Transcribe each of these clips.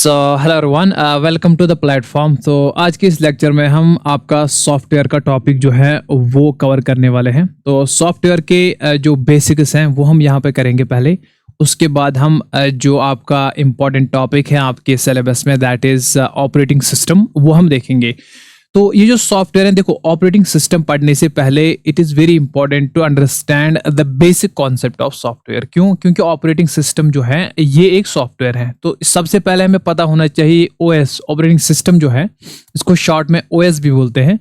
So hello everyone, welcome to the platform. तो आज के इस लेक्चर में हम आपका सॉफ्टवेयर का टॉपिक जो है वो कवर करने वाले हैं। तो सॉफ्टवेयर के जो बेसिक्स हैं वो हम यहाँ पे करेंगे पहले। उसके बाद हम जो आपका इम्पॉर्टेंट टॉपिक है आपके सिलेबस में, दैट इज़ ऑपरेटिंग सिस्टम, वो हम देखेंगे। तो ये जो सॉफ्टवेयर है, देखो, ऑपरेटिंग सिस्टम पढ़ने से पहले it is very important to understand the basic concept of software. क्यों? क्योंकि ऑपरेटिंग सिस्टम जो है ये एक सॉफ्टवेयर है। तो सबसे पहले हमें पता होना चाहिए ओएस, ऑपरेटिंग सिस्टम जो है, इसको शॉर्ट में ओएस भी बोलते हैं,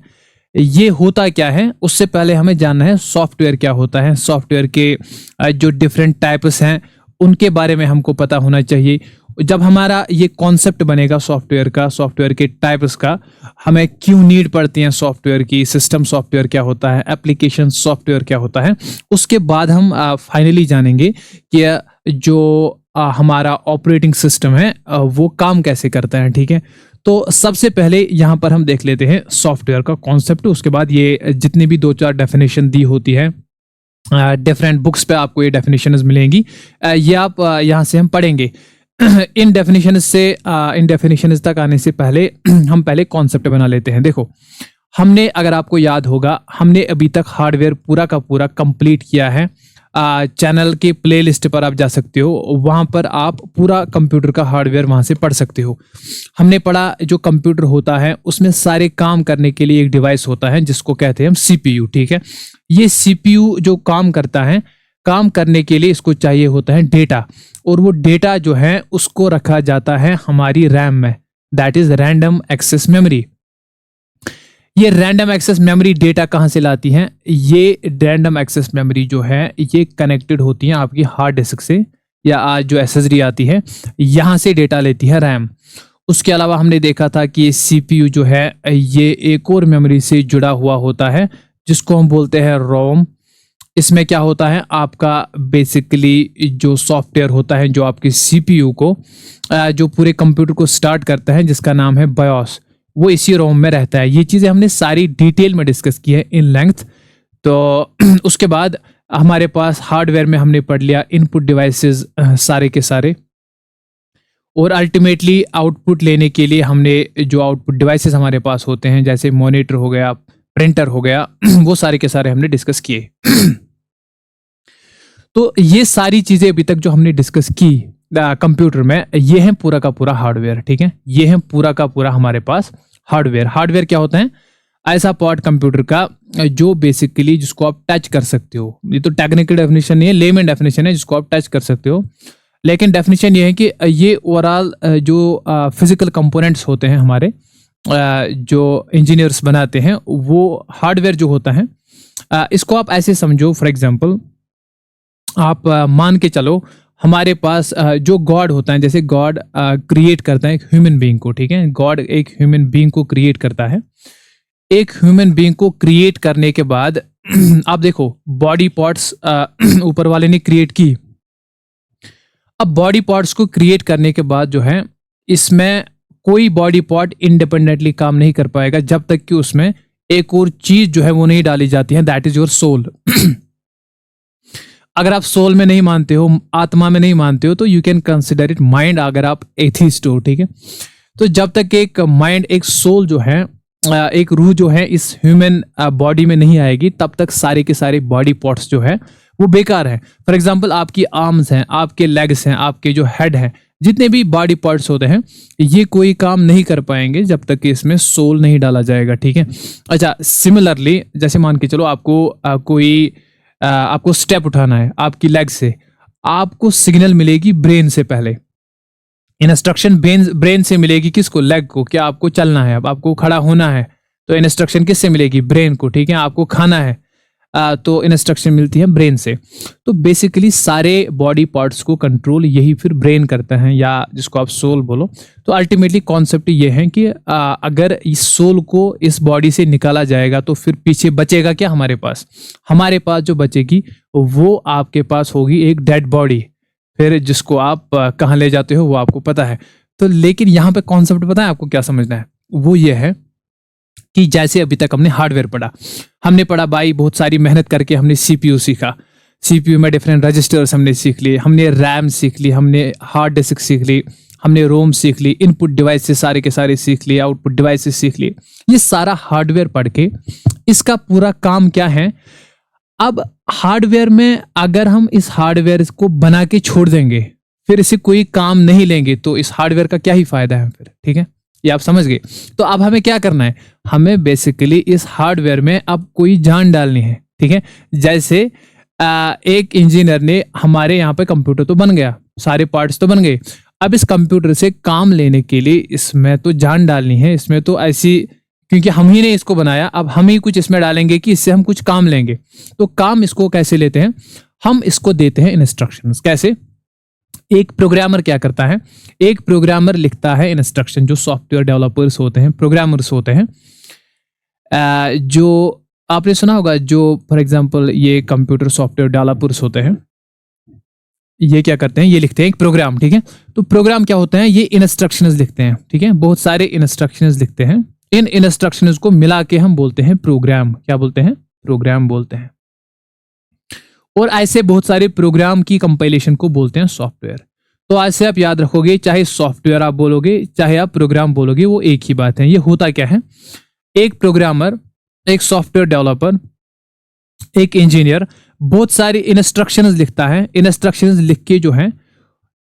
ये होता क्या है। उससे पहले हमें जानना है सॉफ्टवेयर क्या होता है। सॉफ्टवेयर के जो डिफरेंट टाइप्स हैं उनके बारे में हमको पता होना चाहिए। जब हमारा ये कॉन्सेप्ट बनेगा सॉफ्टवेयर का, सॉफ्टवेयर के टाइप्स का, हमें क्यों नीड पड़ती है सॉफ्टवेयर की, सिस्टम सॉफ्टवेयर क्या होता है, एप्लीकेशन सॉफ्टवेयर क्या होता है, उसके बाद हम फाइनली जानेंगे कि जो हमारा ऑपरेटिंग सिस्टम है वो काम कैसे करता है। ठीक है, तो सबसे पहले यहाँ पर हम देख लेते हैं सॉफ्टवेयर का कॉन्सेप्ट। उसके बाद ये जितनी भी 2-4 डेफिनेशन दी होती है डिफरेंट बुक्स पे, आपको ये डेफिनेशंस मिलेंगी, ये आप यहाँ से हम पढ़ेंगे। इन डेफिनेशंस तक आने से पहले हम पहले कॉन्सेप्ट बना लेते हैं। देखो, हमने, अगर आपको याद होगा, हमने अभी तक हार्डवेयर पूरा का पूरा कंप्लीट किया है। चैनल के प्लेलिस्ट पर आप जा सकते हो, वहाँ पर आप पूरा कंप्यूटर का हार्डवेयर वहाँ से पढ़ सकते हो। हमने पढ़ा जो कंप्यूटर होता है उसमें सारे काम करने के लिए एक डिवाइस होता है जिसको कहते हैं हम सीपीयू। ठीक है, ये सीपीयू जो काम करता है, काम करने के लिए इसको चाहिए होता है डेटा, और वो डेटा जो है उसको रखा जाता है हमारी रैम में, that is random access memory. ये रैंडम एक्सेस मेमोरी डेटा कहाँ से लाती है? ये रैंडम एक्सेस मेमोरी जो है ये कनेक्टेड होती है आपकी हार्ड डिस्क से, या जो एसएसडी आती है यहाँ से डेटा लेती है रैम। उसके अलावा हमने देखा था कि सीपीयू जो है ये एक और मेमोरी से जुड़ा हुआ होता है जिसको हम बोलते हैं रोम। इसमें क्या होता है, आपका बेसिकली जो सॉफ्टवेयर होता है जो आपके सीपीयू को, जो पूरे कंप्यूटर को स्टार्ट करता है, जिसका नाम है बायोस, वो इसी रोम में रहता है। ये चीज़ें हमने सारी डिटेल में डिस्कस की है इन लेंथ। तो उसके बाद हमारे पास हार्डवेयर में हमने पढ़ लिया इनपुट डिवाइसेस सारे के सारे, और अल्टीमेटली आउटपुट लेने के लिए हमने जो आउटपुट डिवाइसेस हमारे पास होते हैं, जैसे मॉनिटर हो गया, प्रिंटर हो गया, वो सारे के सारे हमने डिस्कस किए। तो ये सारी चीजें अभी तक जो हमने डिस्कस की कंप्यूटर में, ये है पूरा का पूरा हार्डवेयर। ठीक है, ये है पूरा का पूरा हमारे पास हार्डवेयर। हार्डवेयर क्या होता है? ऐसा पार्ट कंप्यूटर का जो बेसिकली जिसको आप टच कर सकते हो। ये तो टेक्निकल डेफिनेशन नहीं है, लेमन डेफिनेशन है, जिसको आप टच कर सकते हो। लेकिन डेफिनेशन ये है कि ये ओवरऑल जो फिजिकल कंपोनेंट्स होते हैं हमारे, जो इंजीनियर्स बनाते हैं, वो हार्डवेयर जो होता है, इसको आप ऐसे समझो। फॉर एग्जांपल, आप मान के चलो हमारे पास जो गॉड होता है, जैसे गॉड क्रिएट करता है एक ह्यूमन बीइंग को। ठीक है, गॉड एक ह्यूमन बीइंग को क्रिएट करता है। एक ह्यूमन बीइंग को क्रिएट करने के बाद आप देखो बॉडी पार्ट्स ऊपर वाले ने क्रिएट की। अब बॉडी पार्ट्स को क्रिएट करने के बाद जो है, इसमें कोई बॉडी पार्ट इंडिपेंडेंटली काम नहीं कर पाएगा जब तक कि उसमें एक और चीज जो है वो नहीं डाली जाती है, दैट इज योर सोल। अगर आप सोल में नहीं मानते हो, आत्मा में नहीं मानते हो, तो you can consider it mind, अगर आप एथिस्ट हो। ठीक है, तो जब तक एक माइंड, एक सोल जो है, एक रूह जो है इस ह्यूमन बॉडी में नहीं आएगी, तब तक सारे के सारे बॉडी पार्ट्स जो है वो बेकार है। फॉर एग्जाम्पल, आपकी आर्म्स हैं, आपके लेग्स हैं, आपके जो हेड हैं, जितने भी बॉडी पार्ट्स होते हैं, ये कोई काम नहीं कर पाएंगे जब तक कि इसमें सोल नहीं डाला जाएगा। ठीक है, अच्छा, सिमिलरली जैसे मान के चलो आपको आपको स्टेप उठाना है आपकी लेग से, आपको सिग्नल मिलेगी ब्रेन से पहले, इंस्ट्रक्शन ब्रेन से मिलेगी किसको? लेग को। क्या आपको चलना है, अब आपको खड़ा होना है, तो इंस्ट्रक्शन किससे मिलेगी? ब्रेन को। ठीक है, आपको खाना है तो इंस्ट्रक्शन मिलती है ब्रेन से। तो बेसिकली सारे बॉडी पार्ट्स को कंट्रोल यही फिर ब्रेन करता है, या जिसको आप सोल बोलो। तो अल्टीमेटली कॉन्सेप्ट ये है कि अगर इस सोल को इस बॉडी से निकाला जाएगा तो फिर पीछे बचेगा क्या हमारे पास? हमारे पास जो बचेगी वो आपके पास होगी एक डेड बॉडी, फिर जिसको आप कहाँ ले जाते हो वो आपको पता है। तो लेकिन यहाँ पे कॉन्सेप्ट पता है आपको क्या समझना है? वो ये है कि जैसे अभी तक हमने हार्डवेयर पढ़ा, हमने पढ़ा भाई, बहुत सारी मेहनत करके हमने सीपीयू सीखा, सीपीयू में डिफरेंट रजिस्टर्स हमने सीख लिए, हमने रैम सीख ली, हमने हार्ड डिस्क सीख ली, हमने रोम सीख ली, इनपुट डिवाइसेस सारे के सारे सीख लिए, आउटपुट डिवाइसेस सीख लिए, ये सारा हार्डवेयर पढ़ के इसका पूरा काम क्या है। अब हार्डवेयर में अगर हम इस हार्डवेयर को बना के छोड़ देंगे, फिर इसे कोई काम नहीं लेंगे, तो इस हार्डवेयर का क्या ही फायदा है फिर। ठीक है, ये आप समझ गए। तो अब हमें क्या करना है, हमें बेसिकली इस हार्डवेयर में अब कोई जान डालनी है। ठीक है, जैसे एक इंजीनियर ने, हमारे यहाँ पे कंप्यूटर तो बन गया, सारे पार्ट्स तो बन गए, अब इस कंप्यूटर से काम लेने के लिए इसमें तो जान डालनी है, इसमें तो ऐसी, क्योंकि हम ही ने इसको बनाया, अब हम ही कुछ इसमें डालेंगे कि इससे हम कुछ काम लेंगे। तो काम इसको कैसे लेते हैं, हम इसको देते हैं इंस्ट्रक्शंस। कैसे, एक प्रोग्रामर क्या करता है, एक प्रोग्रामर लिखता है इंस्ट्रक्शन, जो सॉफ्टवेयर डेवलपर्स होते हैं, प्रोग्रामर्स होते हैं, जो आपने सुना होगा, जो फॉर एग्जांपल ये कंप्यूटर सॉफ्टवेयर डेवलपर्स होते हैं, ये क्या करते हैं, ये लिखते हैं एक प्रोग्राम। ठीक है, तो प्रोग्राम क्या होते हैं, ये इंस्ट्रक्शंस लिखते हैं। ठीक है, बहुत सारे इंस्ट्रक्शंस लिखते हैं, इन इंस्ट्रक्शंस को मिला के हम बोलते हैं प्रोग्राम। क्या बोलते हैं, प्रोग्राम बोलते हैं। और ऐसे बहुत सारे प्रोग्राम की कंपाइलेशन को बोलते हैं सॉफ्टवेयर। तो आज से आप याद रखोगे, चाहे सॉफ्टवेयर आप बोलोगे, चाहे आप प्रोग्राम बोलोगे, वो एक ही बात है। ये होता क्या है, एक प्रोग्रामर, एक सॉफ्टवेयर डेवलपर, एक इंजीनियर बहुत सारी इंस्ट्रक्शंस लिखता है। इंस्ट्रक्शंस लिख के जो है,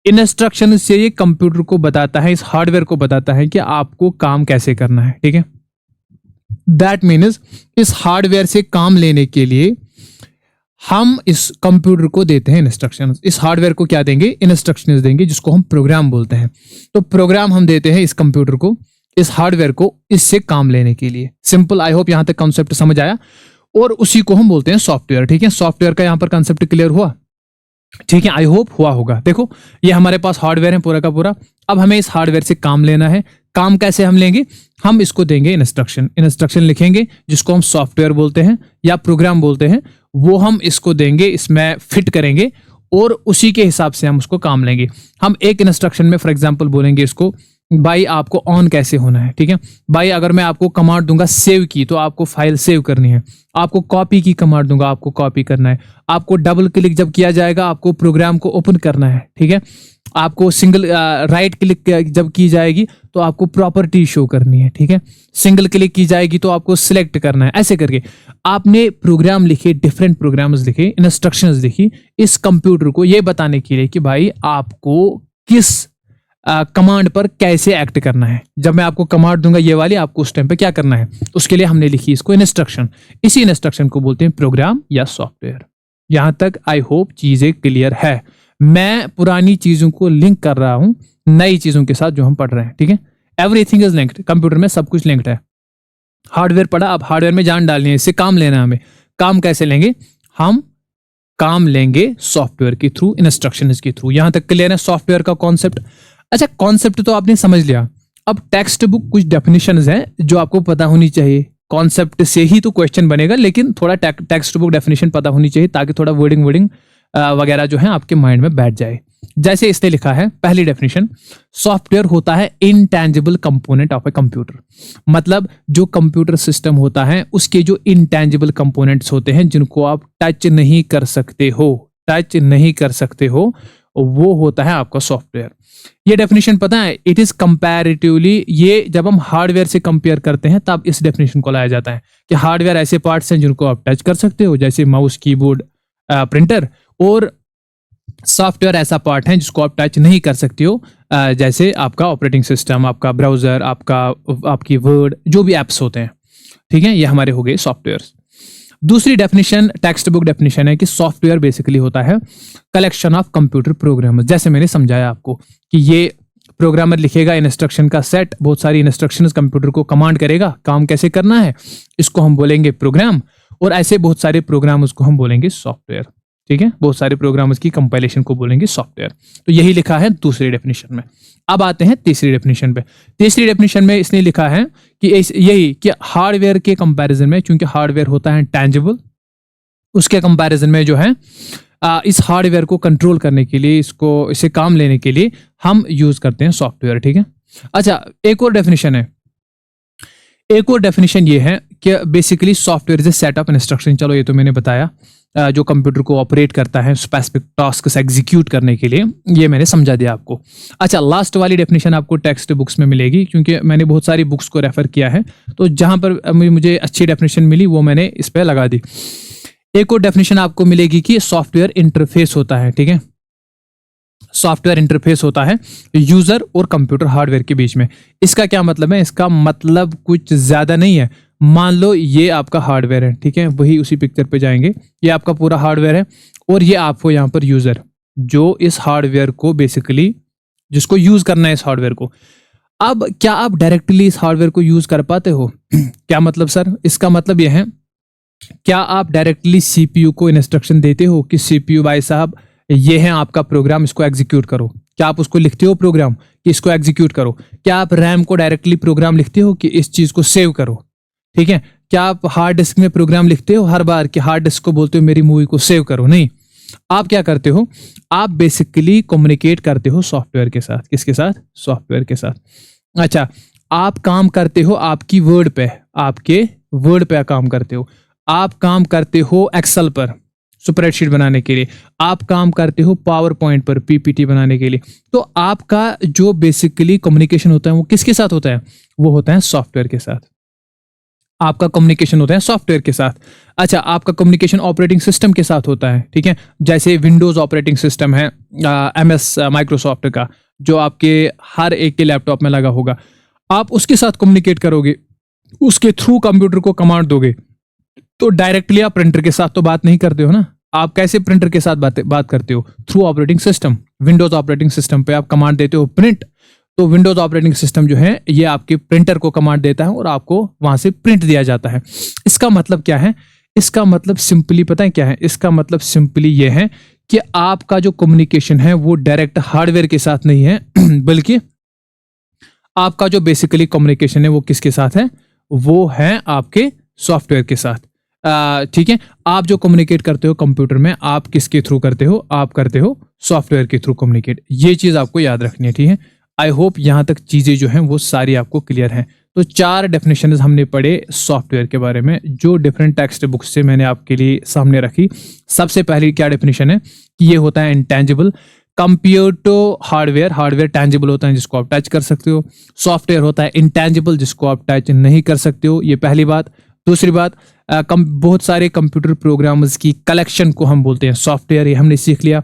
इंस्ट्रक्शंस से ये कंप्यूटर को बताता है, इस हार्डवेयर को बताता है कि आपको काम कैसे करना है। ठीक है, दैट मीन्स इस हार्डवेयर से काम लेने के लिए हम इस कंप्यूटर को देते हैं इंस्ट्रक्शंस। इस हार्डवेयर को क्या देंगे, इंस्ट्रक्शंस देंगे, जिसको हम प्रोग्राम बोलते हैं। तो प्रोग्राम हम देते हैं इस कंप्यूटर को, इस हार्डवेयर को, इससे काम लेने के लिए। सिंपल, आई होप यहां तक कॉन्सेप्ट समझ आया। और उसी को हम बोलते हैं सॉफ्टवेयर। ठीक है, सॉफ्टवेयर का यहां पर कॉन्सेप्ट क्लियर हुआ। ठीक है, आई होप हुआ होगा। देखो, ये हमारे पास हार्डवेयर है पूरा का पूरा। अब हमें इस हार्डवेयर से काम लेना है। काम कैसे हम लेंगे, हम इसको देंगे इंस्ट्रक्शन, इंस्ट्रक्शन लिखेंगे, जिसको हम सॉफ्टवेयर बोलते हैं या प्रोग्राम बोलते हैं, वो हम इसको देंगे, इसमें फिट करेंगे और उसी के हिसाब से हम उसको काम लेंगे। हम एक इंस्ट्रक्शन में फॉर एग्जांपल बोलेंगे इसको, भाई आपको ऑन कैसे होना है। ठीक है भाई, अगर मैं आपको कमांड दूंगा सेव की, तो आपको फाइल सेव करनी है। आपको कॉपी की कमांड दूंगा, आपको कॉपी करना है। आपको डबल क्लिक जब किया जाएगा, आपको प्रोग्राम को ओपन करना है। ठीक है, आपको सिंगल राइट क्लिक जब की जाएगी, तो आपको प्रॉपर्टी शो करनी है। ठीक है, सिंगल क्लिक की जाएगी तो आपको सिलेक्ट करना है। ऐसे करके आपने प्रोग्राम लिखे, डिफरेंट प्रोग्राम्स लिखे, इंस्ट्रक्शंस लिखी इस कंप्यूटर को ये बताने के लिए कि भाई आपको किस कमांड पर कैसे एक्ट करना है। जब मैं आपको कमांड दूंगा ये वाली, आपको उस टाइम पे क्या करना है, उसके लिए हमने लिखी इसको इंस्ट्रक्शन। इसी इंस्ट्रक्शन को बोलते हैं प्रोग्राम या सॉफ्टवेयर। यहां तक आई होप चीजें क्लियर है। मैं पुरानी चीजों को लिंक कर रहा हूं नई चीजों के साथ जो हम पढ़ रहे हैं। ठीक है, एवरीथिंग इज लिंक्ड, कंप्यूटर में सब कुछ लिंक्ड है। हार्डवेयर पढ़ा, अब हार्डवेयर में जान डालनी है, इससे काम लेना है हमें। काम कैसे लेंगे, हम काम लेंगे सॉफ्टवेयर के थ्रू, इंस्ट्रक्शन के थ्रू। यहां तक क्लियर है सॉफ्टवेयर का कॉन्सेप्ट। अच्छा, कॉन्सेप्ट तो आपने समझ लिया। अब टेक्स्ट बुक कुछ डेफिनेशंस हैं जो आपको पता होनी चाहिए। कॉन्सेप्ट से ही तो क्वेश्चन बनेगा, लेकिन थोड़ा टेक्स्ट बुक डेफिनेशन पता होनी चाहिए, ताकि थोड़ा वर्डिंग वगैरह जो है आपके माइंड में बैठ जाए। जैसे इसने लिखा है, पहली डेफिनेशन, सॉफ्टवेयर होता है intangible component of a computer. मतलब जो कंप्यूटर सिस्टम होता है, उसके जो इनटैंजिबल कंपोनेंट्स होते हैं, जिनको आप टच नहीं कर सकते हो, वो होता है आपका सॉफ्टवेयर। ये डेफिनेशन पता है, इट इज कंपैरेटिवली, ये जब हम हार्डवेयर से कंपेयर करते हैं तब इस डेफिनेशन को लाया जाता है कि हार्डवेयर ऐसे पार्ट्स हैं जिनको आप टच कर सकते हो, जैसे माउस, कीबोर्ड, प्रिंटर, और सॉफ्टवेयर ऐसा पार्ट है जिसको आप टच नहीं कर सकते हो, जैसे आपका ऑपरेटिंग सिस्टम, आपका ब्राउजर, आपकी वर्ड, जो भी एप्स होते हैं। ठीक है, ये हमारे हो गए सॉफ्टवेयर। दूसरी डेफिनेशन टेक्स्ट बुक डेफिनेशन है कि सॉफ्टवेयर बेसिकली होता है कलेक्शन ऑफ कंप्यूटर प्रोग्राम। जैसे मैंने समझाया आपको कि ये प्रोग्रामर लिखेगा इंस्ट्रक्शन का सेट, बहुत सारी इंस्ट्रक्शंस कंप्यूटर को कमांड करेगा, काम कैसे करना है, इसको हम बोलेंगे प्रोग्राम। और ऐसे बहुत सारे प्रोग्राम उसको हम बोलेंगे सॉफ्टवेयर। ठीक है, बहुत सारे प्रोग्राम्स की कंपाइलेशन को बोलेंगे सॉफ्टवेयर। तो यही लिखा है दूसरी डेफिनेशन में। अब आते हैं तीसरी डेफिनेशन पे। तीसरी डेफिनेशन में इसने लिखा है कि यही कि हार्डवेयर के कंपैरिजन में, क्योंकि हार्डवेयर होता है टैंजिबल, उसके कंपैरिजन में जो है इस हार्डवेयर को कंट्रोल करने के लिए, इसे काम लेने के लिए हम यूज करते हैं सॉफ्टवेयर। ठीक है, अच्छा, एक और डेफिनेशन है। एक और डेफिनेशन ये है कि basically software is a set of instruction. चलो, ये तो मैंने बताया जो कंप्यूटर को ऑपरेट करता है स्पेसिफिक टास्क एग्जीक्यूट करने के लिए। ये मैंने समझा दिया आपको। अच्छा, लास्ट वाली डेफिनेशन आपको टेक्स्ट बुक्स में मिलेगी, क्योंकि मैंने बहुत सारी बुक्स को रेफर किया है, तो जहां पर मुझे अच्छी डेफिनेशन मिली वो मैंने इस पर लगा दी। एक और डेफिनेशन आपको मिलेगी कि सॉफ्टवेयर इंटरफेस होता है, ठीक है, सॉफ्टवेयर इंटरफेस होता है यूजर और कंप्यूटर हार्डवेयर के बीच में। इसका क्या मतलब है? इसका मतलब कुछ ज्यादा नहीं है। मान लो ये आपका हार्डवेयर है, ठीक है, वही उसी पिक्चर पे जाएंगे, ये आपका पूरा हार्डवेयर है और ये आपको यहाँ पर यूजर जो इस हार्डवेयर को बेसिकली जिसको यूज करना है इस हार्डवेयर को। अब क्या आप डायरेक्टली इस हार्डवेयर को यूज कर पाते हो? क्या मतलब सर? इसका मतलब यह है, क्या आप डायरेक्टली सीपीयू को इंस्ट्रक्शन देते हो कि सीपीयू भाई साहब ये है आपका प्रोग्राम, इसको एग्जीक्यूट करो? क्या आप उसको लिखते हो प्रोग्राम कि इसको एग्जीक्यूट करो? क्या आप रैम को डायरेक्टली प्रोग्राम लिखते हो कि इस चीज को सेव करो? ठीक है, क्या आप हार्ड डिस्क में प्रोग्राम लिखते हो हर बार कि हार्ड डिस्क को बोलते हो मेरी मूवी को सेव करो? नहीं, आप क्या करते हो? आप बेसिकली कम्युनिकेट करते हो सॉफ्टवेयर के साथ। किसके साथ? सॉफ्टवेयर के साथ। अच्छा, आप काम करते हो आपकी वर्ड पे, आपके वर्ड पे काम करते हो, आप काम करते हो एक्सेल पर स्प्रेडशीट बनाने के लिए, आप काम करते हो पावर पॉइंट पर पीपीटी बनाने के लिए। तो आपका जो बेसिकली कम्युनिकेशन होता है वो किसके साथ होता है? वो होता है सॉफ्टवेयर के साथ। आपका कम्युनिकेशन होता है सॉफ्टवेयर के साथ। अच्छा, आपका कम्युनिकेशन ऑपरेटिंग सिस्टम के साथ होता है, ठीक है, जैसे विंडोज ऑपरेटिंग सिस्टम है MS माइक्रोसॉफ्ट का, जो आपके हर एक के लैपटॉप में लगा होगा। आप उसके साथ कम्युनिकेट करोगे, उसके थ्रू कंप्यूटर को कमांड दोगे। तो डायरेक्टली आप प्रिंटर के साथ तो बात नहीं करते हो ना। आप कैसे प्रिंटर के साथ बात करते हो? Through operating system. Windows operating system पे आप कमांड देते हो प्रिंट, तो विंडोज ऑपरेटिंग सिस्टम जो है ये आपके प्रिंटर को कमांड देता है और आपको वहां से प्रिंट दिया जाता है। इसका मतलब क्या है? इसका मतलब सिंपली पता है क्या है? इसका मतलब सिंपली ये है कि आपका जो कम्युनिकेशन है वो डायरेक्ट हार्डवेयर के साथ नहीं है, बल्कि आपका जो बेसिकली कम्युनिकेशन है वो किसके साथ है? वो है आपके सॉफ्टवेयर के साथ। ठीक है, आप जो कम्युनिकेट करते हो कंप्यूटर में, आप किसके थ्रू करते हो? आप करते हो सॉफ्टवेयर के थ्रू कम्युनिकेट। ये चीज आपको याद रखनी है, ठीक है। आई होप यहां तक चीजें जो हैं वो सारी आपको क्लियर हैं। तो 4 डेफिनेशन हमने पढ़े सॉफ्टवेयर के बारे में, जो डिफरेंट टेक्स्ट बुक से मैंने आपके लिए सामने रखी। सबसे पहली क्या डेफिनेशन है कि ये होता है intangible. Compare to hardware, hardware tangible होता है जिसको आप टच कर सकते हो, सॉफ्टवेयर होता है इंटेंजिबल जिसको आप टच नहीं कर सकते हो। ये पहली बात। दूसरी बात, बहुत सारे कंप्यूटर प्रोग्राम्स की कलेक्शन को हम बोलते हैं सॉफ्टवेयर, ये हमने सीख लिया।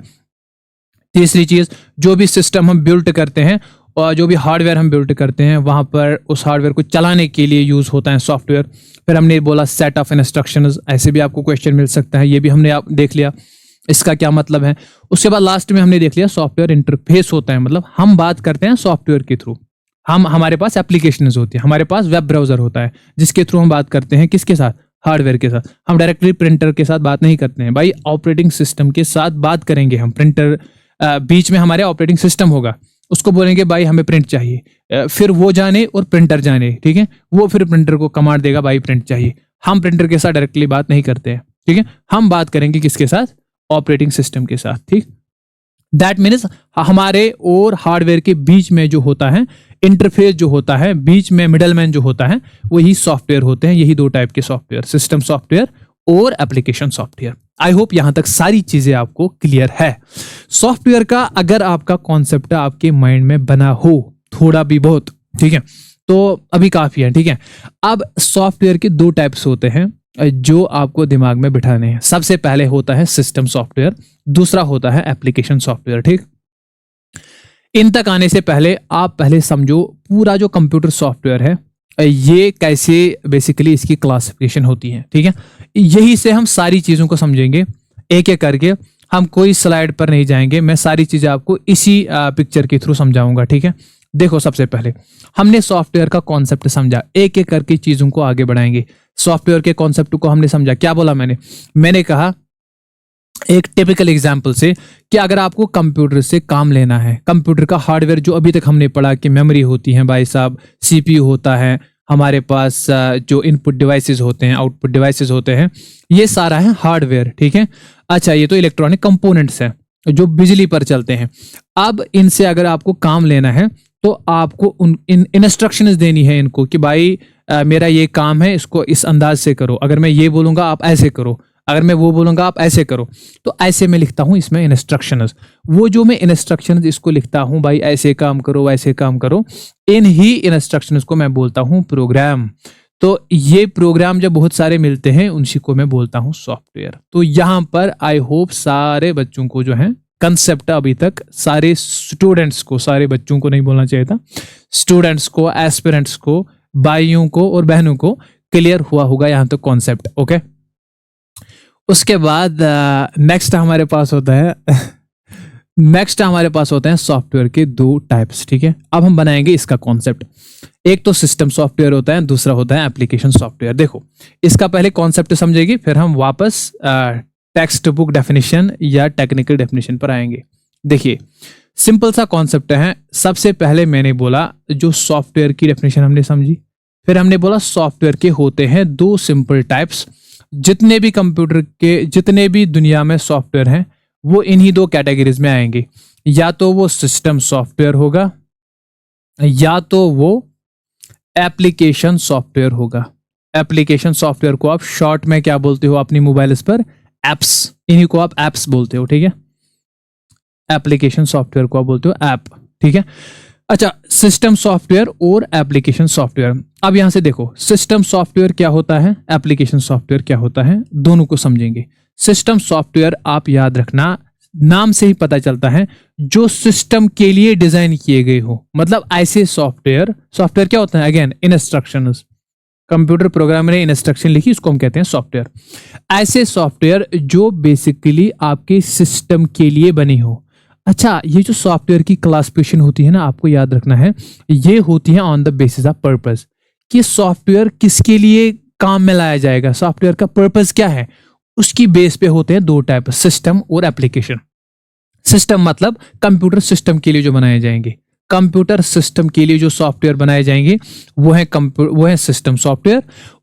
तीसरी चीज, जो भी सिस्टम हम बिल्ड करते हैं और जो भी हार्डवेयर हम बिल्ड करते हैं वहां पर उस हार्डवेयर को चलाने के लिए यूज होता है सॉफ्टवेयर। फिर हमने बोला सेट ऑफ इंस्ट्रक्शंस, ऐसे भी आपको क्वेश्चन मिल सकता है, ये भी हमने आप देख लिया इसका क्या मतलब है। उसके बाद लास्ट में हमने देख लिया सॉफ्टवेयर इंटरफेस होता है, मतलब हम बात करते हैं सॉफ्टवेयर के थ्रू। हमारे पास एप्लीकेशंस होती है, हमारे पास वेब ब्राउजर होता है जिसके थ्रू हम बात करते हैं किसके साथ? हार्डवेयर के साथ। हम डायरेक्टली प्रिंटर के साथ बात नहीं करते हैं भाई, ऑपरेटिंग सिस्टम के साथ बात करेंगे हम। प्रिंटर बीच में हमारे ऑपरेटिंग सिस्टम होगा, उसको बोलेंगे भाई हमें प्रिंट चाहिए, फिर वो जाने और प्रिंटर जाने, ठीक है, वो फिर प्रिंटर को कमांड देगा भाई प्रिंट चाहिए। हम प्रिंटर के साथ डायरेक्टली बात नहीं करते हैं, ठीक है, हम बात करेंगे किसके साथ? ऑपरेटिंग सिस्टम के साथ, ठीक। दैट मीन्स हमारे और हार्डवेयर के बीच में जो होता है इंटरफेस, जो होता है बीच में मिडलमैन जो होता है, वही सॉफ्टवेयर होते हैं। यही 2 टाइप के सॉफ्टवेयर, सिस्टम सॉफ्टवेयर और एप्लीकेशन सॉफ्टवेयर। आई होप यहां तक सारी चीजें आपको क्लियर है। सॉफ्टवेयर का अगर आपका कॉन्सेप्ट आपके माइंड में बना हो थोड़ा भी बहुत, ठीक है, तो अभी काफी है, ठीक है। अब सॉफ्टवेयर के 2 टाइप्स होते हैं जो आपको दिमाग में बिठाने हैं। सबसे पहले होता है सिस्टम सॉफ्टवेयर, दूसरा होता है एप्लीकेशन सॉफ्टवेयर, ठीक। इन तक आने से पहले आप पहले समझो पूरा जो कंप्यूटर सॉफ्टवेयर है ये कैसे बेसिकली इसकी क्लासिफिकेशन होती है, ठीक है। यही से हम सारी चीजों को समझेंगे एक एक करके। हम कोई स्लाइड पर नहीं जाएंगे, मैं सारी चीजें आपको इसी पिक्चर के थ्रू समझाऊंगा, ठीक है। देखो, सबसे पहले हमने सॉफ्टवेयर का कॉन्सेप्ट समझा, एक एक करके चीजों को आगे बढ़ाएंगे। सॉफ्टवेयर के कॉन्सेप्ट को हमने समझा। क्या बोला मैंने कहा एक टिपिकल एग्जांपल से कि अगर आपको कंप्यूटर से काम लेना है, कंप्यूटर का हार्डवेयर जो अभी तक हमने पढ़ा कि मेमोरी होती है भाई साहब, सीपीयू होता है, हमारे पास जो इनपुट डिवाइसेस होते हैं, आउटपुट डिवाइसेस होते हैं, ये सारा है हार्डवेयर, ठीक है। अच्छा, ये तो इलेक्ट्रॉनिक कंपोनेंट्स हैं जो बिजली पर चलते हैं। अब इनसे अगर आपको काम लेना है तो आपको इन इंस्ट्रक्शंस देनी है इनको कि भाई मेरा ये काम है, इसको इस अंदाज से करो। अगर मैं ये बोलूंगा आप ऐसे करो, अगर मैं वो बोलूँगा आप ऐसे करो, तो ऐसे मैं लिखता हूँ इसमें इंस्ट्रक्शंस। वो जो मैं इंस्ट्रक्शंस इसको लिखता हूँ भाई ऐसे काम करो वैसे काम करो, इन ही इंस्ट्रक्शंस को मैं बोलता हूँ प्रोग्राम। तो ये प्रोग्राम जब बहुत सारे मिलते हैं उसी को मैं बोलता हूँ सॉफ्टवेयर। तो यहाँ पर आई होप सारे बच्चों को जो है कंसेप्ट अभी तक, सारे स्टूडेंट्स को, सारे बच्चों को नहीं बोलना चाहिए था, स्टूडेंट्स को, एस्पिरेंट्स को, भाइयों को और बहनों को क्लियर हुआ होगा यहाँ तक कॉन्सेप्ट। ओके, उसके बाद नेक्स्ट हमारे पास होता है नेक्स्ट हमारे पास होते हैं सॉफ्टवेयर के दो टाइप्स। ठीक है, अब हम बनाएंगे इसका कॉन्सेप्ट। एक तो सिस्टम सॉफ्टवेयर होता है, दूसरा होता है एप्लीकेशन सॉफ्टवेयर। देखो, इसका पहले कॉन्सेप्ट समझेगी, फिर हम वापस टेक्स्ट बुक डेफिनेशन या टेक्निकल डेफिनेशन पर आएंगे। देखिए, सिंपल सा कॉन्सेप्ट है। सबसे पहले मैंने बोला जो सॉफ्टवेयर की डेफिनेशन हमने समझी, फिर हमने बोला सॉफ्टवेयर के होते हैं दो सिंपल टाइप्स। जितने भी कंप्यूटर के, जितने भी दुनिया में सॉफ्टवेयर हैं वो इन्हीं दो कैटेगरीज में आएंगे, या तो वो सिस्टम सॉफ्टवेयर होगा या तो वो एप्लीकेशन सॉफ्टवेयर होगा। एप्लीकेशन सॉफ्टवेयर को आप शॉर्ट में क्या बोलते हो अपनी मोबाइल पर? एप्स। इन्हीं को आप एप्स बोलते हो। ठीक है, एप्लीकेशन सॉफ्टवेयर को आप बोलते हो ऐप। ठीक है, अच्छा, सिस्टम सॉफ्टवेयर और एप्लीकेशन सॉफ्टवेयर। अब यहां से देखो, सिस्टम सॉफ्टवेयर क्या होता है, एप्लीकेशन सॉफ्टवेयर क्या होता है, दोनों को समझेंगे। सिस्टम सॉफ्टवेयर आप याद रखना, नाम से ही पता चलता है जो सिस्टम के लिए डिजाइन किए गए हो। मतलब ऐसे सॉफ्टवेयर क्या होता है? Again, instructions. कंप्यूटर प्रोग्राम ने इंस्ट्रक्शन लिखी, इसको हम कहते हैं सॉफ्टवेयर। ऐसे सॉफ्टवेयर जो बेसिकली आपके सिस्टम के लिए बने हो। अच्छा, ये जो सॉफ्टवेयर की क्लासिफिकेशन होती है ना, आपको याद रखना है, ये होती है on the basis of purpose, कि सॉफ्टवेयर किसके लिए काम में लाया जाएगा, सॉफ्टवेयर का पर्पस क्या है, उसकी बेस पे होते हैं दो टाइप, सिस्टम और एप्लीकेशन। सिस्टम मतलब कंप्यूटर सिस्टम के लिए जो बनाए जाएंगे, कंप्यूटर सिस्टम के लिए जो सॉफ्टवेयर बनाए जाएंगे वो है सिस्टम सॉफ्टवेयर।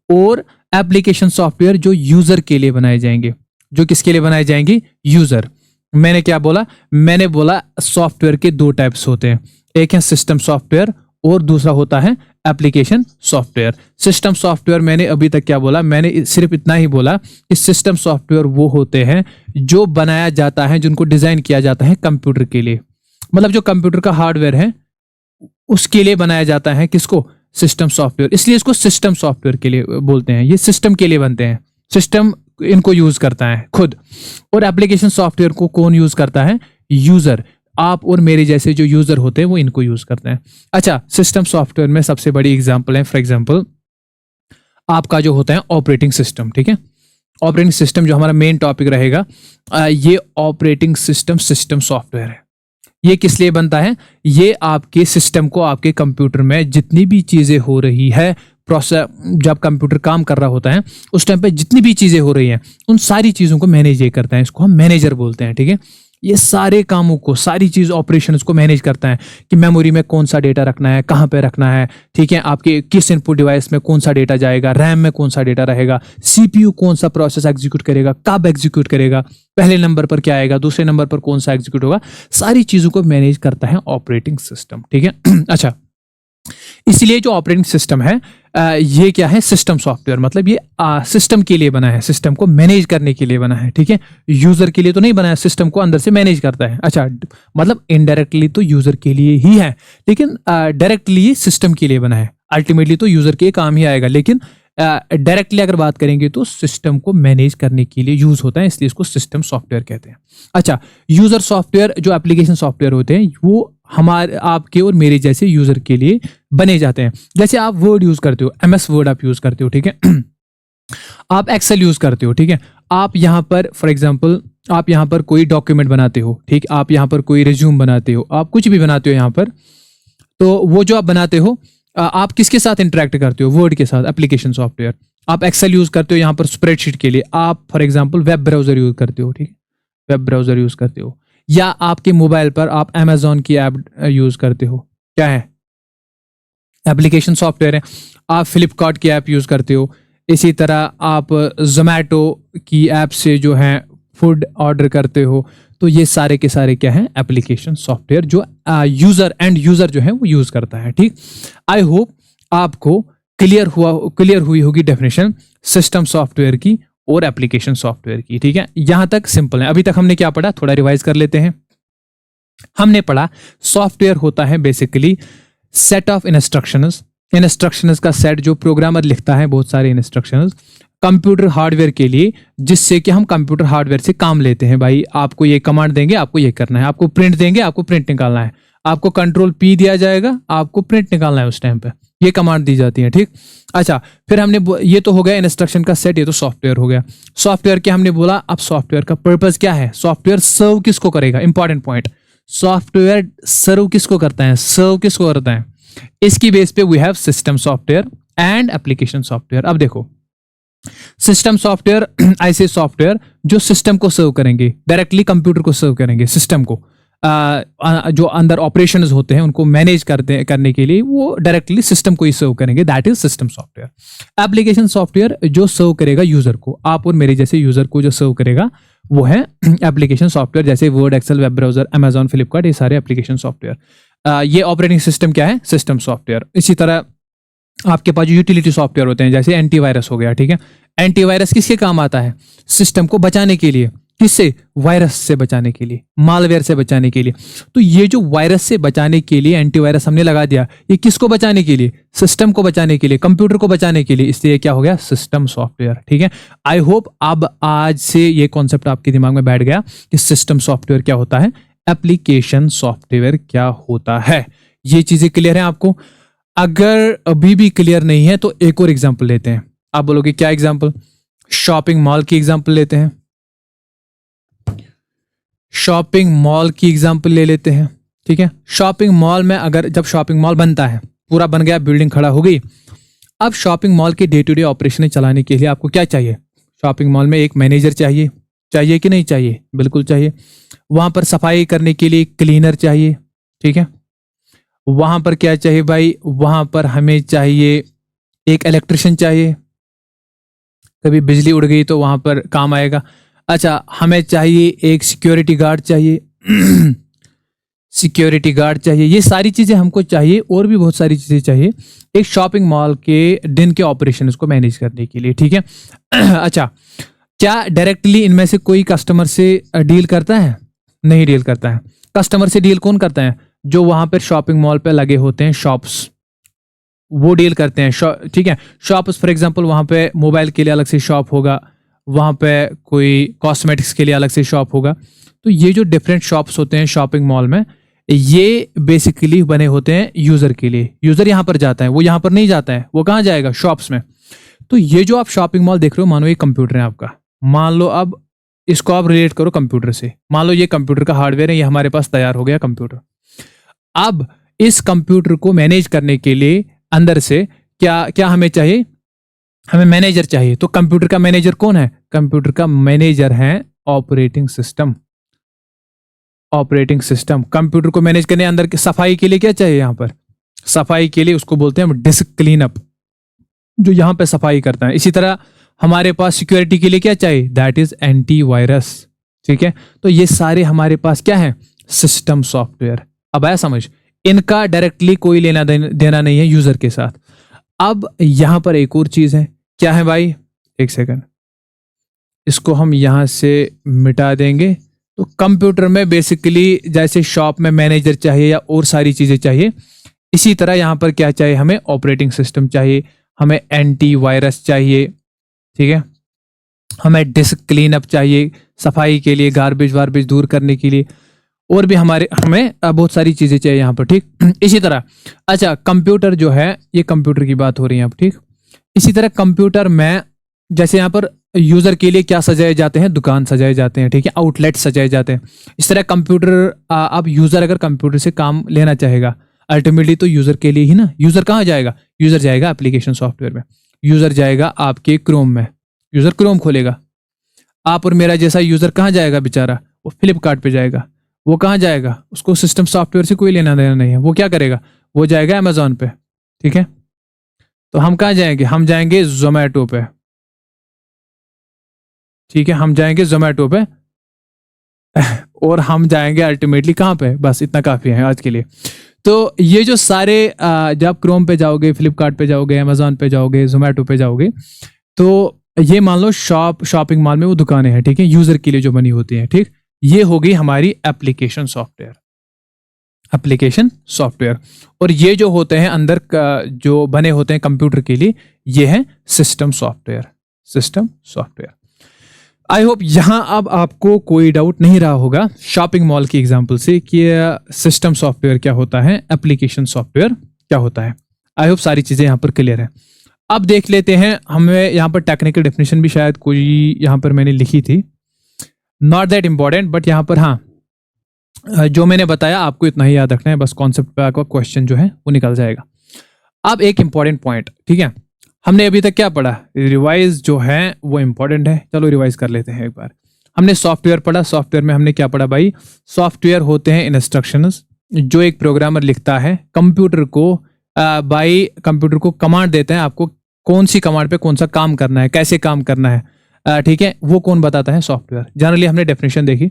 और एप्लीकेशन सॉफ्टवेयर जो यूजर के लिए बनाए जाएंगे। जो किसके लिए बनाए जाएंगे? यूजर। मैंने क्या बोला? मैंने बोला सॉफ्टवेयर के दो टाइप्स होते हैं, एक है सिस्टम सॉफ्टवेयर और दूसरा होता है एप्लीकेशन सॉफ्टवेयर। सिस्टम सॉफ्टवेयर मैंने अभी तक क्या बोला? मैंने सिर्फ इतना ही बोला कि सिस्टम सॉफ्टवेयर वो होते हैं जो बनाया जाता है, जिनको डिजाइन किया जाता है कंप्यूटर के लिए। मतलब जो कंप्यूटर का हार्डवेयर है उसके लिए बनाया जाता है, किसको? System software. इसलिए इसको सिस्टम सॉफ्टवेयर के लिए बोलते हैं, ये सिस्टम के लिए बनते हैं, सिस्टम इनको यूज करता है खुद। और एप्लीकेशन सॉफ्टवेयर को कौन यूज करता है? यूजर। आप और मेरे जैसे जो यूजर होते हैं वो इनको यूज करते हैं। अच्छा, सिस्टम सॉफ्टवेयर में सबसे बड़ी एग्जांपल है, फॉर एग्जांपल आपका जो होता है ऑपरेटिंग सिस्टम। ठीक है, ऑपरेटिंग सिस्टम जो हमारा मेन टॉपिक रहेगा, ये ऑपरेटिंग सिस्टम सिस्टम सॉफ्टवेयर है। ये किस लिए बनता है? ये आपके सिस्टम को, आपके कंप्यूटर में जितनी भी चीजें हो रही है, प्रोसेस, जब कंप्यूटर काम कर रहा होता है उस टाइम पे जितनी भी चीजें हो रही हैं उन सारी चीजों को मैनेज ये करता है, इसको हम मैनेजर बोलते हैं। ठीक है, ये सारे कामों को, सारी चीज ऑपरेशंस को मैनेज करता है कि मेमोरी में कौन सा डेटा रखना है, कहाँ पे रखना है। ठीक है, आपके किस इनपुट डिवाइस में कौन सा डेटा जाएगा, रैम में कौन सा डेटा रहेगा, सीपीयू कौन सा प्रोसेस एग्जीक्यूट करेगा, कब एग्जीक्यूट करेगा, पहले नंबर पर क्या आएगा, दूसरे नंबर पर कौन सा एग्जीक्यूट होगा, सारी चीजों को मैनेज करता है ऑपरेटिंग सिस्टम। ठीक है अच्छा, इसलिए जो ऑपरेटिंग सिस्टम है ये क्या है? System software. मतलब ये सिस्टम के लिए बना है, सिस्टम को मैनेज करने के लिए बना है। ठीक है, यूजर के लिए तो नहीं बना है, सिस्टम को अंदर से मैनेज करता है। अच्छा, मतलब इनडायरेक्टली तो यूजर के लिए ही है, लेकिन डायरेक्टली सिस्टम के लिए बना है। अल्टीमेटली तो यूजर के काम ही आएगा, लेकिन डायरेक्टली अगर बात करेंगे तो सिस्टम को मैनेज करने के लिए यूज होता है, इसलिए इसको सिस्टम सॉफ्टवेयर कहते हैं। अच्छा, यूजर सॉफ्टवेयर जो एप्लीकेशन सॉफ्टवेयर होते हैं वो हमारे, आपके और मेरे जैसे यूजर के लिए बने जाते हैं। जैसे आप वर्ड यूज करते हो, MS वर्ड आप यूज करते हो। ठीक है आप एक्सेल यूज करते हो। ठीक है, आप यहाँ पर फॉर एग्जांपल आप यहाँ पर कोई डॉक्यूमेंट बनाते हो। ठीक, आप यहाँ पर कोई रिज्यूम बनाते हो, आप कुछ भी बनाते हो यहाँ पर, तो वो जो आप बनाते हो आप किसके साथ इंटरेक्ट करते हो? वर्ड के साथ, एप्लीकेशन सॉफ्टवेयर। आप एक्सेल यूज करते हो यहाँ पर स्प्रेडशीट के लिए, आप for example web browser use करते हो। ठीक है, वेब ब्राउजर यूज करते हो, या आपके मोबाइल पर आप Amazon की ऐप यूज करते हो, क्या है? एप्लीकेशन सॉफ्टवेयर है। आप फ्लिपकार्ट की ऐप यूज करते हो, इसी तरह आप जोमैटो की ऐप से जो है फूड ऑर्डर करते हो। तो ये सारे के सारे क्या हैं? एप्लीकेशन सॉफ्टवेयर जो एंड यूजर जो है वो यूज करता है। ठीक, आई होप आपको क्लियर हुई होगी डेफिनेशन सिस्टम सॉफ्टवेयर की और एप्लीकेशन सॉफ्टवेयर की। ठीक है, यहां तक सिंपल है। अभी तक हमने क्या पढ़ा, थोड़ा रिवाइज कर लेते हैं। हमने पढ़ा सॉफ्टवेयर होता है basically set of instructions, instructions का सेट जो प्रोग्रामर लिखता है, बहुत सारे इंस्ट्रक्शंस कंप्यूटर हार्डवेयर के लिए, जिससे कि हम कंप्यूटर हार्डवेयर से काम लेते हैं। भाई आपको ये कमांड देंगे, आपको ये करना है, आपको प्रिंट देंगे, आपको प्रिंट निकालना है, आपको कंट्रोल पी दिया जाएगा, आपको प्रिंट निकालना है उस टाइम पे, ये कमांड दी जाती है। ठीक, अच्छा, फिर हमने ये तो हो गया इंस्ट्रक्शन का सेट, ये तो सॉफ्टवेयर हो गया। सॉफ्टवेयर के हमने बोला, अब सॉफ्टवेयर का पर्पस क्या है, सॉफ्टवेयर सर्व किसको करेगा, इंपॉर्टेंट पॉइंट, सॉफ्टवेयर सर्व किसको करता है, सर्व किसको करता है, इसकी बेस पे we have system software and application software. अब देखो, सिस्टम सॉफ्टवेयर ऐसे सॉफ्टवेयर जो सिस्टम को सर्व करेंगे, डायरेक्टली कंप्यूटर को सर्व करेंगे, सिस्टम को जो अंदर ऑपरेशंस होते हैं उनको मैनेज करने के लिए वो डायरेक्टली सिस्टम को ही सर्व करेंगे, that is system software. Application software जो सर्व करेगा यूजर को, आप और मेरे जैसे यूजर को जो सर्व करेगा वो है एप्लीकेशन सॉफ्टवेयर, जैसे Word, Excel, web browser, Amazon, Flipkart, ये सारे एप्लीकेशन सॉफ्टवेयर। ये ऑपरेटिंग सिस्टम क्या है, सिस्टम सॉफ्टवेयर। इसी तरह आपके पास जो यूटिलिटी सॉफ्टवेयर होते हैं, जैसे एंटीवायरस हो गया। ठीक है, एंटीवायरस किसके काम आता है, सिस्टम को बचाने के लिए, किससे, वायरस से बचाने के लिए, मालवेयर से बचाने के लिए। तो ये जो वायरस से बचाने के लिए एंटीवायरस हमने लगा दिया, ये किसको बचाने के लिए, सिस्टम को बचाने के लिए, कंप्यूटर को बचाने के लिए, इसलिए क्या हो गया, सिस्टम सॉफ्टवेयर। ठीक है, आई होप अब आज से ये कॉन्सेप्ट आपके दिमाग में बैठ गया कि सिस्टम सॉफ्टवेयर क्या होता है, एप्लीकेशन सॉफ्टवेयर क्या होता है। ये चीजें क्लियर है आपको? अगर अभी भी क्लियर नहीं है तो एक और एग्जांपल लेते हैं। आप बोलोगे क्या एग्जांपल, शॉपिंग मॉल की एग्जांपल लेते हैं, शॉपिंग मॉल की एग्जांपल ले लेते हैं। ठीक है, शॉपिंग मॉल में अगर जब शॉपिंग मॉल बनता है, पूरा बन गया, बिल्डिंग खड़ा हो गई, अब शॉपिंग मॉल के डे टू डे ऑपरेशन चलाने के लिए आपको क्या चाहिए, शॉपिंग मॉल में एक मैनेजर चाहिए, चाहिए कि नहीं चाहिए, बिल्कुल चाहिए। वहां पर सफाई करने के लिए क्लीनर चाहिए। ठीक है, वहां पर क्या चाहिए भाई, वहां पर हमें चाहिए एक इलेक्ट्रिशियन चाहिए, कभी बिजली उड़ गई तो वहां पर काम आएगा। अच्छा, हमें चाहिए एक सिक्योरिटी गार्ड चाहिए सिक्योरिटी गार्ड चाहिए, ये सारी चीजें हमको चाहिए, और भी बहुत सारी चीजें चाहिए एक शॉपिंग मॉल के दिन के ऑपरेशन को मैनेज करने के लिए। ठीक है, अच्छा, क्या डायरेक्टली इनमें से कोई कस्टमर से डील करता है, नहीं डील करता है। कस्टमर से डील कौन करता है, जो वहां पर शॉपिंग मॉल पे लगे होते हैं शॉप्स, वो डील करते हैं। ठीक है, शॉप्स फॉर एग्जांपल वहां पे मोबाइल के लिए अलग से शॉप होगा, वहां पे कोई कॉस्मेटिक्स के लिए अलग से शॉप होगा। तो ये जो डिफरेंट शॉप्स होते हैं शॉपिंग मॉल में, ये बेसिकली बने होते हैं यूजर के लिए। यूजर यहां पर जाता है, वो यहां पर नहीं जाता है, वो कहां जाएगा, शॉप्स में। तो ये जो आप शॉपिंग मॉल देख रहे हो, मानो ये कंप्यूटर है आपका, मान लो अब इसको आप रिलेट करो कंप्यूटर से, मान लो ये कंप्यूटर का हार्डवेयर है, ये हमारे पास तैयार हो गया कंप्यूटर। अब इस कंप्यूटर को मैनेज करने के लिए अंदर से क्या क्या हमें चाहिए, हमें मैनेजर चाहिए। तो कंप्यूटर का मैनेजर कौन है, कंप्यूटर का मैनेजर है operating system. Operating system computer को मैनेज करने, अंदर की सफाई के लिए क्या चाहिए, यहां पर सफाई के लिए उसको बोलते हैं हम डिस्क क्लीनअप, जो यहां पे सफाई करता है। इसी तरह हमारे पास सिक्योरिटी के लिए क्या चाहिए, दैट इज एंटीवायरस। ठीक है, तो ये सारे हमारे पास क्या है, सिस्टम सॉफ्टवेयर। अब आया समझ, इनका डायरेक्टली कोई लेना देना नहीं है यूजर के साथ। अब यहां पर एक और चीज है, क्या है भाई, एक सेकंड, इसको हम यहां से मिटा देंगे। तो कंप्यूटर में बेसिकली जैसे शॉप में मैनेजर चाहिए या और सारी चीजें चाहिए, इसी तरह यहां पर क्या चाहिए, हमें ऑपरेटिंग सिस्टम चाहिए, हमें एंटीवायरस चाहिए। ठीक है, हमें डिस्क क्लीनअप चाहिए सफाई के लिए, गार्बेज वार्बेज दूर करने के लिए, और भी हमें बहुत सारी चीजें चाहिए यहाँ पर। ठीक, इसी तरह अच्छा, कंप्यूटर जो है, ये कंप्यूटर की बात हो रही है अब। ठीक, इसी तरह कंप्यूटर में जैसे यहाँ पर यूजर के लिए क्या सजाए जाते हैं, दुकान सजाए जाते हैं। ठीक है, आउटलेट सजाए जाते हैं। इस तरह कंप्यूटर, अब यूजर अगर कंप्यूटर से काम लेना चाहेगा अल्टीमेटली तो यूजर के लिए ही ना। यूजर कहाँ जाएगा, यूजर जाएगा एप्लीकेशन सॉफ्टवेयर में, यूजर जाएगा आपके क्रोम में, यूजर क्रोम खोलेगा। आप और मेरा जैसा यूजर कहाँ जाएगा बेचारा, वो फ्लिपकार्ट पे जाएगा। वो कहाँ जाएगा, उसको सिस्टम सॉफ्टवेयर से कोई लेना देना नहीं है, वो क्या करेगा, वो जाएगा अमेजॉन पे। ठीक है, तो हम कहाँ जाएंगे, हम जाएंगे जोमेटो पे। ठीक है, हम जाएंगे जोमेटो पे और हम जाएंगे अल्टीमेटली कहाँ पे, बस इतना काफी है आज के लिए। तो ये जो सारे जब क्रोम पे जाओगे, फ्लिपकार्ट पे जाओगे, अमेजॉन पे जाओगे, जोमेटो पे जाओगे, तो ये मान लो शॉपिंग मॉल में वो दुकानें हैं, ठीक है, यूजर के लिए जो बनी होती हैं, ठीक। ये हो गई हमारी एप्लीकेशन सॉफ्टवेयर, एप्लीकेशन सॉफ्टवेयर। और ये जो होते हैं अंदर जो बने होते हैं कंप्यूटर के लिए, ये है system software, system software. I hope यहां अब आपको कोई डाउट नहीं रहा होगा शॉपिंग मॉल की एग्जांपल से कि सिस्टम सॉफ्टवेयर क्या होता है, एप्लीकेशन सॉफ्टवेयर क्या होता है। आई होप सारी चीजें यहाँ पर क्लियर है। अब देख लेते हैं, हमें यहाँ पर टेक्निकल डेफिनेशन भी शायद कोई यहाँ पर मैंने लिखी थी, नॉट दैट इंपॉर्टेंट, बट यहाँ पर हाँ जो मैंने बताया आपको इतना ही याद रखना है, बस कॉन्सेप्ट पे आपका क्वेश्चन जो है वो निकल जाएगा। अब एक इंपॉर्टेंट पॉइंट, ठीक है, हमने अभी तक क्या पढ़ा, रिवाइज जो है वो इंपॉर्टेंट है, चलो रिवाइज कर लेते हैं एक बार। हमने सॉफ्टवेयर पढ़ा, सॉफ्टवेयर में हमने क्या पढ़ा भाई, सॉफ्टवेयर होते हैं इंस्ट्रक्शंस जो एक प्रोग्रामर लिखता है कंप्यूटर को, बाई कंप्यूटर को कमांड देते हैं, आपको कौन सी कमांड पे कौन सा काम करना है, कैसे काम करना है, ठीक है, वो कौन बताता है, सॉफ्टवेयर। जनरली हमने डेफिनेशन देखी।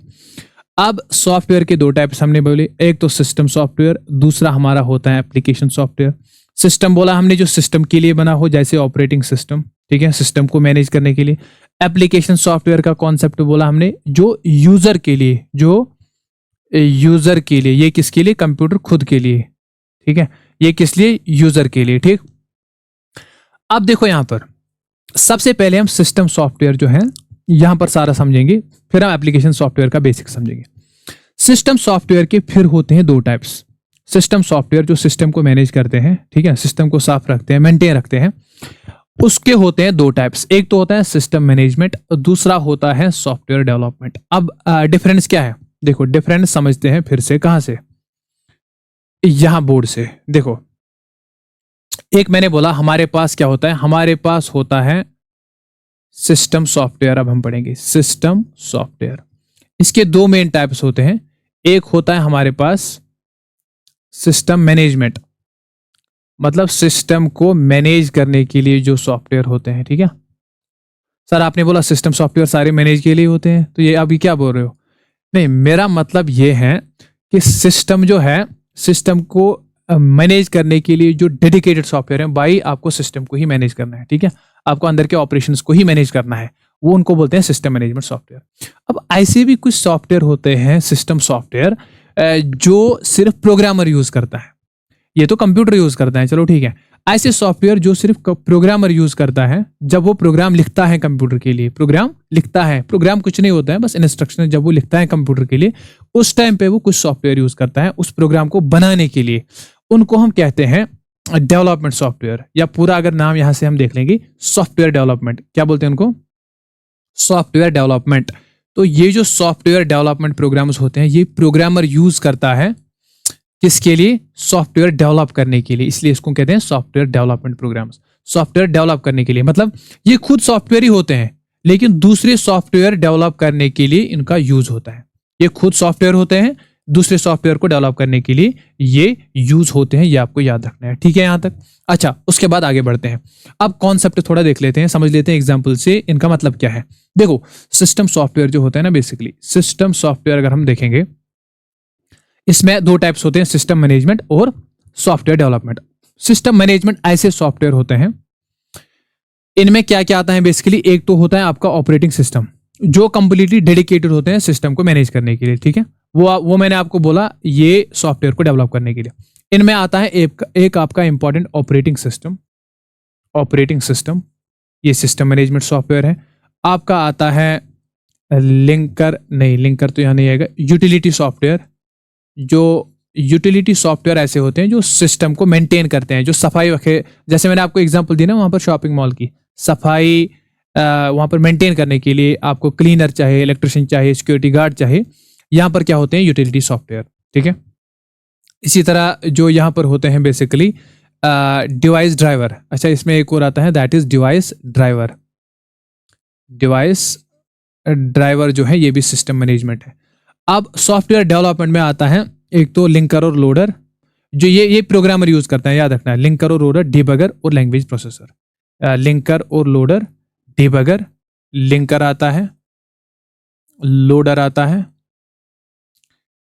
अब सॉफ्टवेयर के दो टाइप्स हमने बोले, एक तो सिस्टम सॉफ्टवेयर, दूसरा हमारा होता है एप्लीकेशन सॉफ्टवेयर। सिस्टम बोला हमने जो सिस्टम के लिए बना हो, जैसे ऑपरेटिंग सिस्टम, ठीक है, सिस्टम को मैनेज करने के लिए। एप्लीकेशन सॉफ्टवेयर का कॉन्सेप्ट बोला हमने जो यूजर के लिए, जो यूजर के लिए, ये किसके लिए, कंप्यूटर खुद के लिए, ठीक है, ये किस लिए, यूजर के लिए, ठीक। अब देखो यहां पर सबसे पहले हम सिस्टम सॉफ्टवेयर जो है यहां पर सारा समझेंगे, फिर हम एप्लीकेशन सॉफ्टवेयर का बेसिक समझेंगे। सिस्टम सॉफ्टवेयर के फिर होते हैं दो टाइप्स। सिस्टम सॉफ्टवेयर जो सिस्टम को मैनेज करते हैं, ठीक है, सिस्टम को साफ रखते हैं, मेंटेन रखते हैं, उसके होते हैं दो टाइप्स। एक तो होता है सिस्टम मैनेजमेंट, दूसरा होता है सॉफ्टवेयर डेवलपमेंट। अब डिफरेंस क्या है, देखो डिफरेंस समझते हैं फिर से, कहां से, यहां बोर्ड से देखो। एक मैंने बोला हमारे पास क्या होता है, हमारे पास होता है सिस्टम सॉफ्टवेयर। अब हम पढ़ेंगे सिस्टम सॉफ्टवेयर। इसके दो मेन टाइप्स होते हैं, एक होता है हमारे पास सिस्टम मैनेजमेंट, मतलब सिस्टम को मैनेज करने के लिए जो सॉफ्टवेयर होते हैं, ठीक है। सर आपने बोला सिस्टम सॉफ्टवेयर सारे मैनेज के लिए होते हैं, तो ये अभी क्या बोल रहे हो, नहीं, मेरा मतलब ये है कि सिस्टम जो है, सिस्टम को मैनेज करने के लिए जो डेडिकेटेड सॉफ्टवेयर है, भाई आपको सिस्टम को ही मैनेज करना है, ठीक है, आपको अंदर के ऑपरेशंस को ही मैनेज करना है, वो उनको बोलते हैं सिस्टम मैनेजमेंट सॉफ्टवेयर। अब ऐसे भी कुछ सॉफ्टवेयर होते हैं सिस्टम सॉफ्टवेयर जो सिर्फ प्रोग्रामर यूज करता है, ये तो कंप्यूटर यूज करता है, चलो ठीक है। ऐसे सॉफ्टवेयर जो सिर्फ प्रोग्रामर यूज करता है, जब वो प्रोग्राम लिखता है कंप्यूटर के लिए, प्रोग्राम लिखता है, प्रोग्राम कुछ नहीं होता है, बस इंस्ट्रक्शन जब वो लिखता है कंप्यूटर के लिए, उस टाइम पे वो कुछ सॉफ्टवेयर यूज करता है उस प्रोग्राम को बनाने के लिए, उनको हम कहते हैं डेवलपमेंट सॉफ्टवेयर, या पूरा अगर नाम यहां से हम देख लेंगे सॉफ्टवेयर डेवलपमेंट, क्या बोलते हैं उनको, सॉफ्टवेयर डेवलपमेंट। तो ये जो सॉफ्टवेयर डेवलपमेंट प्रोग्राम्स होते हैं, ये प्रोग्रामर यूज करता है किसके लिए, सॉफ्टवेयर डेवलप करने के लिए, इसलिए इसको कहते हैं software development programs. Software develop करने के लिए मतलब ये खुद सॉफ्टवेयर ही होते हैं, लेकिन दूसरे सॉफ्टवेयर डेवलप करने के लिए इनका यूज होता है। ये खुद सॉफ्टवेयर होते हैं, दूसरे सॉफ्टवेयर को डेवलप करने के लिए ये यूज होते हैं, ये आपको याद रखना है, ठीक है यहां तक। अच्छा, उसके बाद आगे बढ़ते हैं। अब कॉन्सेप्ट थोड़ा देख लेते हैं, समझ लेते हैं एग्जांपल से इनका मतलब क्या है। देखो सिस्टम सॉफ्टवेयर जो होता है ना, बेसिकली सिस्टम सॉफ्टवेयर अगर हम देखेंगे, इसमें दो टाइप्स होते हैं, सिस्टम मैनेजमेंट और सॉफ्टवेयर डेवलपमेंट। सिस्टम मैनेजमेंट ऐसे सॉफ्टवेयर होते हैं, इनमें क्या क्या आता है बेसिकली, एक तो होता है आपका ऑपरेटिंग सिस्टम, जो कंप्लीटली डेडिकेटेड होते हैं सिस्टम को मैनेज करने के लिए, ठीक है, वो मैंने आपको बोला ये सॉफ्टवेयर को डेवलप करने के लिए। इनमें आता है एक आपका important operating system, operating system ये सिस्टम मैनेजमेंट सॉफ्टवेयर है। आपका आता है लिंकर, नहीं लिंकर तो यहाँ नहीं आएगा, यूटिलिटी सॉफ्टवेयर। जो यूटिलिटी सॉफ्टवेयर ऐसे होते हैं जो सिस्टम को मेंटेन करते हैं, जो सफाई रखे, जैसे मैंने आपको एग्जांपल दी ना वहां पर शॉपिंग मॉल की, सफाई वहां पर मेंटेन करने के लिए आपको क्लीनर चाहिए, इलेक्ट्रिशियन चाहिए, सिक्योरिटी गार्ड चाहिए, यहाँ पर क्या होते हैं यूटिलिटी सॉफ्टवेयर, ठीक है। इसी तरह जो यहाँ पर होते हैं बेसिकली डिवाइस ड्राइवर। अच्छा, इसमें एक और आता है that is device driver. Device driver जो है ये भी सिस्टम मैनेजमेंट है। अब सॉफ्टवेयर डेवलपमेंट में आता है एक तो लिंकर और लोडर, जो ये प्रोग्रामर यूज करता है, याद रखना है, लिंकर और लोडर, डिबगर और लैंग्वेज प्रोसेसर। लिंकर और लोडर, डिबगर, लिंकर आता है, लोडर आता है,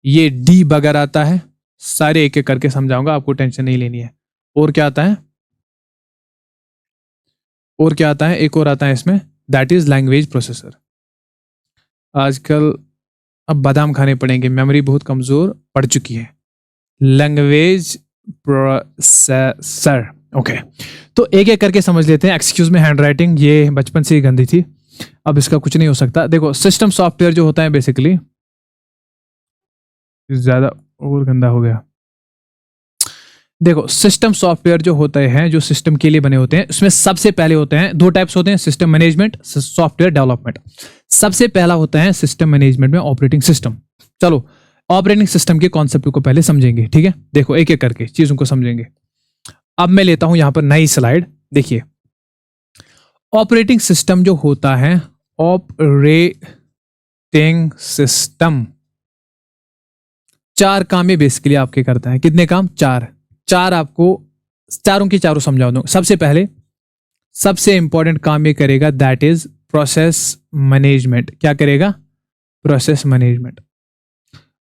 ये डीबगर आता है, सारे एक एक करके समझाऊंगा, आपको टेंशन नहीं लेनी है। और क्या आता है, और क्या आता है, एक और आता है इसमें दैट इज लैंग्वेज प्रोसेसर। आजकल अब बादाम खाने पड़ेंगे, मेमोरी बहुत कमजोर पड़ चुकी है। Language processor, okay. तो एक एक करके समझ लेते हैं। एक्सक्यूज में हैंड राइटिंग, ये बचपन से ही गंदी थी, अब इसका कुछ नहीं हो सकता। देखो सिस्टम सॉफ्टवेयर जो होता है बेसिकली, ज्यादा और गंदा हो गया। देखो सिस्टम सॉफ्टवेयर जो होते हैं, जो सिस्टम के लिए बने होते हैं, उसमें सबसे पहले होते हैं दो टाइप्स होते हैं, सिस्टम मैनेजमेंट, सॉफ्टवेयर डेवलपमेंट। सबसे पहला होता है सिस्टम मैनेजमेंट में ऑपरेटिंग सिस्टम। चलो ऑपरेटिंग सिस्टम के कॉन्सेप्ट को पहले समझेंगे, ठीक है। देखो एक एक करके चीजों को समझेंगे। अब मैं लेता हूं यहां पर नई स्लाइड, देखिए। ऑपरेटिंग सिस्टम जो होता है, ऑपरेटिंग सिस्टम चार काम ये बेसिकली आपके करता है। कितने काम? चार आपको चारों की चारों समझा दूं। सबसे पहले सबसे इंपॉर्टेंट काम ये करेगा, दैट इज प्रोसेस मैनेजमेंट। क्या करेगा? Process management.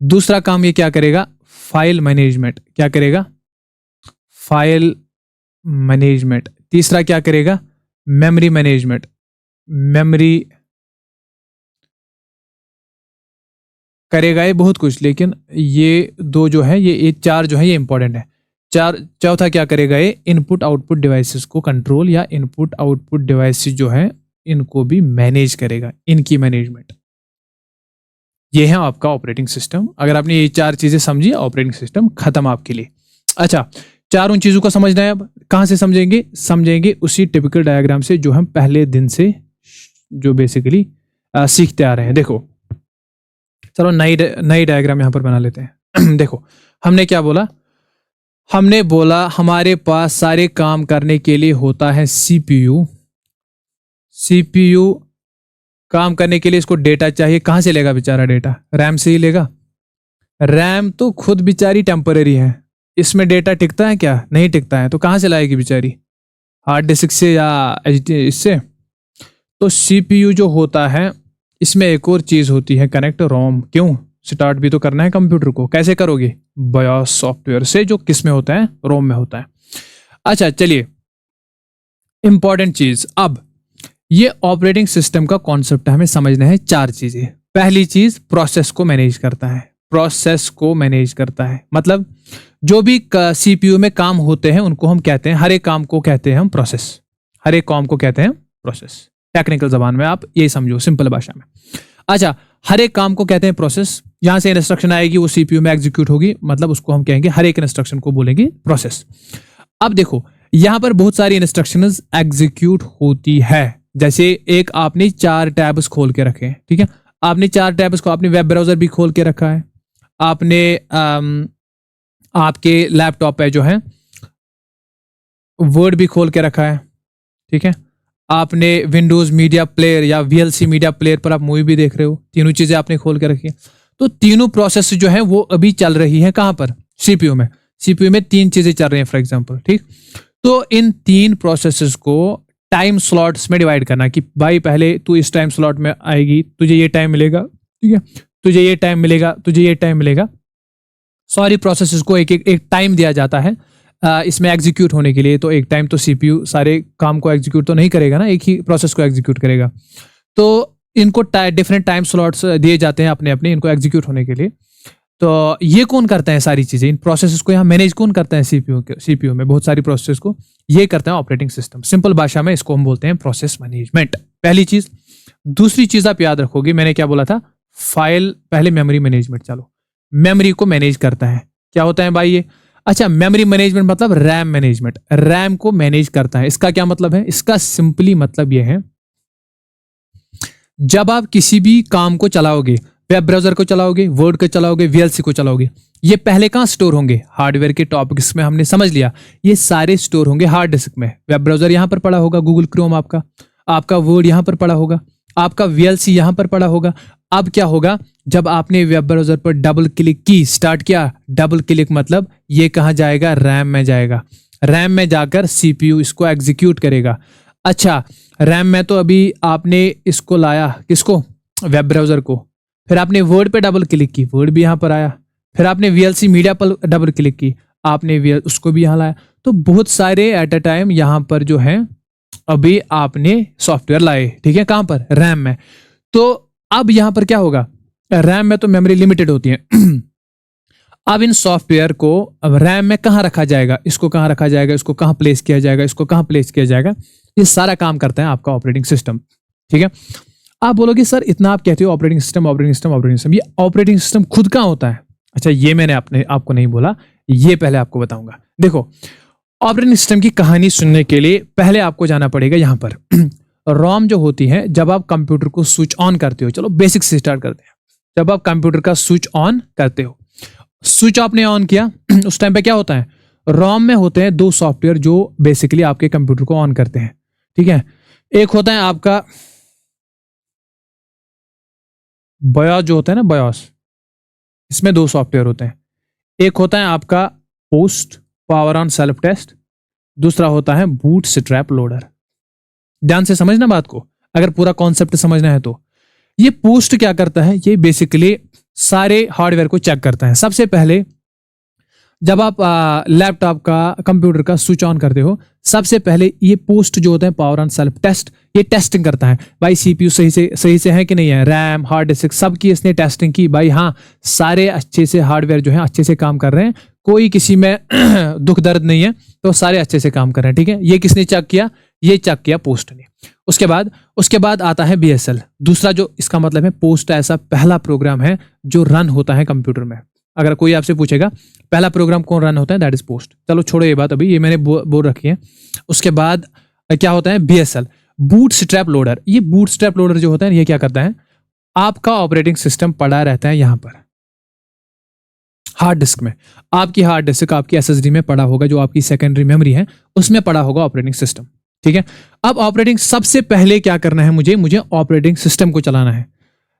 दूसरा काम ये क्या करेगा? File management. क्या करेगा? File management. तीसरा क्या करेगा? Memory management. मेमोरी करेगा ये बहुत कुछ, लेकिन ये दो जो है, ये चार जो है ये इंपॉर्टेंट है। चौथा क्या करेगा? ये इनपुट आउटपुट डिवाइसेस को कंट्रोल, या इनपुट आउटपुट डिवाइसेस जो है इनको भी मैनेज करेगा, इनकी मैनेजमेंट। ये है आपका ऑपरेटिंग सिस्टम। अगर आपने ये चार चीजें समझी, ऑपरेटिंग सिस्टम खत्म आपके लिए। अच्छा, चारों चीजों को समझना है। अब कहां से समझेंगे उसी टिपिकल डायग्राम से जो हम पहले दिन से जो बेसिकली सीखते आ रहे हैं। देखो चलो नई डायग्राम यहां पर बना लेते हैं। देखो हमने क्या बोला? हमने बोला हमारे पास सारे काम करने के लिए होता है सीपीयू। सीपीयू काम करने के लिए इसको डेटा चाहिए। कहां से लेगा बेचारा डेटा? रैम से ही लेगा। रैम तो खुद बेचारी टेम्पररी है, इसमें डेटा टिकता है क्या? नहीं टिकता है। तो कहां से लाएगी बेचारी? हार्ड डिस्क से या इससे? तो सीपीयू जो होता है, इसमें एक और चीज होती है, कनेक्ट रोम। क्यों? स्टार्ट भी तो करना है कंप्यूटर को। कैसे करोगे? बायोस सॉफ्टवेयर से, जो किस में होता है? रोम में होता है। अच्छा चलिए, इंपॉर्टेंट चीज, अब ये ऑपरेटिंग सिस्टम का कॉन्सेप्ट हमें समझना है। चार चीजें। पहली चीज, प्रोसेस को मैनेज करता है। प्रोसेस को मैनेज करता है मतलब जो भी सीपीयू में काम होते हैं उनको हम कहते हैं, हर एक काम को कहते हैं हम प्रोसेस। हर एक काम को कहते हैं प्रोसेस। टेक्निकल जबान में आप ये समझो, सिंपल भाषा में। अच्छा, हर एक काम को कहते हैं प्रोसेस। यहां से इंस्ट्रक्शन आएगी, वो सीपीयू में एग्जीक्यूट होगी, मतलब उसको हम कहेंगे, हर एक इंस्ट्रक्शन को बोलेंगे प्रोसेस। अब देखो यहां पर बहुत सारी इंस्ट्रक्शंस एग्जीक्यूट होती है। जैसे एक आपने 4 टैब्स खोल के रखे हैं, ठीक है। आपने 4 टैब्स को, आपने वेब ब्राउजर भी खोल के रखा है, आपने आपके लैपटॉप पे जो है वर्ड भी खोल के रखा है, ठीक है। आपने विंडोज मीडिया प्लेयर या वीएलसी मीडिया प्लेयर पर आप मूवी भी देख रहे हो। तीनों चीजें आपने खोल के रखी है। तो तीनों प्रोसेस जो है वो अभी चल रही है कहां पर? सीपीयू में। सीपीयू में 3 चीजें चल रही हैं फॉर एग्जांपल, ठीक। तो इन 3 प्रोसेसेस को टाइम स्लॉट्स में डिवाइड करना कि भाई पहले तू इस टाइम स्लॉट में आएगी, तुझे ये टाइम मिलेगा, ठीक है, तुझे ये टाइम मिलेगा, तुझे ये टाइम मिलेगा। सारी प्रोसेसेस को एक टाइम दिया जाता है इसमें एग्जीक्यूट होने के लिए। तो एक टाइम तो सीपीयू सारे काम को एग्जीक्यूट तो नहीं करेगा ना, एक ही प्रोसेस को एग्जीक्यूट करेगा। तो इनको डिफरेंट टाइम स्लॉट्स दिए जाते हैं अपने अपने इनको एग्जीक्यूट होने के लिए। तो ये कौन करता है सारी चीजें? इन प्रोसेसेस को यहाँ मैनेज कौन करता है? सीपीयू में बहुत सारी प्रोसेस को ये करता है ऑपरेटिंग सिस्टम। सिंपल भाषा में इसको हम बोलते हैं प्रोसेस मैनेजमेंट। पहली चीज। दूसरी चीज आप याद रखोगे, मैंने क्या बोला था? फाइल, पहले मेमोरी मैनेजमेंट। चलो, मेमोरी को मैनेज करता है। क्या होता है भाई ये? अच्छा, मेमोरी मैनेजमेंट मतलब रैम मैनेजमेंट। रैम को मैनेज करता है। इसका क्या मतलब है? इसका सिंपली मतलब यह है, जब आप किसी भी काम को चलाओगे, वेब ब्राउजर को चलाओगे, वर्ड को चलाओगे, वीएलसी को चलाओगे, ये पहले कहां स्टोर होंगे? हार्डवेयर के टॉपिक्स में हमने समझ लिया, ये सारे स्टोर होंगे हार्ड डिस्क में। वेब ब्राउजर यहां पर पड़ा होगा, गूगल क्रोम आपका वर्ड यहां पर पड़ा होगा, आपका वीएलसी यहां पर पड़ा होगा। अब क्या होगा? जब आपने वेब ब्राउजर पर डबल क्लिक की, स्टार्ट किया, डबल क्लिक मतलब ये कहां जाएगा? रैम में जाएगा। रैम में जाकर सीपीयू इसको एग्जीक्यूट करेगा। अच्छा, रैम में तो अभी आपने इसको लाया, किसको? वेब ब्राउजर को। फिर आपने वर्ड पे डबल क्लिक की, वर्ड भी यहां पर आया। फिर आपने वीएलसी मीडिया पर डबल क्लिक की, आपने उसको भी यहां लाया। तो बहुत सारे एट अ टाइम यहां पर जो है अभी आपने सॉफ्टवेयर लाए, ठीक है, कहां पर, रैम में। तो अब यहां पर क्या होगा, रैम में तो मेमोरी लिमिटेड होती है। अब इन सॉफ्टवेयर को अब रैम में कहां रखा जाएगा, इसको कहां रखा जाएगा, इसको कहां प्लेस किया जाएगा, इसको कहां प्लेस किया जाएगा, ये सारा काम करता है आपका ऑपरेटिंग सिस्टम, ठीक है। आप बोलोगे सर इतना आप कहते हो operating system operating system operating system, ये ऑपरेटिंग सिस्टम खुद कहां होता है? अच्छा, ये मैंने आपको नहीं बोला, ये पहले आपको बताऊंगा। देखो, ऑपरेटिंग सिस्टम की कहानी सुनने के लिए पहले आपको जाना पड़ेगा यहां पर। रोम जो होती है, जब आप कंप्यूटर को स्विच ऑन करते हो, चलो बेसिक से स्टार्ट करते हैं। जब आप कंप्यूटर का स्विच ऑन करते हो, स्विच आपने ऑन किया, उस टाइम पे क्या होता है, रोम में होते हैं दो सॉफ्टवेयर जो बेसिकली आपके कंप्यूटर को ऑन करते हैं, ठीक है। एक होता है आपका बायोस, जो होता है ना बायोस, इसमें दो सॉफ्टवेयर होते हैं। एक होता है आपका post power on self test, दूसरा होता है बूट स्ट्रैप लोडर। ध्यान से समझना बात को, अगर पूरा कॉन्सेप्ट समझना है तो। ये पोस्ट क्या करता है, ये बेसिकली सारे हार्डवेयर को चेक करता है। सबसे पहले जब आप लैपटॉप का कंप्यूटर का स्विच ऑन करते हो, सबसे पहले ये पोस्ट जो होता है पावर ऑन सेल्फ टेस्ट, ये टेस्टिंग करता है भाई सीपीयू सही से है कि नहीं है, रैम हार्ड डिस्क सबकी इसने टेस्टिंग की, भाई हाँ सारे अच्छे से हार्डवेयर जो है अच्छे से काम कर रहे हैं, कोई किसी में दुख दर्द नहीं है, तो सारे अच्छे से काम कर रहे हैं, ठीक है। ये किसने चेक किया, ये चेक किया पोस्ट ने। उसके बाद आता है बीएसएल, दूसरा जो इसका मतलब है पोस्ट ऐसा पहला प्रोग्राम है जो रन होता है कंप्यूटर में। अगर कोई आपसे पूछेगा पहला प्रोग्राम कौन रन होता है, दैट इज पोस्ट। चलो छोड़ो ये बात, अभी ये मैंने बोल रखी है। उसके बाद क्या होता है, बीएसएल बूट स्ट्रैप लोडर। ये बूट स्ट्रैप लोडर जो होता है ये क्या करता है, आपका ऑपरेटिंग सिस्टम पड़ा रहता है यहां पर हार्ड डिस्क में, आपकी हार्ड डिस्क आपकी एसएसडी में पड़ा होगा, जो आपकी सेकेंडरी मेमोरी है उसमें पड़ा होगा ऑपरेटिंग सिस्टम, ठीक है। अब ऑपरेटिंग सबसे पहले क्या करना है, मुझे ऑपरेटिंग सिस्टम को चलाना है।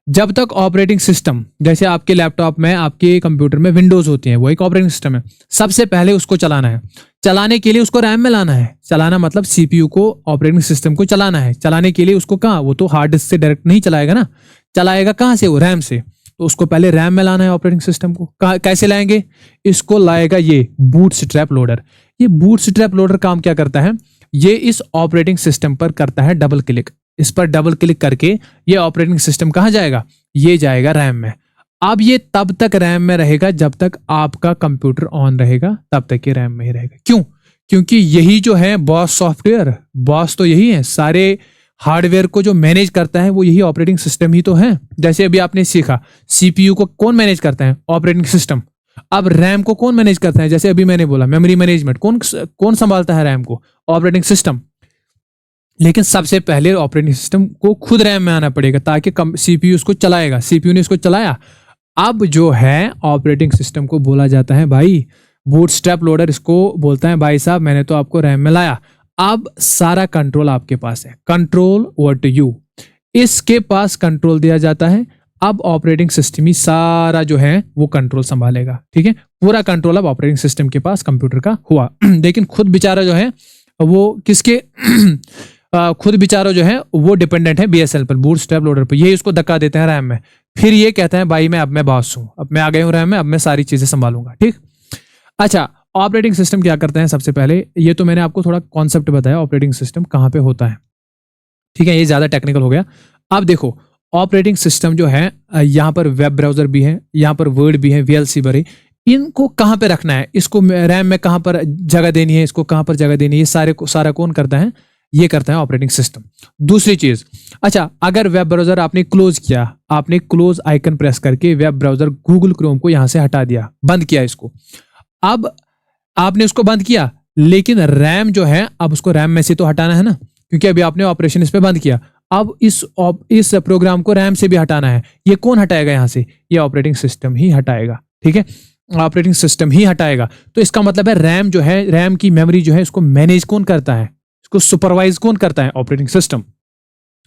जब तक ऑपरेटिंग सिस्टम, जैसे आपके लैपटॉप में आपके कंप्यूटर में विंडोज होती है, वो एक ऑपरेटिंग सिस्टम है, सबसे पहले उसको चलाना है। चलाने के लिए उसको रैम में लाना है, चलाना मतलब सीपीयू को ऑपरेटिंग सिस्टम को चलाना है। चलाने के लिए उसको कहाँ, वो तो हार्ड डिस्क से डायरेक्ट नहीं चलाएगा ना, चलाएगा कहाँ से, वो रैम से। तो उसको पहले रैम में लाना है ऑपरेटिंग सिस्टम को। कैसे लाएंगे, इसको लाएगा ये बूट स्ट्रैप लोडर। ये बूट स्ट्रैप लोडर काम क्या करता है, ये इस ऑपरेटिंग सिस्टम पर करता है डबल क्लिक। इस पर डबल क्लिक करके ये ऑपरेटिंग सिस्टम कहां जाएगा, ये जाएगा रैम में। अब ये तब तक रैम में रहेगा जब तक आपका कंप्यूटर ऑन रहेगा, तब तक ये रैम में ही रहेगा। क्यों, क्योंकि यही जो है बॉस सॉफ्टवेयर, बॉस तो यही है, सारे हार्डवेयर को जो मैनेज करता है वो यही ऑपरेटिंग सिस्टम ही तो है। जैसे अभी आपने सीखा सीपीयू को कौन मैनेज करता है, ऑपरेटिंग सिस्टम। अब रैम को कौन मैनेज करता है, जैसे अभी मैंने बोला मेमोरी मैनेजमेंट कौन संभालता है रैम को, ऑपरेटिंग सिस्टम। लेकिन सबसे पहले ऑपरेटिंग सिस्टम को खुद रैम में आना पड़ेगा, ताकि सीपीयू उसको चलाएगा, सीपीयू ने इसको चलाया। अब जो है ऑपरेटिंग सिस्टम को बोला जाता है भाई बूट स्ट्रैप लोडर, इसको बोलता है भाई साहब मैंने तो आपको रैम में लाया, अब सारा कंट्रोल आपके पास है, कंट्रोल ओवर टू यू। इसके पास कंट्रोल दिया जाता है। अब ऑपरेटिंग सिस्टम ही सारा जो है वो कंट्रोल संभालेगा, ठीक है। पूरा कंट्रोल अब ऑपरेटिंग सिस्टम के पास कंप्यूटर का हुआ। लेकिन खुद बेचारा जो है वो किसके खुद बेचारा जो है वो डिपेंडेंट है बीएसएल पर, बूट स्ट्रैप लोडर पर। ये इसको धक्का देते हैं रैम में, फिर ये कहता है भाई अब मैं बॉस हूं, अब मैं आ गया हूं रैम में, अब मैं सारी चीजें संभालूंगा, ठीक। अच्छा, ऑपरेटिंग सिस्टम क्या करते हैं, सबसे पहले ये तो मैंने आपको थोड़ा कॉन्सेप्ट बताया ऑपरेटिंग सिस्टम कहां पे होता है, ठीक है, ये ज्यादा टेक्निकल हो गया। अब देखो ऑपरेटिंग सिस्टम जो है, यहाँ पर वेब ब्राउजर भी है, यहाँ पर वर्ड भी है, वीएलसी भी, इनको कहां पे रखना है, इसको रैम में कहां पर जगह देनी है, इसको कहां पर जगह देनी है, ये सारा कौन करता है, ये करता है ऑपरेटिंग सिस्टम। दूसरी चीज, अच्छा अगर वेब ब्राउजर आपने क्लोज किया, आपने क्लोज आइकन प्रेस करके वेब ब्राउजर गूगल क्रोम को यहां से हटा दिया, बंद किया इसको, अब आपने उसको बंद किया, लेकिन रैम जो है अब उसको रैम में से तो हटाना है ना, क्योंकि अभी आपने ऑपरेशन इस पे बंद किया। अब इस प्रोग्राम को रैम से भी हटाना है, ये कौन हटाएगा यहां से, ये ऑपरेटिंग सिस्टम ही हटाएगा, ठीक है, ऑपरेटिंग सिस्टम ही हटाएगा। तो इसका मतलब है रैम जो है, रैम की मेमोरी जो है, इसको मैनेज कौन करता है, इसको सुपरवाइज कौन करता है, ऑपरेटिंग सिस्टम।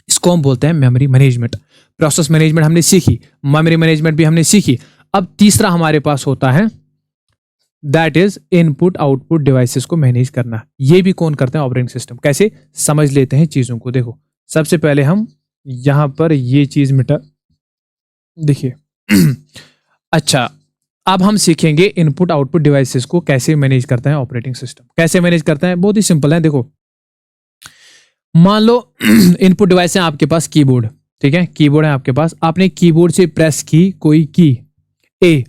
इसको हम बोलते हैं मेमोरी मैनेजमेंट। प्रोसेस मैनेजमेंट हमने सीखी, मेमोरी मैनेजमेंट भी हमने सीखी। अब तीसरा हमारे पास होता है that is input output devices को मैनेज करना। ये भी कौन करते हैं, ऑपरेटिंग सिस्टम। कैसे, समझ लेते हैं चीजों को। देखो सबसे पहले हम यहां पर ये चीज मिटा, देखिए अच्छा अब हम सीखेंगे इनपुट आउटपुट डिवाइसेस को कैसे मैनेज करता है ऑपरेटिंग सिस्टम। कैसे मैनेज करता है, बहुत ही सिंपल है। देखो मान लो इनपुट डिवाइस है आपके पास कीबोर्ड, ठीक है, कीबोर्ड है आपके पास, आपने कीबोर्ड से प्रेस की कोई की ए।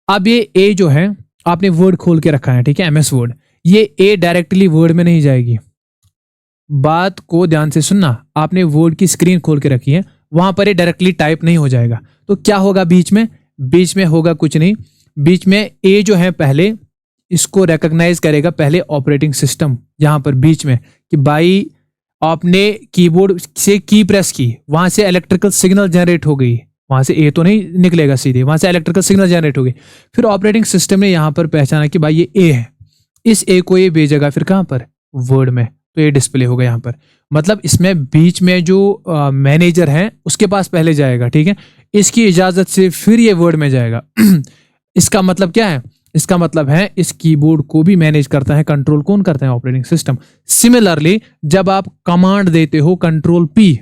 अब ये ए जो है आपने वर्ड खोल के रखा है, ठीक है, एमएस वर्ड, ये ए डायरेक्टली वर्ड में नहीं जाएगी। बात को ध्यान से सुनना, आपने वर्ड की स्क्रीन खोल के रखी है, वहां पर ये डायरेक्टली टाइप नहीं हो जाएगा। तो क्या होगा बीच में? बीच में होगा कुछ नहीं, बीच में ए जो है पहले इसको रिकॉग्नाइज करेगा, पहले ऑपरेटिंग सिस्टम यहां पर बीच में, कि भाई आपने कीबोर्ड से की प्रेस की, वहां से इलेक्ट्रिकल सिग्नल जनरेट हो गई, वहां से ए तो नहीं निकलेगा सीधे, वहां से इलेक्ट्रिकल सिग्नल जनरेट हो गई। फिर ऑपरेटिंग सिस्टम ने यहां पर पहचाना कि भाई ये ए है, इस ए को ये भेजेगा फिर कहां पर? वर्ड में, तो ये डिस्प्ले होगा यहाँ पर। मतलब इसमें बीच में जो मैनेजर है उसके पास पहले जाएगा, ठीक है, इसकी इजाजत से फिर ये वर्ड में जाएगा। इसका मतलब क्या है? इसका मतलब है इस कीबोर्ड को भी मैनेज करता है, कंट्रोल कौन करता है? Operating system. सिमिलरली जब आप कमांड देते हो कंट्रोल पी,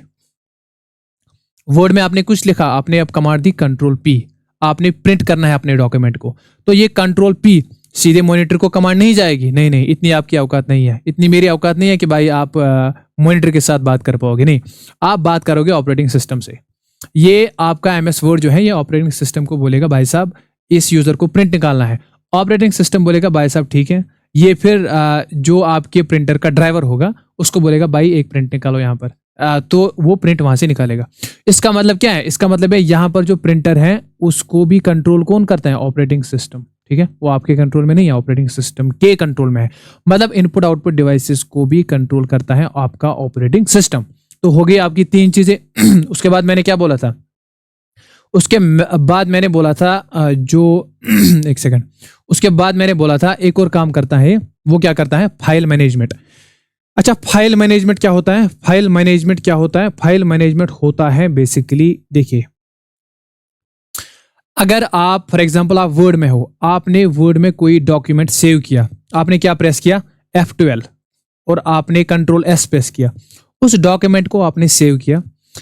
वर्ड में आपने कुछ लिखा, आपने अब कमांड दी कंट्रोल पी, आपने प्रिंट करना है अपने डॉक्यूमेंट को, तो ये कंट्रोल पी सीधे मॉनिटर को कमांड नहीं जाएगी, नहीं नहीं, इतनी आपकी औकात नहीं है, इतनी मेरी औकात नहीं है कि भाई आप मॉनिटर के साथ बात कर पाओगे, नहीं, आप बात करोगे ऑपरेटिंग सिस्टम से। ये आपका एमएस वर्ड जो है ये ऑपरेटिंग सिस्टम को बोलेगा भाई साहब इस यूजर को प्रिंट निकालना है, ऑपरेटिंग सिस्टम बोलेगा भाई साहब ठीक है, ये फिर जो आपके प्रिंटर का ड्राइवर होगा उसको बोलेगा भाई एक प्रिंट निकालो यहाँ पर, तो वो प्रिंट वहां से निकालेगा। इसका मतलब क्या है? इसका मतलब है यहाँ पर जो प्रिंटर है उसको भी कंट्रोल कौन करता है? ऑपरेटिंग सिस्टम, ठीक है, वो आपके कंट्रोल में नहीं है, ऑपरेटिंग सिस्टम के कंट्रोल में है। मतलब इनपुट आउटपुट डिवाइसेस को भी कंट्रोल करता है आपका ऑपरेटिंग सिस्टम। तो हो गई आपकी तीन चीजें। उसके बाद मैंने क्या बोला था? उसके बाद मैंने बोला था जो एक सेकंड, उसके बाद मैंने बोला था एक और काम करता है, वो क्या करता है? File management. अच्छा, फाइल मैनेजमेंट क्या होता है? फाइल मैनेजमेंट क्या होता है? फाइल मैनेजमेंट होता है बेसिकली, देखिए, अगर आप फॉर एग्जांपल आप वर्ड में हो, आपने वर्ड में कोई डॉक्यूमेंट सेव किया, आपने क्या प्रेस किया? F12, और आपने कंट्रोल S प्रेस किया, उस डॉक्यूमेंट को आपने सेव किया।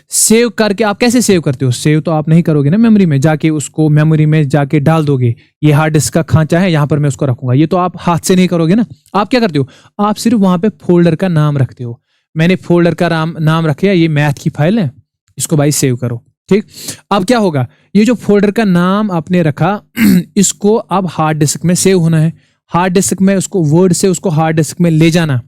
सेव करके आप कैसे सेव करते हो? सेव तो आप नहीं करोगे ना मेमोरी में जाके, उसको मेमोरी में जाके डाल दोगे, ये हार्ड डिस्क का खांचा है यहाँ पर मैं उसको रखूंगा, ये तो आप हाथ से नहीं करोगे ना। आप क्या करते हो? आप सिर्फ वहां पे फोल्डर का नाम रखते हो। मैंने फोल्डर का नाम रखा, ये मैथ की फाइल है, इसको भाई सेव करो, ठीक। अब क्या होगा? ये जो फोल्डर का नाम आपने रखा इसको अब हार्ड डिस्क में सेव होना है, हार्ड डिस्क में उसको वर्ड से उसको हार्ड डिस्क में ले जाना,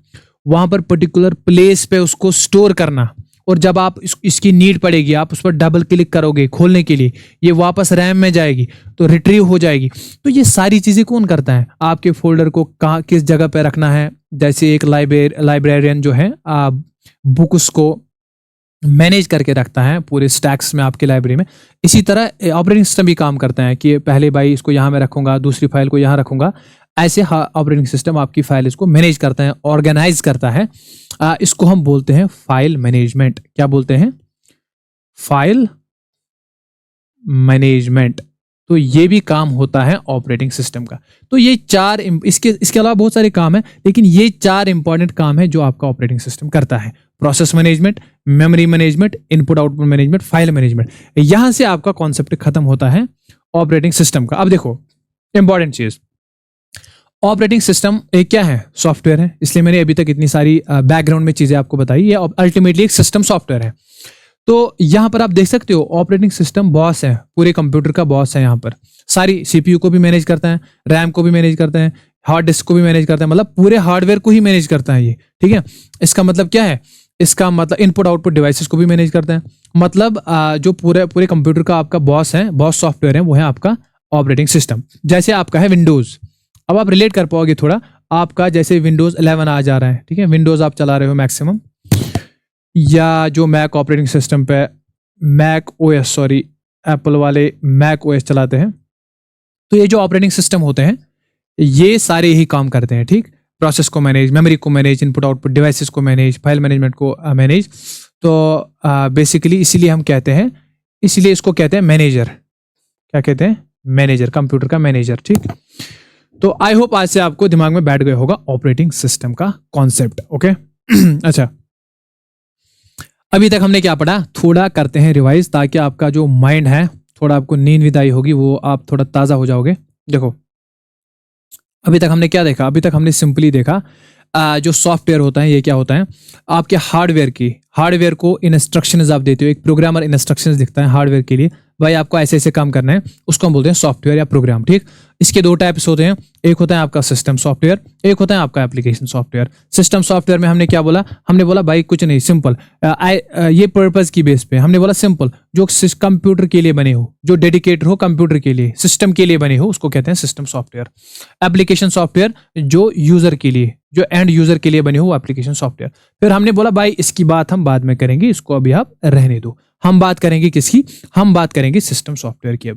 वहां पर पर्टिकुलर प्लेस पे उसको स्टोर करना, और जब आप इसकी नीड पड़ेगी आप उस पर डबल क्लिक करोगे खोलने के लिए, ये वापस रैम में जाएगी तो रिट्रीव हो जाएगी। तो ये सारी चीजें कौन करता है? आपके फोल्डर को कहाँ किस जगह पे रखना है, जैसे एक लाइब्रेरियन जो है बुक्स को मैनेज करके रखता है पूरे स्टैक्स में आपके लाइब्रेरी में, इसी तरह ऑपरेटिंग सिस्टम भी काम करता है कि पहले भाई इसको यहाँ मैं रखूंगा, दूसरी फाइल को यहाँ रखूंगा, ऐसे ऑपरेटिंग सिस्टम आपकी फाइल इसको मैनेज करता है, ऑर्गेनाइज करता है। इसको हम बोलते हैं फाइल मैनेजमेंट। क्या बोलते हैं? File management. तो ये भी काम होता है ऑपरेटिंग सिस्टम का। तो ये चार, इसके अलावा बहुत सारे काम है, लेकिन ये चार इंपॉर्टेंट काम है जो आपका ऑपरेटिंग सिस्टम करता है: process management, memory management, input output management, file management. यहां से आपका कॉन्सेप्ट खत्म होता है ऑपरेटिंग सिस्टम का। अब देखो इंपॉर्टेंट चीज, ऑपरेटिंग सिस्टम एक क्या है? सॉफ्टवेयर है, इसलिए मैंने अभी तक इतनी सारी बैकग्राउंड में चीजें आपको बताई। ये अल्टीमेटली एक सिस्टम सॉफ्टवेयर है। तो यहां पर आप देख सकते हो ऑपरेटिंग सिस्टम बॉस है, पूरे कंप्यूटर का बॉस है। यहां पर सारी सीपीयू को भी मैनेज करता है, रैम को भी मैनेज करता है, हार्ड डिस्क को भी मैनेज करता है, मतलब पूरे हार्डवेयर को ही मैनेज करता है ये, ठीक है। इसका मतलब क्या है? इसका मतलब इनपुट आउटपुट डिवाइसेस को भी मैनेज करता है। मतलब जो पूरे कंप्यूटर का आपका बॉस है, बॉस सॉफ्टवेयर है, वो है आपका ऑपरेटिंग सिस्टम। जैसे आपका है विंडोज, अब आप रिलेट कर पाओगे थोड़ा, आपका जैसे विंडोज 11 आ जा रहा है, ठीक है, विंडोज आप चला रहे हो मैक्सिमम, या जो मैक ऑपरेटिंग सिस्टम पे मैक ओएस, सॉरी एप्पल वाले मैक ओएस चलाते हैं, तो ये जो ऑपरेटिंग सिस्टम होते हैं ये सारे ही काम करते हैं, ठीक। प्रोसेस को मैनेज, मेमोरी को मैनेज, इनपुट आउटपुट डिवाइसेस को मैनेज, फाइल मैनेजमेंट को मैनेज। तो बेसिकली इसीलिए हम कहते हैं, इसीलिए इसको कहते हैं मैनेजर। क्या कहते हैं? मैनेजर, कंप्यूटर का मैनेजर, ठीक। तो आई होप आज से आपको दिमाग में बैठ गया होगा ऑपरेटिंग सिस्टम का कॉन्सेप्ट, ओके। अच्छा, अभी तक हमने क्या पढ़ा? थोड़ा करते हैं रिवाइज, ताकि आपका जो माइंड है, थोड़ा आपको नींद विदाई होगी, वो आप थोड़ा ताज़ा हो जाओगे। देखो अभी तक हमने क्या देखा? अभी तक हमने सिंपली देखा जो सॉफ्टवेयर होता है ये क्या होता है, आपके हार्डवेयर को इंस्ट्रक्शंस आप देते हो, एक प्रोग्रामर इंस्ट्रक्शंस दिखता है हार्डवेयर के लिए, भाई आपको ऐसे ऐसे काम करना है, उसको हम बोलते हैं सॉफ्टवेयर या प्रोग्राम। ठीक, इसके दो टाइप्स होते हैं, एक होता है आपका सिस्टम सॉफ्टवेयर, एक होता है आपका एप्लीकेशन सॉफ्टवेयर। सिस्टम सॉफ्टवेयर में हमने क्या बोला, हमने बोला भाई कुछ नहीं, सिंपल, ये पर्पज की बेस पे हमने बोला सिंपल, जो कंप्यूटर के लिए बने हो, जो डेडिकेटेड हो कंप्यूटर के लिए, सिस्टम के लिए बने हो, उसको कहते हैं सिस्टम सॉफ्टवेयर। एप्लीकेशन सॉफ्टवेयर जो यूजर के लिए, जो एंड यूजर के लिए बने हो, वो एप्लीकेशन सॉफ्टवेयर। फिर हमने बोला भाई इसकी बात हम बाद में करेंगे, इसको अभी आप रहने दो, हम बात करेंगे किसकी, हम बात करेंगे सिस्टम सॉफ्टवेयर की।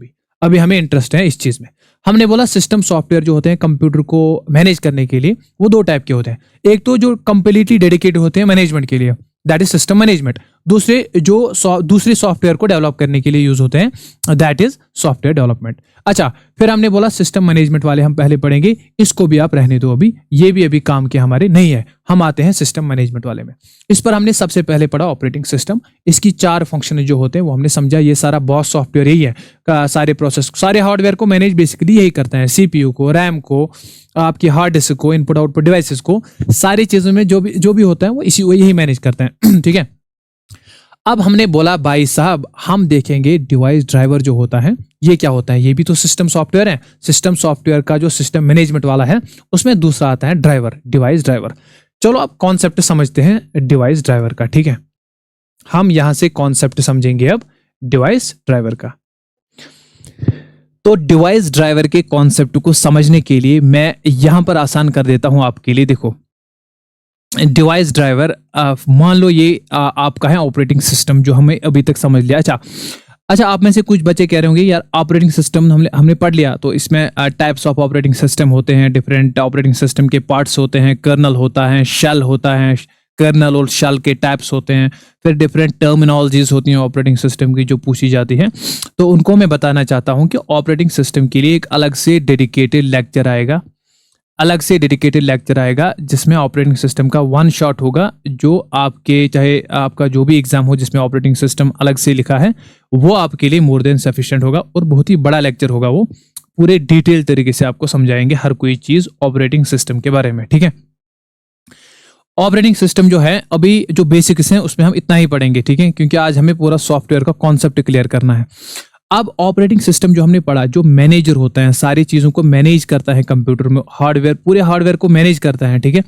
अभी हमें इंटरेस्ट है इस चीज में। हमने बोला सिस्टम सॉफ्टवेयर जो होते हैं कंप्यूटर को मैनेज करने के लिए, वो दो टाइप के होते हैं। एक तो जो कंप्लीटली डेडिकेटेड होते हैं मैनेजमेंट के लिए, दैट इज सिस्टम मैनेजमेंट। दूसरे जो दूसरे सॉफ्टवेयर को डेवलप करने के लिए यूज होते हैं, दैट इज सॉफ्टवेयर डेवलपमेंट। अच्छा, फिर हमने बोला सिस्टम मैनेजमेंट वाले हम पहले पढ़ेंगे, इसको भी आप रहने दो, अभी ये भी अभी काम के हमारे नहीं है, हम आते हैं सिस्टम मैनेजमेंट वाले में। इस पर हमने सबसे पहले पढ़ा ऑपरेटिंग सिस्टम, इसकी 4 फंक्शन जो होते हैं वो हमने समझा। ये सारा बॉस सॉफ्टवेयर यही है, सारे प्रोसेस, सारे हार्डवेयर को मैनेज बेसिकली यही करता है, सीपीयू को, रैम को, आपकी हार्ड डिस्क को, इनपुट आउटपुट डिवाइसेस को, सारी चीजों में जो भी होता है वो यही मैनेज करते हैं। ठीक है, अब हमने बोला भाई साहब हम देखेंगे डिवाइस ड्राइवर जो होता है ये क्या होता है, ये भी तो सिस्टम सॉफ्टवेयर है। सिस्टम सॉफ्टवेयर का जो सिस्टम मैनेजमेंट वाला है उसमें दूसरा आता है ड्राइवर, डिवाइस ड्राइवर। चलो अब कॉन्सेप्ट समझते हैं डिवाइस ड्राइवर का। ठीक है, हम यहां से कॉन्सेप्ट समझेंगे अब डिवाइस ड्राइवर का। तो डिवाइस ड्राइवर के कॉन्सेप्ट को समझने के लिए मैं यहां पर आसान कर देता हूं आपके लिए। देखो, डिवाइस ड्राइवर मान लो ये आपका है ऑपरेटिंग सिस्टम, जो हमें अभी तक समझ लिया। अच्छा, आप में से कुछ बच्चे कह रहे होंगे यार ऑपरेटिंग सिस्टम हमने पढ़ लिया, तो इसमें टाइप्स ऑफ ऑपरेटिंग सिस्टम होते हैं, डिफरेंट ऑपरेटिंग सिस्टम के पार्ट्स होते हैं, कर्नल होता है, शेल होता है, कर्नल और शेल के टाइप्स होते हैं, फिर डिफरेंट टर्मिनोलॉजीज होती हैं ऑपरेटिंग सिस्टम की जो पूछी जाती हैं। तो उनको मैं बताना चाहता हूं कि ऑपरेटिंग सिस्टम के लिए एक अलग से डेडिकेटेड लेक्चर आएगा, जिसमें ऑपरेटिंग सिस्टम का वन शॉट होगा, जो आपके चाहे आपका जो भी एग्जाम हो जिसमें ऑपरेटिंग सिस्टम अलग से लिखा है, वो आपके लिए मोर देन सफिशिएंट होगा, और बहुत ही बड़ा लेक्चर होगा, वो पूरे डिटेल तरीके से आपको समझाएंगे हर कोई चीज ऑपरेटिंग सिस्टम के बारे में। ठीक है, ऑपरेटिंग सिस्टम जो है अभी जो बेसिक्स हैं उसमें हम इतना ही पढ़ेंगे। ठीक है, क्योंकि आज हमें पूरा सॉफ्टवेयर का कॉन्सेप्ट क्लियर करना है। अब ऑपरेटिंग सिस्टम जो हमने पढ़ा, जो मैनेजर होता है, सारी चीजों को मैनेज करता है कंप्यूटर में, हार्डवेयर, पूरे हार्डवेयर को मैनेज करता है। ठीक है,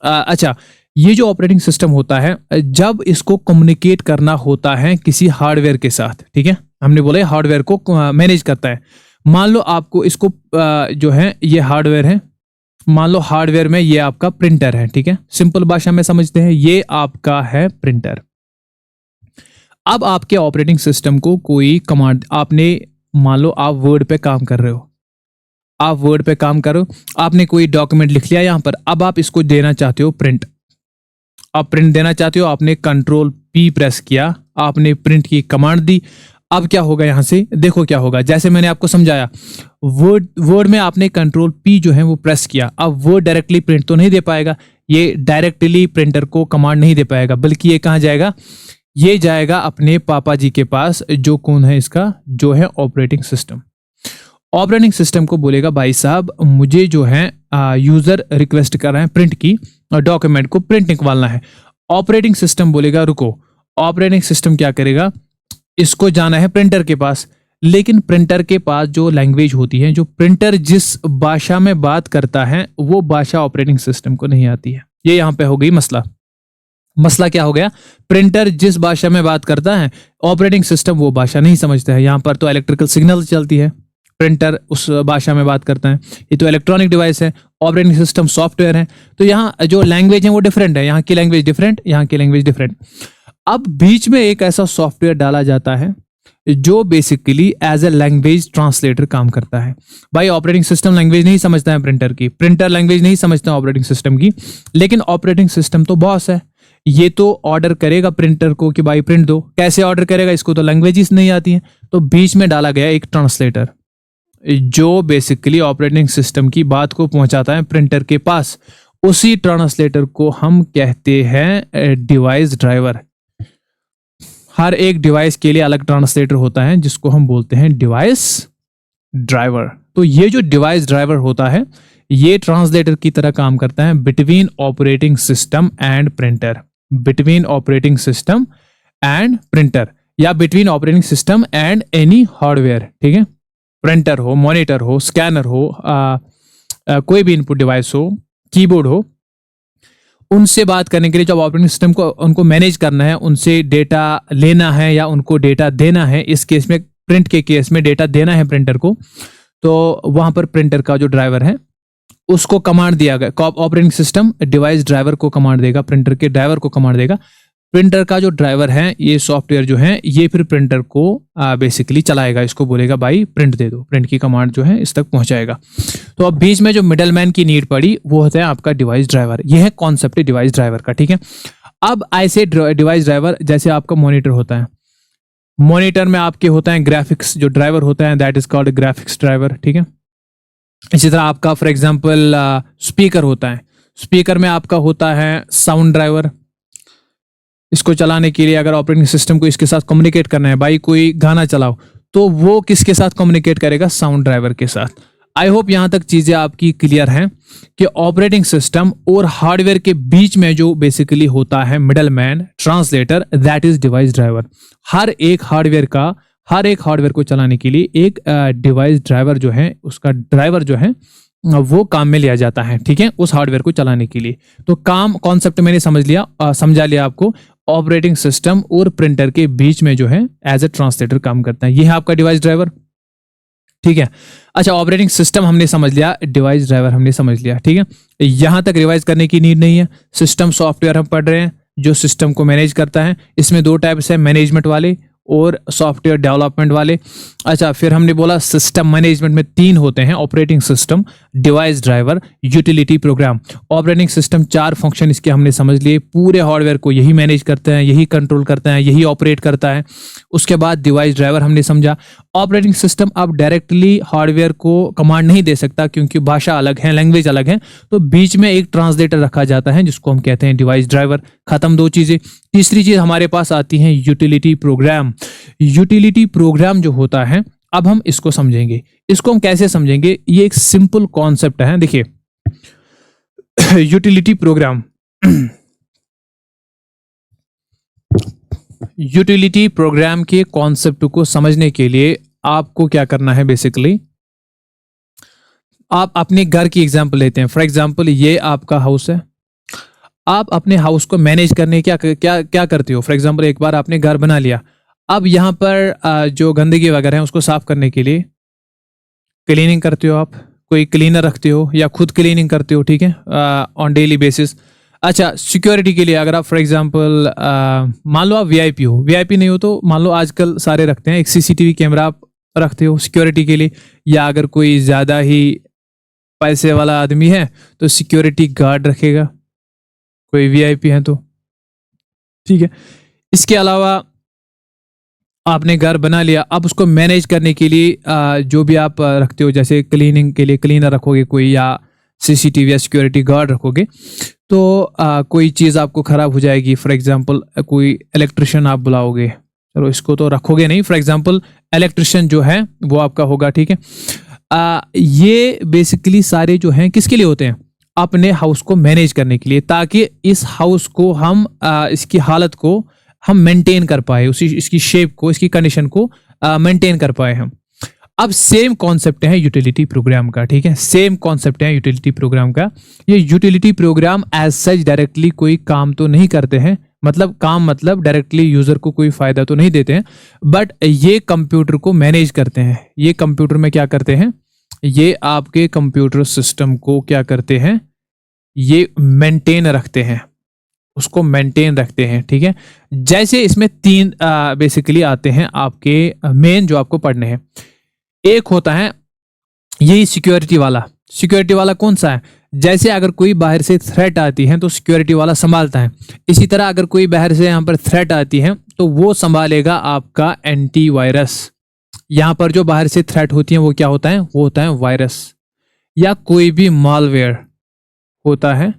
अच्छा, ये जो ऑपरेटिंग सिस्टम होता है, जब इसको कम्युनिकेट करना होता है किसी हार्डवेयर के साथ, ठीक है, हमने बोला हार्डवेयर को मैनेज करता है। मान लो आपको इसको जो है ये हार्डवेयर है, मान लो हार्डवेयर में ये आपका प्रिंटर है। ठीक है, सिंपल भाषा में समझते हैं, ये आपका है प्रिंटर। अब आपके ऑपरेटिंग सिस्टम को कोई कमांड, आपने मान लो आप वर्ड पे काम कर रहे हो, आपने कोई डॉक्यूमेंट लिख लिया यहां पर, अब आप इसको देना चाहते हो प्रिंट, आप प्रिंट देना चाहते हो, आपने कंट्रोल P प्रेस किया, आपने प्रिंट की कमांड दी। अब क्या होगा, यहां से देखो क्या होगा, जैसे मैंने आपको समझाया, वर्ड में आपने कंट्रोल P जो है वो प्रेस किया, अब वर्ड डायरेक्टली प्रिंट तो नहीं दे पाएगा, ये डायरेक्टली प्रिंटर को कमांड नहीं दे पाएगा, बल्कि ये कहां जाएगा, ये जाएगा अपने पापा जी के पास, जो कौन है इसका, जो है ऑपरेटिंग सिस्टम। ऑपरेटिंग सिस्टम को बोलेगा भाई साहब मुझे जो है यूजर रिक्वेस्ट कर रहे हैं प्रिंट की, डॉक्यूमेंट को प्रिंट निकलवाना है। ऑपरेटिंग सिस्टम बोलेगा रुको, ऑपरेटिंग सिस्टम क्या करेगा, इसको जाना है प्रिंटर के पास, लेकिन प्रिंटर के पास जो लैंग्वेज होती है, जो प्रिंटर जिस भाषा में बात करता है, वो भाषा ऑपरेटिंग सिस्टम को नहीं आती है। ये यहाँ पे हो गई मसला क्या हो गया, प्रिंटर जिस भाषा में बात करता है, ऑपरेटिंग सिस्टम वो भाषा नहीं समझता है। यहाँ पर तो इलेक्ट्रिकल सिग्नल चलती है, प्रिंटर उस भाषा में बात करता है, ये तो इलेक्ट्रॉनिक डिवाइस है, ऑपरेटिंग सिस्टम सॉफ्टवेयर है, तो यहाँ जो लैंग्वेज है वो डिफरेंट है, यहाँ की लैंग्वेज डिफरेंट, यहाँ की लैंग्वेज डिफरेंट। अब बीच में एक ऐसा सॉफ्टवेयर डाला जाता है जो basically as a language translator काम करता है। भाई ऑपरेटिंग सिस्टम लैंग्वेज नहीं समझता है प्रिंटर की, प्रिंटर लैंग्वेज नहीं समझता है ऑपरेटिंग सिस्टम की, लेकिन ऑपरेटिंग सिस्टम तो बॉस है, ये तो ऑर्डर करेगा प्रिंटर को कि भाई प्रिंट दो, कैसे ऑर्डर करेगा, इसको तो लैंग्वेजेस नहीं आती हैं। तो बीच में डाला गया एक ट्रांसलेटर, जो बेसिकली ऑपरेटिंग सिस्टम की बात को पहुंचाता है प्रिंटर के पास। उसी ट्रांसलेटर को हम कहते हैं डिवाइस ड्राइवर। हर एक डिवाइस के लिए अलग ट्रांसलेटर होता है, जिसको हम बोलते हैं डिवाइस ड्राइवर। तो ये जो डिवाइस ड्राइवर होता है, ये ट्रांसलेटर की तरह काम करता है between operating system and printer, between operating system and printer, या between operating system and any hardware, ठीक है। प्रिंटर हो, मॉनिटर हो, स्कैनर हो, कोई भी इनपुट डिवाइस हो, कीबोर्ड हो, उनसे बात करने के लिए जब ऑपरेटिंग सिस्टम को उनको मैनेज करना है, उनसे डेटा लेना है या उनको डेटा देना है, इस केस में प्रिंट के केस में डेटा देना है प्रिंटर को, तो वहां पर प्रिंटर का जो ड्राइवर है उसको कमांड दिया गया, ऑपरेटिंग सिस्टम डिवाइस ड्राइवर को कमांड देगा, प्रिंटर के ड्राइवर को कमांड देगा। प्रिंटर का जो ड्राइवर है, ये सॉफ्टवेयर जो है, ये फिर प्रिंटर को बेसिकली चलाएगा, इसको बोलेगा भाई प्रिंट दे दो, प्रिंट की कमांड जो है इस तक पहुंचाएगा। तो अब बीच में जो मिडलमैन की नीड पड़ी वो होता है आपका डिवाइस ड्राइवर। ये है कॉन्सेप्ट डिवाइस ड्राइवर का, ठीक है। अब ऐसे डिवाइस ड्राइवर जैसे आपका मॉनिटर होता है, मॉनिटर में आपके होता है ग्राफिक्स जो ड्राइवर होता है, that is called graphics driver, ठीक है। इसी तरह आपका फॉर एग्जांपल स्पीकर होता है, स्पीकर में आपका होता है साउंड ड्राइवर। इसको चलाने के लिए अगर ऑपरेटिंग सिस्टम को इसके साथ कम्युनिकेट करना है, भाई कोई गाना चलाओ, तो वो किसके साथ कम्युनिकेट करेगा? साउंड ड्राइवर के साथ। आई होप यहां तक चीजें आपकी क्लियर हैं कि ऑपरेटिंग सिस्टम और हार्डवेयर के बीच में जो बेसिकली होता है middleman, translator, that is device driver. हर एक हार्डवेयर को चलाने के लिए एक डिवाइस ड्राइवर जो है, उसका ड्राइवर जो है वो काम में लिया जाता है, ठीक है, उस हार्डवेयर को चलाने के लिए। तो काम कॉन्सेप्ट मैंने समझा लिया आपको। ऑपरेटिंग सिस्टम और प्रिंटर के बीच में जो है एज ए ट्रांसलेटर काम करता है, ये है आपका डिवाइस ड्राइवर, ठीक है। अच्छा, ऑपरेटिंग सिस्टम हमने समझ लिया, डिवाइस ड्राइवर हमने समझ लिया, ठीक है। यहां तक रिवाइज करने की नीड नहीं है। सिस्टम सॉफ्टवेयर हम पढ़ रहे हैं जो सिस्टम को मैनेज करता है। इसमें दो टाइप्स है, मैनेजमेंट वाले और सॉफ्टवेयर डेवलपमेंट वाले। अच्छा, फिर हमने बोला सिस्टम मैनेजमेंट में तीन होते हैं, operating system, device driver, utility programme. Operating system चार फंक्शन इसके हमने समझ लिए, पूरे हार्डवेयर को यही मैनेज करते हैं, यही कंट्रोल करते हैं, यही ऑपरेट करता है। उसके बाद डिवाइस ड्राइवर हमने समझा। ऑपरेटिंग सिस्टम अब डायरेक्टली हार्डवेयर को कमांड नहीं दे सकता क्योंकि भाषा अलग है, लैंग्वेज अलग है, तो बीच में एक ट्रांसलेटर रखा जाता है जिसको हम कहते हैं डिवाइस ड्राइवर। खत्म दो चीजें। तीसरी चीज हमारे पास आती है यूटिलिटी प्रोग्राम। यूटिलिटी प्रोग्राम जो होता है, अब हम इसको समझेंगे। इसको हम कैसे समझेंगे? ये एक सिंपल कॉन्सेप्ट है, देखिए यूटिलिटी प्रोग्राम। यूटिलिटी प्रोग्राम के कॉन्सेप्ट को समझने के लिए आपको क्या करना है? बेसिकली आप अपने घर की एग्जांपल लेते हैं। फॉर एग्जांपल ये आपका हाउस है, आप अपने हाउस को मैनेज करने क्या क्या क्या करते हो? फॉर एग्जांपल एक बार आपने घर बना लिया, अब यहाँ पर जो गंदगी वगैरह है उसको साफ करने के लिए क्लीनिंग करते हो, आप कोई क्लीनर रखते हो या खुद क्लीनिंग करते हो, ठीक है, ऑन डेली बेसिस। अच्छा, सिक्योरिटी के लिए अगर आप फॉर एग्जांपल मान लो आप वीआईपी हो, वीआईपी नहीं हो तो मान लो आजकल सारे रखते हैं, एक सीसीटीवी कैमरा आप रखते हो सिक्योरिटी के लिए, या अगर कोई ज़्यादा ही पैसे वाला आदमी है तो सिक्योरिटी गार्ड रखेगा, कोई वीआईपी है तो, ठीक है। इसके अलावा आपने घर बना लिया, अब उसको मैनेज करने के लिए जो भी आप रखते हो, जैसे क्लीनिंग के लिए क्लीनर रखोगे कोई, या सीसीटीवी या सिक्योरिटी गार्ड रखोगे, तो कोई चीज़ आपको ख़राब हो जाएगी, फॉर एग्जांपल कोई इलेक्ट्रिशियन आप बुलाओगे, चलो इसको तो रखोगे नहीं, फॉर एग्जांपल इलेक्ट्रिशियन जो है वो आपका होगा, ठीक है। ये बेसिकली सारे जो हैं किसके लिए होते हैं? अपने हाउस को मैनेज करने के लिए, ताकि इस हाउस को हम इसकी हालत को हम मेंटेन कर पाए, उसी इसकी शेप को, इसकी कंडीशन को मेंटेन कर पाए हम। अब सेम कॉन्सेप्ट है यूटिलिटी प्रोग्राम का, ठीक है, सेम कॉन्सेप्ट है यूटिलिटी प्रोग्राम का। ये utility program as such directly कोई काम तो नहीं करते हैं, मतलब डायरेक्टली यूजर को कोई फायदा तो नहीं देते हैं, बट ये कंप्यूटर को मैनेज करते हैं। ये कंप्यूटर में क्या करते हैं? ये आपके कंप्यूटर सिस्टम को क्या करते हैं? ये मेंटेन रखते हैं, उसको मेंटेन रखते हैं, ठीक है। जैसे इसमें तीन बेसिकली आते हैं आपके मेन जो आपको पढ़ने हैं। एक होता है यही सिक्योरिटी वाला। सिक्योरिटी वाला कौन सा है? जैसे अगर कोई बाहर से थ्रेट आती है तो सिक्योरिटी वाला संभालता है, इसी तरह अगर कोई बाहर से यहाँ पर थ्रेट आती है तो वो संभालेगा आपका एंटीवायरस। यहाँ पर जो बाहर से थ्रेट होती है वो क्या होता है? वो होता है वायरस या कोई भी मालवेयर होता है।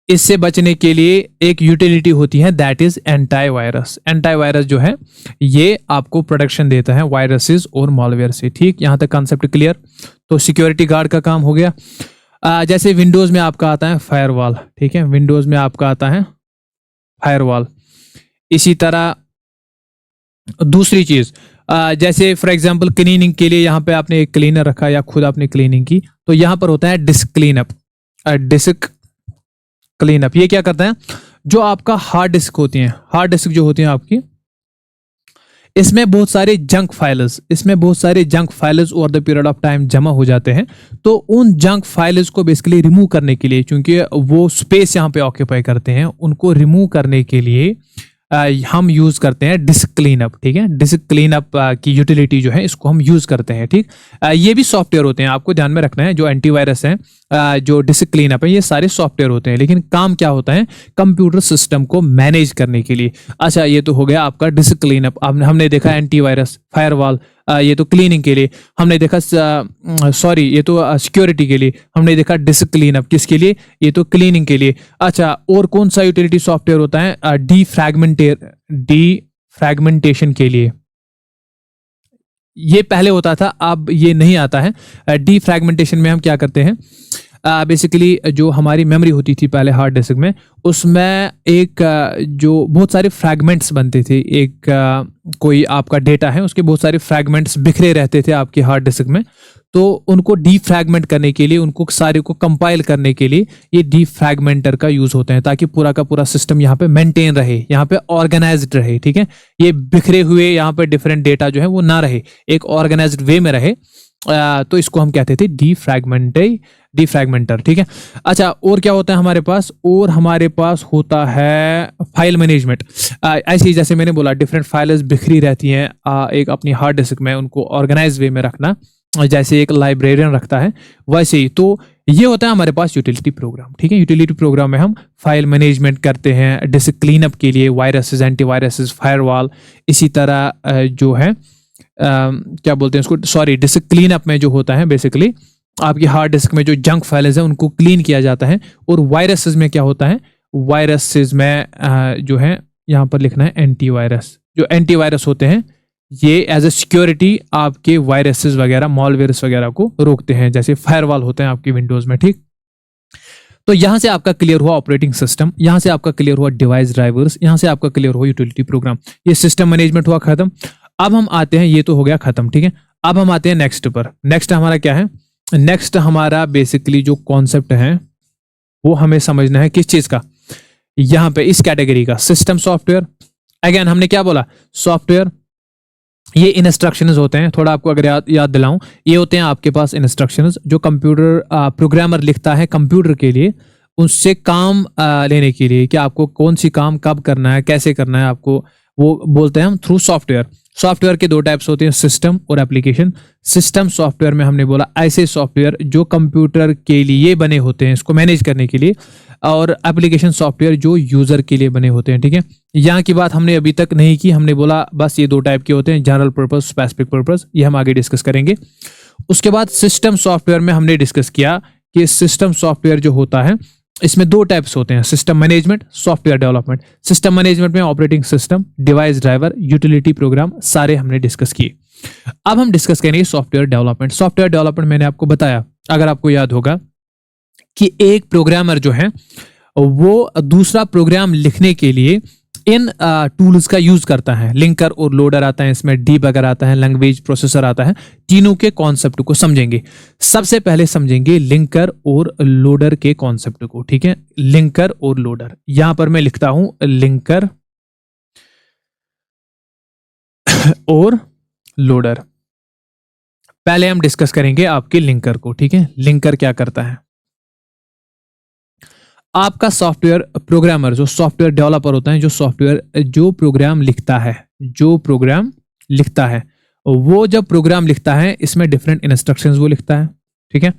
इससे बचने के लिए एक यूटिलिटी होती है, दैट इज एंटाईवायरस। एंटाईवायरस जो है ये आपको प्रोटेक्शन देता है वायरसेस और मॉलवेयर से। ठीक, यहाँ तक कॉन्सेप्ट क्लियर। तो सिक्योरिटी गार्ड का काम हो गया। जैसे विंडोज में आपका आता है फायरवॉल, ठीक है, विंडोज में आपका आता है फायरवॉल। इसी तरह दूसरी चीज, जैसे फॉर एग्जांपल क्लीनिंग के लिए यहाँ पे आपने एक क्लीनर रखा या खुद आपने क्लीनिंग की, तो यहाँ पर होता है डिस्क क्लीनअप। डिस्क क्लीनअप ये क्या करता है, जो आपका हार्ड डिस्क होती है, हार्ड डिस्क जो होती है आपकी, इसमें बहुत सारे junk files over the period of time जमा हो जाते हैं। तो उन जंक फाइल्स को बेसिकली रिमूव करने के लिए, क्योंकि वो स्पेस यहाँ पे ऑक्यूपाई करते हैं, उनको रिमूव करने के लिए हम यूज करते हैं डिस्क क्लीनअप। ठीक है, डिस्क क्लीनअप की यूटिलिटी जो है इसको हम यूज करते हैं। ठीक, ये भी सॉफ्टवेयर होते हैं, आपको ध्यान में रखना है। जो एंटीवायरस है, जो डिस्क क्लीनअप है, ये सारे सॉफ्टवेयर होते हैं, लेकिन काम क्या होता है, कंप्यूटर सिस्टम को मैनेज करने के लिए। अच्छा, ये तो हो गया आपका डिस्क क्लीनअप। हमने देखा एंटीवायरस, फायरवॉल, ये तो क्लीनिंग के लिए। हमने देखा सॉरी, ये तो सिक्योरिटी के लिए। हमने देखा डिस्क क्लीनअप किसके लिए, ये तो क्लीनिंग के लिए। अच्छा, और कौन सा यूटिलिटी सॉफ्टवेयर होता है, डीफ्रैगमेंटेशन के लिए। ये पहले होता था, अब ये नहीं आता है। डीफ्रैगमेंटेशन में हम क्या करते हैं, बेसिकली जो हमारी मेमोरी होती थी पहले हार्ड डिस्क में, उसमें एक जो बहुत सारे फ्रैगमेंट्स बनते थे। एक कोई आपका डेटा है, उसके बहुत सारे फ्रैगमेंट्स बिखरे रहते थे आपके हार्ड डिस्क में। तो उनको डीफ्रैगमेंट करने के लिए, उनको सारे को कंपाइल करने के लिए ये डीफ्रैगमेंटर का यूज होते हैं, ताकि पूरा का पूरा सिस्टम यहाँ पे मेंटेन रहे, यहाँ पे ऑर्गेनाइज्ड रहे। ठीक है, ये बिखरे हुए यहाँ पे डिफरेंट डेटा जो है वो ना रहे, एक ऑर्गेनाइज्ड वे में रहे। तो इसको हम कहते थे डीफ्रैगमेंटर। ठीक है। अच्छा, और क्या होता है हमारे पास, और हमारे पास होता है फाइल मैनेजमेंट। ऐसे ही जैसे मैंने बोला, डिफरेंट फाइल्स बिखरी रहती हैं एक अपनी हार्ड डिस्क में, उनको ऑर्गेनाइज वे में रखना, जैसे एक लाइब्रेरियन रखता है, वैसे ही। तो ये होता है हमारे पास यूटिलिटी प्रोग्राम। ठीक है, यूटिलिटी प्रोग्राम में हम फाइल मैनेजमेंट करते हैं, डिस्क क्लीनअप के लिए वायरसेस, एंटीवायरसेस, फायरवॉल। इसी तरह जो है क्या बोलते हैं उसको, सॉरी, डिस्क क्लीनअप में जो होता है बेसिकली आपकी हार्ड डिस्क में जो जंक फाइल्स हैं उनको क्लीन किया जाता है। और वायरसेस में क्या होता है, वायरसेस में जो है यहाँ पर लिखना है एंटीवायरस। जो एंटीवायरस होते हैं ये एज ए सिक्योरिटी आपके वायरसेस वगैरह, मॉलवेयर्स वगैरह को रोकते हैं, जैसे फायरवॉल होते हैं आपकी विंडोज में। ठीक, तो यहां से आपका क्लियर हुआ ऑपरेटिंग सिस्टम, यहां से आपका क्लियर हुआ डिवाइस ड्राइवर्स, यहां से आपका क्लियर हुआ यूटिलिटी प्रोग्राम। ये सिस्टम मैनेजमेंट हुआ खत्म। अब हम आते हैं, ये तो हो गया खत्म। ठीक है, अब हम आते हैं नेक्स्ट पर। नेक्स्ट हमारा क्या है, नेक्स्ट हमारा बेसिकली जो कॉन्सेप्ट है वो हमें समझना है किस चीज का, यहां पे इस कैटेगरी का, सिस्टम सॉफ्टवेयर। अगेन हमने क्या बोला, सॉफ्टवेयर, ये इंस्ट्रक्शंस होते हैं। थोड़ा आपको अगर याद दिलाऊं, ये होते हैं आपके पास इंस्ट्रक्शंस जो कंप्यूटर प्रोग्रामर लिखता है कंप्यूटर के लिए, उससे काम लेने के लिए कि आपको कौन सी काम कब करना है, कैसे करना है, आपको वो बोलते हैं हम थ्रू सॉफ्टवेयर। सॉफ्टवेयर के दो टाइप्स होते हैं, सिस्टम और एप्लीकेशन। सिस्टम सॉफ्टवेयर में हमने बोला ऐसे सॉफ्टवेयर जो कंप्यूटर के लिए बने होते हैं, इसको मैनेज करने के लिए, और एप्लीकेशन सॉफ्टवेयर जो यूजर के लिए बने होते हैं। ठीक है, यहाँ की बात हमने अभी तक नहीं की, हमने बोला बस ये दो टाइप के होते हैं, जनरल पर्पस, स्पेसिफिक पर्पस, ये हम आगे डिस्कस करेंगे। उसके बाद सिस्टम सॉफ्टवेयर में हमने डिस्कस किया कि सिस्टम सॉफ्टवेयर जो होता है इसमें दो टाइप्स होते हैं, system management, software development. System management में operating system, device driver, utility program सारे हमने डिस्कस किए। अब हम डिस्कस करेंगे सॉफ्टवेयर डेवलपमेंट। सॉफ्टवेयर डेवलपमेंट मैंने आपको बताया, अगर आपको याद होगा, कि एक प्रोग्रामर जो है वो दूसरा प्रोग्राम लिखने के लिए इन टूल्स का यूज करता है। लिंकर और लोडर आता है, इसमें डीबगर आता है, लैंग्वेज प्रोसेसर आता है। तीनों के कॉन्सेप्ट को समझेंगे। सबसे पहले समझेंगे लिंकर और लोडर के कॉन्सेप्ट को। ठीक है, लिंकर और लोडर, यहां पर मैं लिखता हूं लिंकर और लोडर। पहले हम डिस्कस करेंगे आपके लिंकर को। ठीक है, लिंकर क्या करता है, आपका सॉफ्टवेयर प्रोग्रामर, जो सॉफ्टवेयर डेवलपर होता है, जो प्रोग्राम लिखता है, वो जब प्रोग्राम लिखता है इसमें डिफरेंट इंस्ट्रक्शंस वो लिखता है। ठीक है,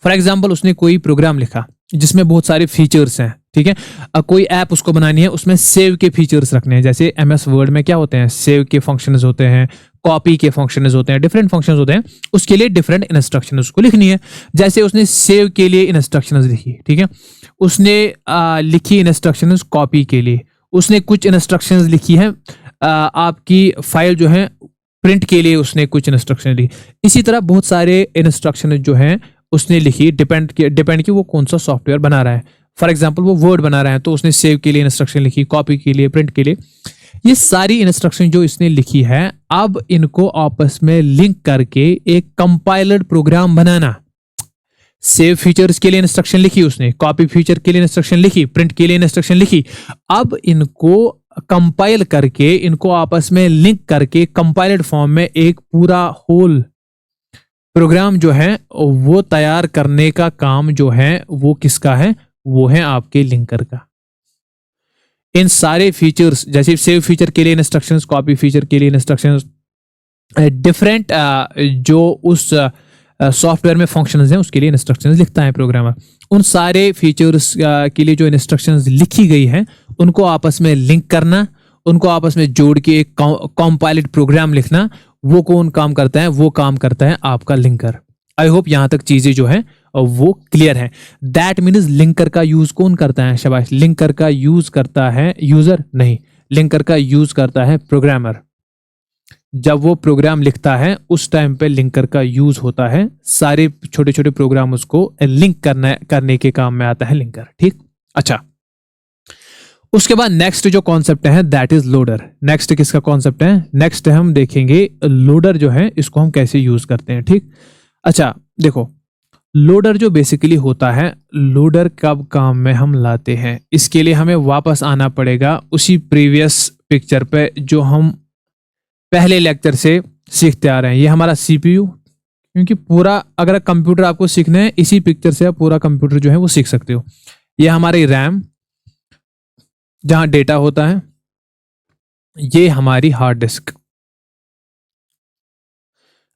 फॉर एग्जांपल उसने कोई प्रोग्राम लिखा जिसमें बहुत सारे फीचर्स हैं। ठीक है, कोई ऐप उसको बनानी है, उसमें सेव के फीचर्स रखने हैं। जैसे MS वर्ड में क्या होते हैं, सेव के फंक्शंस होते हैं, कॉपी के फंक्शंस होते हैं, डिफरेंट फंक्शंस होते हैं, उसके लिए डिफरेंट इंस्ट्रक्शन उसको लिखनी है। जैसे उसने सेव के लिए इंस्ट्रक्शंस लिखी, ठीक है, उसने लिखी इंस्ट्रक्शंस कॉपी के लिए, उसने कुछ इंस्ट्रक्शंस लिखी है आपकी फाइल जो है प्रिंट के लिए, उसने कुछ इंस्ट्रक्शन ली। इसी तरह बहुत सारे इंस्ट्रक्शन जो हैं उसने लिखी, डिपेंड कि वो कौन सा सॉफ्टवेयर बना रहा है। फॉर एग्जांपल वो वर्ड बना रहा है तो उसने सेव के लिए इंस्ट्रक्शन लिखी, कॉपी के लिए, प्रिंट के लिए। ये सारी इंस्ट्रक्शन जो इसने लिखी है, अब इनको आपस में लिंक करके एक कंपाइलर प्रोग्राम बनाना। सेव फीचर्स के लिए इंस्ट्रक्शन लिखी उसने, कॉपी फीचर के लिए इंस्ट्रक्शन लिखी, प्रिंट के लिए इंस्ट्रक्शन लिखी। अब इनको कंपाइल करके, इनको आपस में लिंक करके कंपाइल्ड फॉर्म में एक पूरा होल प्रोग्राम जो है वो तैयार करने का काम जो है वो किसका है? वो है आपके लिंकर का। इन सारे फीचर्स, जैसे सेव फीचर के लिए इंस्ट्रक्शंस, कॉपी फीचर के लिए इंस्ट्रक्शंस, डिफरेंट जो उस सॉफ्टवेयर में फंक्शंस हैं उसके लिए इंस्ट्रक्शंस लिखता है प्रोग्रामर। उन सारे फीचर्स के लिए जो इंस्ट्रक्शंस लिखी गई हैं उनको आपस में लिंक करना, उनको आपस में जोड़ के एक कंपाइल्ड प्रोग्राम लिखना, वो कौन काम करता है? वो काम करता है आपका लिंकर। आई होप यहां तक चीजें जो है वो क्लियर है। दैट मीन्स लिंकर का यूज कौन करता है? शाबाश, लिंकर का यूज करता है यूजर नहीं, लिंकर का यूज करता है प्रोग्रामर। जब वो प्रोग्राम लिखता है उस टाइम पे लिंकर का यूज होता है। सारे छोटे छोटे प्रोग्राम उसको लिंक करने के काम में आता है लिंकर। ठीक, अच्छा, उसके बाद नेक्स्ट जो कॉन्सेप्ट है दैट इज लोडर। नेक्स्ट किसका कॉन्सेप्ट है? नेक्स्ट हम देखेंगे लोडर जो है इसको हम कैसे यूज करते हैं। ठीक, अच्छा देखो, लोडर जो बेसिकली होता है, लोडर कब काम में हम लाते हैं, इसके लिए हमें वापस आना पड़ेगा उसी प्रीवियस पिक्चर पे जो हम पहले लेक्चर से सीखते आ रहे हैं। ये हमारा सीपीयू, क्योंकि पूरा अगर कंप्यूटर आपको सीखना है इसी पिक्चर से आप पूरा कंप्यूटर जो है वो सीख सकते हो। ये हमारी रैम जहां डेटा होता है, ये हमारी हार्ड डिस्क।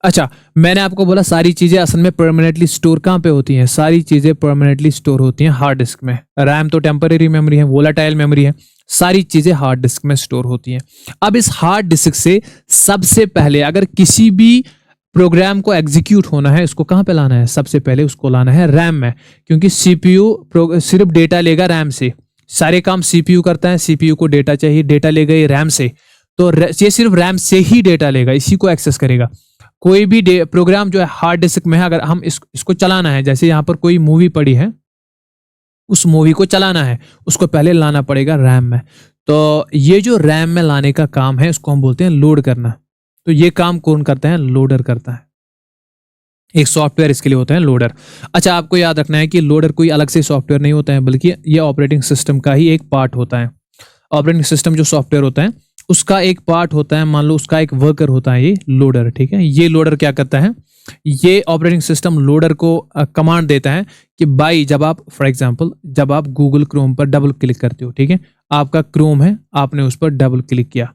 अच्छा, मैंने आपको बोला सारी चीजें असल में परमानेंटली स्टोर कहां पे होती हैं? सारी चीजें परमानेंटली स्टोर होती हैं हार्ड डिस्क में। रैम तो टेम्परेरी मेमोरी है, वोलाटाइल मेमोरी है, सारी चीजें हार्ड डिस्क में स्टोर होती हैं। अब इस हार्ड डिस्क से सबसे पहले अगर किसी भी प्रोग्राम को एग्जीक्यूट होना है, इसको कहां पे लाना है? सबसे पहले उसको लाना है रैम में, क्योंकि सीपीयू सिर्फ डेटा लेगा रैम से। सारे काम सीपीयू करता है, सीपीयू को डेटा चाहिए, डेटा लेगा ये रैम से, तो ये सिर्फ रैम से ही डेटा लेगा, इसी को एक्सेस करेगा। कोई भी प्रोग्राम जो है हार्ड डिस्क में है, अगर हम इसको चलाना है, जैसे यहां पर कोई मूवी पड़ी है, उस मूवी को चलाना है, उसको पहले लाना पड़ेगा रैम में। तो ये जो रैम में लाने का काम है इसको हम बोलते हैं लोड करना। तो ये काम कौन करता है? लोडर करता है। एक सॉफ्टवेयर इसके लिए होता है लोडर। अच्छा, आपको याद रखना है कि लोडर कोई अलग से सॉफ्टवेयर नहीं होता है, बल्कि ये ऑपरेटिंग सिस्टम का ही एक पार्ट होता है। ऑपरेटिंग सिस्टम जो सॉफ्टवेयर होता है उसका एक पार्ट होता है, मान लो उसका एक वर्कर होता है ये लोडर। ठीक है, ये लोडर क्या करता है? ये ऑपरेटिंग सिस्टम लोडर को कमांड देता है कि भाई जब आप, फॉर एग्जांपल, जब आप गूगल क्रोम पर डबल क्लिक करते हो, ठीक है, आपका क्रोम है, आपने उस पर डबल क्लिक किया,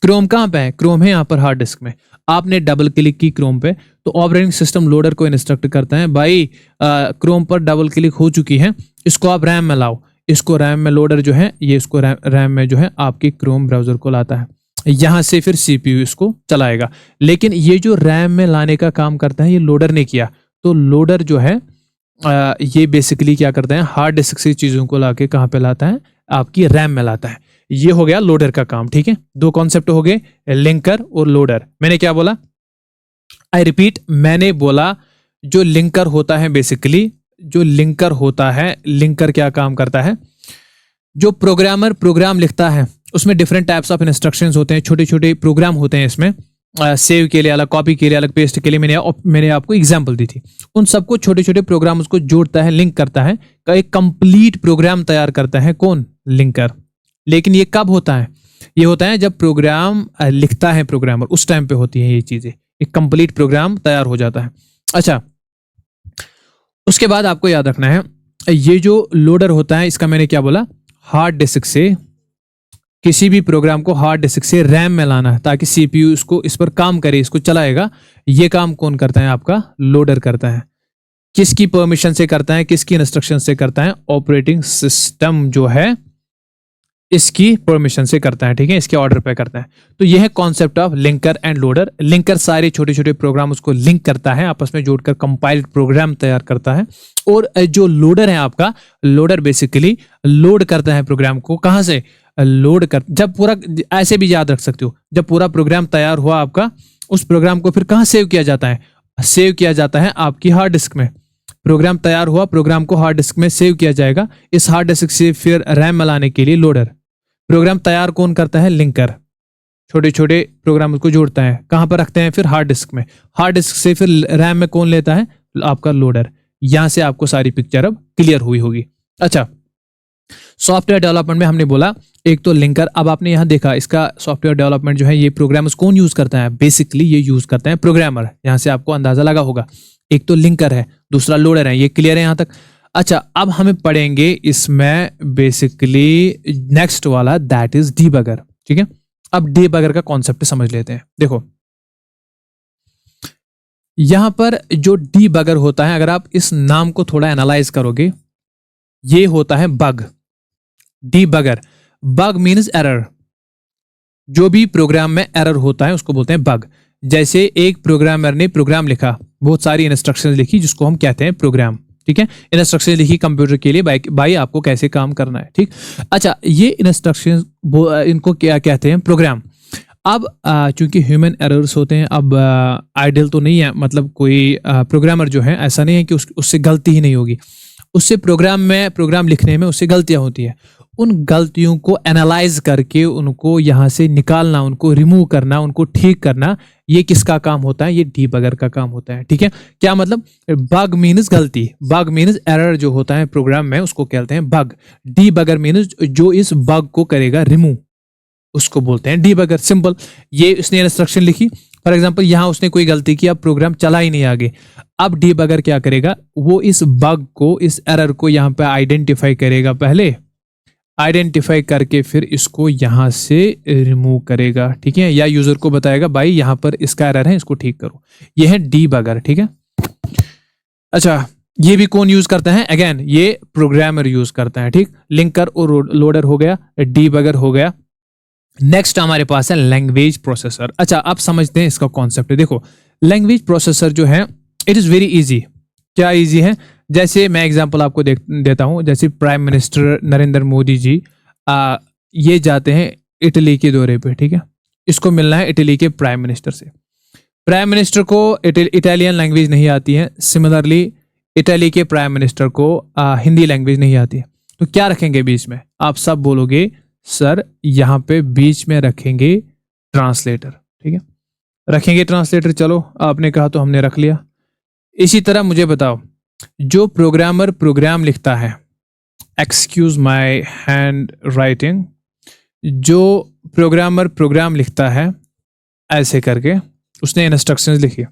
क्रोम कहां पे है? क्रोम है यहाँ पर हार्ड डिस्क में, आपने डबल क्लिक की क्रोम पे, तो ऑपरेटिंग सिस्टम लोडर को इंस्ट्रक्ट करता है भाई क्रोम पर डबल क्लिक हो चुकी है, इसको आप रैम में लाओ। इसको रैम में लोडर जो है ये इसको रैम में जो है आपके क्रोम ब्राउजर को लाता है, यहां से फिर सीपीयू इसको चलाएगा। लेकिन ये जो रैम में लाने का काम करता है ये लोडर ने किया। तो लोडर जो है ये बेसिकली क्या करता है? हार्ड डिस्क से चीजों को लाके कहां पे लाता है? आपकी रैम में लाता है। ये हो गया लोडर का काम। ठीक है, दो कॉन्सेप्ट हो गए, लिंकर और लोडर। मैंने क्या बोला? आई रिपीट, मैंने बोला जो लिंकर होता है, बेसिकली जो लिंकर होता है, लिंकर क्या काम करता है? जो प्रोग्रामर प्रोग्राम लिखता है उसमें डिफरेंट टाइप्स ऑफ इंस्ट्रक्शंस होते हैं, छोटे छोटे प्रोग्राम होते हैं इसमें। सेव के लिए अलग, कॉपी के लिए अलग, पेस्ट के लिए मैंने आपको एग्जांपल दी थी। उन सबको छोटे छोटे प्रोग्राम उसको जोड़ता है, लिंक करता है, एक कंप्लीट प्रोग्राम तैयार करता है। कौन? लिंकर। लेकिन ये कब होता है? ये होता है जब प्रोग्राम लिखता है प्रोग्रामर, उस टाइम पे होती है ये चीजें, एक कंप्लीट प्रोग्राम तैयार हो जाता है। अच्छा, उसके बाद आपको याद रखना है ये जो लोडर होता है इसका मैंने क्या बोला? हार्ड डिस्क से किसी भी प्रोग्राम को हार्ड डिस्क से रैम में लाना है ताकि सीपीयू इसको इस पर काम करे, इसको चलाएगा। ये काम कौन करता है? आपका लोडर करता है। किसकी परमिशन से करता है? किसकी इंस्ट्रक्शन से करता है? ऑपरेटिंग सिस्टम जो है इसकी परमिशन से करता है, ठीक है, इसके ऑर्डर पे करता है। तो यह है concept of linker end loader. Linker सारे छोटे छोटे प्रोग्राम उसको लिंक करता है, आपस में जोड़कर कंपाइल्ड प्रोग्राम तैयार करता है। और जो लोडर है आपका, लोडर बेसिकली लोड करता है प्रोग्राम को। कहाँ से लोड कर, जब पूरा, ऐसे भी याद रख सकते हो, जब पूरा प्रोग्राम तैयार हुआ आपका, उस प्रोग्राम को फिर कहाँ सेव किया जाता है? सेव किया जाता है आपकी हार्ड डिस्क में। प्रोग्राम तैयार हुआ, प्रोग्राम को हार्ड डिस्क में सेव किया जाएगा। इस हार्ड डिस्क से फिर रैम मिलाने के लिए लोडर। प्रोग्राम तैयार कौन करता है? लिंकर। छोटे छोटे प्रोग्राम को जोड़ता है, कहां पर रखते हैं? फिर हार्ड डिस्क में। हार्ड डिस्क से फिर रैम में कौन लेता है? आपका लोडर। यहां से आपको सारी पिक्चर अब क्लियर हुई होगी। अच्छा, सॉफ्टवेयर डेवलपमेंट में हमने बोला एक तो लिंकर। अब आपने यहां देखा इसका सॉफ्टवेयर डेवलपमेंट जो है ये प्रोग्रामर्स कौन यूज करता है? बेसिकली ये यूज करते हैं प्रोग्रामर। यहां से आपको अंदाजा लगा होगा। एक तो लिंकर है, दूसरा लोडर है। ये क्लियर है यहां तक? अच्छा, अब हमें पढ़ेंगे इसमें बेसिकली नेक्स्ट वाला, दैट इज डीबगर। ठीक है, अब डीबगर का कॉन्सेप्ट समझ लेते हैं। देखो यहां पर जो डीबगर होता है, अगर आप इस नाम को थोड़ा एनालाइज करोगे, ये होता है bug. Debugger, bug means error. जो भी प्रोग्राम में एरर होता है उसको बोलते हैं बग। जैसे एक प्रोग्रामर ने प्रोग्राम लिखा, बहुत सारी इंस्ट्रक्शंस लिखी, जिसको हम कहते हैं प्रोग्राम। ठीक है, इंस्ट्रक्शन लिखी कंप्यूटर के लिए, भाई आपको कैसे काम करना है। ठीक, अच्छा, ये इंस्ट्रक्शन इनको क्या कहते हैं? प्रोग्राम। अब चूंकि ह्यूमन एरर्स होते हैं, अब आइडियल तो नहीं है, मतलब कोई प्रोग्रामर जो है ऐसा नहीं है कि उससे गलती ही नहीं होगी। उससे प्रोग्राम लिखने में उससे गलतियां होती है। उन गलतियों को एनालाइज करके उनको यहाँ से निकालना, उनको रिमूव करना, उनको ठीक करना, ये किसका काम होता है? ये डीबगर का काम होता है। ठीक है, क्या मतलब? बग मीन्स गलती, बग मीन्स एरर जो होता है प्रोग्राम में, उसको कहते हैं बग। डीबगर मीन्स जो इस बग को करेगा रिमूव, उसको बोलते हैं डीबगर। सिंपल। ये उसने इंस्ट्रक्शन लिखी, फॉर एग्जांपल यहाँ उसने कोई गलती की, अब प्रोग्राम चला ही नहीं आगे। अब डीबगर क्या करेगा? वो इस बग को, इस एरर को यहाँ पे आइडेंटिफाई करेगा, पहले आइडेंटिफाई करके फिर इसको यहां से रिमूव करेगा। ठीक है, या यूजर को बताएगा भाई यहां पर इसका एरर है, इसको ठीक करो। ये है डीबगर। ठीक है, अच्छा, ये भी कौन यूज करता है? अगेन ये प्रोग्रामर यूज करता है। ठीक, लिंकर और लोडर हो गया, डीबगर हो गया। नेक्स्ट हमारे पास है लैंग्वेज प्रोसेसर। अच्छा, आप समझते हैं इसका कॉन्सेप्ट। देखो लैंग्वेज प्रोसेसर जो है, इट इज वेरी इजी। क्या इजी है? जैसे मैं एग्जांपल आपको देता हूं। जैसे प्राइम मिनिस्टर नरेंद्र मोदी जी ये जाते हैं इटली के दौरे पे। ठीक है, इसको मिलना है इटली के प्राइम मिनिस्टर से। प्राइम मिनिस्टर को इटालियन लैंग्वेज नहीं आती है, सिमिलरली इटली के प्राइम मिनिस्टर को हिंदी लैंग्वेज नहीं आती है। तो क्या रखेंगे बीच में? आप सब बोलोगे सर यहाँ पे बीच में रखेंगे ट्रांसलेटर। ठीक है, रखेंगे ट्रांसलेटर। चलो, आपने कहा तो हमने रख लिया। इसी तरह मुझे बताओ, जो प्रोग्रामर प्रोग्राम लिखता है, एक्सक्यूज माय हैंड राइटिंग, जो प्रोग्रामर प्रोग्राम लिखता है ऐसे करके, उसने इंस्ट्रक्शंस लिखी,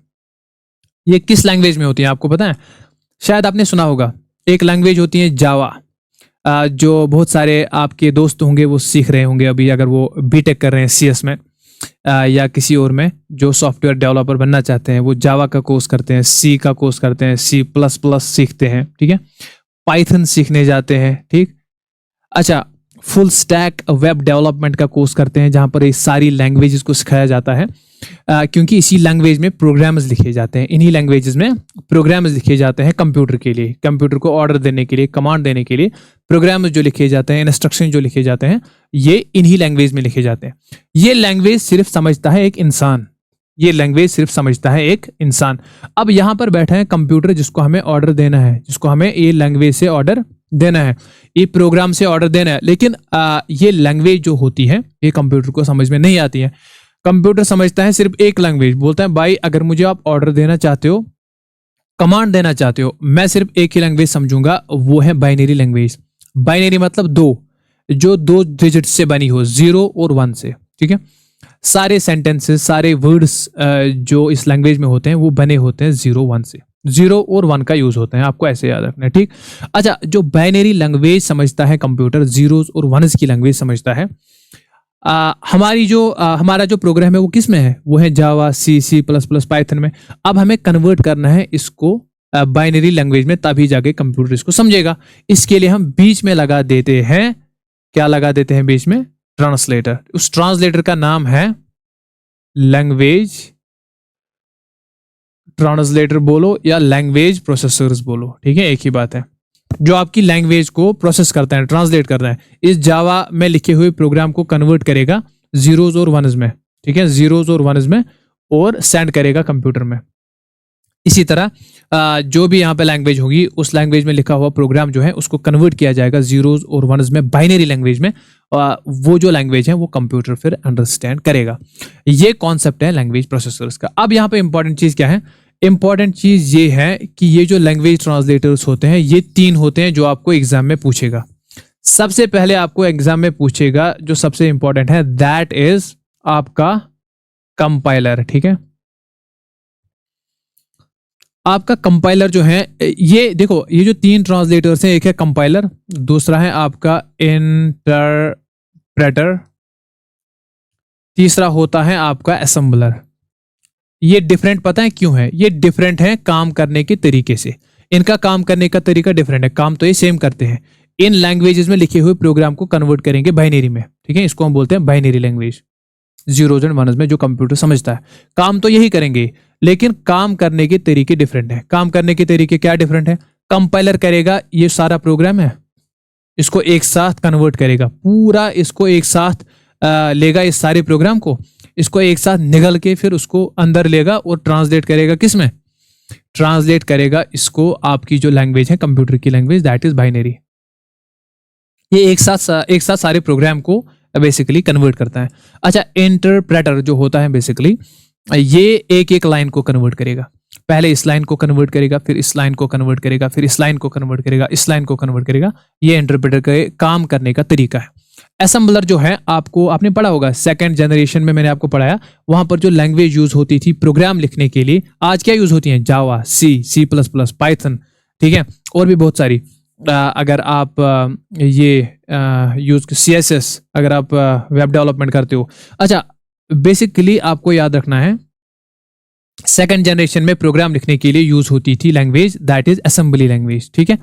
ये किस लैंग्वेज में होती है आपको पता है? शायद आपने सुना होगा, एक लैंग्वेज होती है जावा, जो बहुत सारे आपके दोस्त होंगे वो सीख रहे होंगे अभी, अगर वो बीटेक कर रहे हैं सीएस में या किसी और में, जो सॉफ्टवेयर डेवलपर बनना चाहते हैं वो जावा का कोर्स करते हैं, सी का कोर्स करते हैं, C++ सीखते हैं। ठीक है, पाइथन सीखने जाते हैं। ठीक, अच्छा, फुल स्टैक वेब डेवलपमेंट का कोर्स करते हैं, जहां पर ये सारी लैंग्वेजेस को सिखाया जाता है, क्योंकि इसी लैंग्वेज में प्रोग्राम्स लिखे जाते हैं। इन्हीं लैंग्वेजेस में प्रोग्राम्स लिखे जाते हैं कंप्यूटर के लिए, कंप्यूटर को ऑर्डर देने के लिए, कमांड देने के लिए प्रोग्राम्स जो लिखे जाते हैं, इंस्ट्रक्शन जो लिखे जाते हैं, ये इन्हीं लैंग्वेज में लिखे जाते हैं। ये लैंग्वेज सिर्फ समझता है एक इंसान, ये लैंग्वेज सिर्फ समझता है एक इंसान। अब यहाँ पर बैठा है कंप्यूटर, जिसको हमें ऑर्डर देना है, जिसको हमें ये लैंग्वेज से ऑर्डर देना है, ये प्रोग्राम से ऑर्डर देना है। लेकिन ये लैंग्वेज जो होती है ये कंप्यूटर को समझ में नहीं आती है। कंप्यूटर समझता है सिर्फ एक लैंग्वेज, बोलता है भाई अगर मुझे आप ऑर्डर देना चाहते हो, कमांड देना चाहते हो, मैं सिर्फ एक ही लैंग्वेज समझूंगा, वो है बाइनरी लैंग्वेज। बाइनरी मतलब दो, जो 2 डिजिट से बनी हो, 0 और 1 से। ठीक है, सारे सेंटेंसेस, सारे वर्ड्स जो इस लैंग्वेज में होते हैं वो बने होते हैं 0 1 से। 0 और 1 का यूज होता है, आपको ऐसे याद रखना है। ठीक, अच्छा, जो बाइनरी लैंग्वेज समझता है कंप्यूटर, 0s और 1s की लैंग्वेज समझता है। हमारा जो प्रोग्राम है वो किस में है? वो है जावा, C++, पाइथन में। अब हमें कन्वर्ट करना है इसको बाइनरी लैंग्वेज में, तभी जाके कंप्यूटर इसको समझेगा। इसके लिए हम बीच में लगा देते हैं क्या लगा देते हैं बीच में, ट्रांसलेटर। उस ट्रांसलेटर का नाम है लैंग्वेज ट्रांसलेटर बोलो या लैंग्वेज प्रोसेसर्स बोलो, ठीक है, एक ही बात है। जो आपकी लैंग्वेज को प्रोसेस करता है, ट्रांसलेट कर रहा है, इस जावा में लिखे हुए प्रोग्राम को कन्वर्ट करेगा जीरोज और वनज में, ठीक है, जीरोज और वनज में, और सेंड करेगा कंप्यूटर में। इसी तरह जो भी यहाँ पे लैंग्वेज होगी उस लैंग्वेज में लिखा हुआ प्रोग्राम जो है उसको कन्वर्ट किया जाएगा जीरोज और वनज में, बाइनरी लैंग्वेज में। वो जो लैंग्वेज है वो कंप्यूटर फिर अंडरस्टैंड करेगा। ये कॉन्सेप्ट है लैंग्वेज प्रोसेसर्स का। अब यहाँ पे इंपॉर्टेंट चीज क्या है, इंपॉर्टेंट चीज ये है कि ये जो लैंग्वेज ट्रांसलेटर्स होते हैं ये 3 होते हैं जो आपको एग्जाम में पूछेगा। सबसे पहले आपको एग्जाम में पूछेगा जो सबसे इंपॉर्टेंट है, दैट इज आपका कंपाइलर, ठीक है। आपका कंपाइलर जो है, ये देखो, ये जो 3 ट्रांसलेटर्स हैं, एक है कंपाइलर, दूसरा है आपका इंटरप्रेटर, तीसरा होता है आपका असेंबलर। ये डिफरेंट पता है क्यों है? ये डिफरेंट है काम करने के तरीके से। इनका काम करने का तरीका डिफरेंट है, काम तो ये सेम करते हैं। इन लैंग्वेजेस में लिखे हुए प्रोग्राम को कन्वर्ट करेंगे बाइनरी में, ठीक है, इसको हम बोलते हैं बाइनरी लैंग्वेज, जीरोज एंड वनज में जो कंप्यूटर समझता है। काम तो यही करेंगे लेकिन काम करने के तरीके डिफरेंट है। काम करने के तरीके क्या डिफरेंट है? कंपाइलर करेगा ये सारा प्रोग्राम है, इसको एक साथ कन्वर्ट करेगा, पूरा इसको एक साथ लेगा, इस सारे प्रोग्राम को इसको एक साथ निगल के फिर उसको अंदर लेगा और ट्रांसलेट करेगा। किस में ट्रांसलेट करेगा? इसको आपकी जो लैंग्वेज है कंप्यूटर की लैंग्वेज, दैट इज बाइनरी। ये एक साथ सारे प्रोग्राम को बेसिकली कन्वर्ट करता है। अच्छा, इंटरप्रेटर जो होता है बेसिकली ये एक एक लाइन को कन्वर्ट करेगा। पहले इस लाइन को कन्वर्ट करेगा, फिर इस लाइन को कन्वर्ट करेगा, फिर इस लाइन को कन्वर्ट करेगा, इस लाइन को कन्वर्ट करेगा। ये इंटरप्रेटर का काम करने का तरीका है। असेंबलर जो है आपने पढ़ा होगा, 2nd जनरेशन में मैंने आपको पढ़ाया, वहां पर जो लैंग्वेज यूज होती थी प्रोग्राम लिखने के लिए, आज क्या यूज होती है? जावा, C++, पाइथन, ठीक है, और भी बहुत सारी। अगर आप ये यूज CSS, अगर आप वेब डेवलपमेंट करते हो। अच्छा, बेसिकली आपको याद रखना है 2nd जनरेशन में प्रोग्राम लिखने के लिए यूज होती थी language, that is assembly language, ठीक है।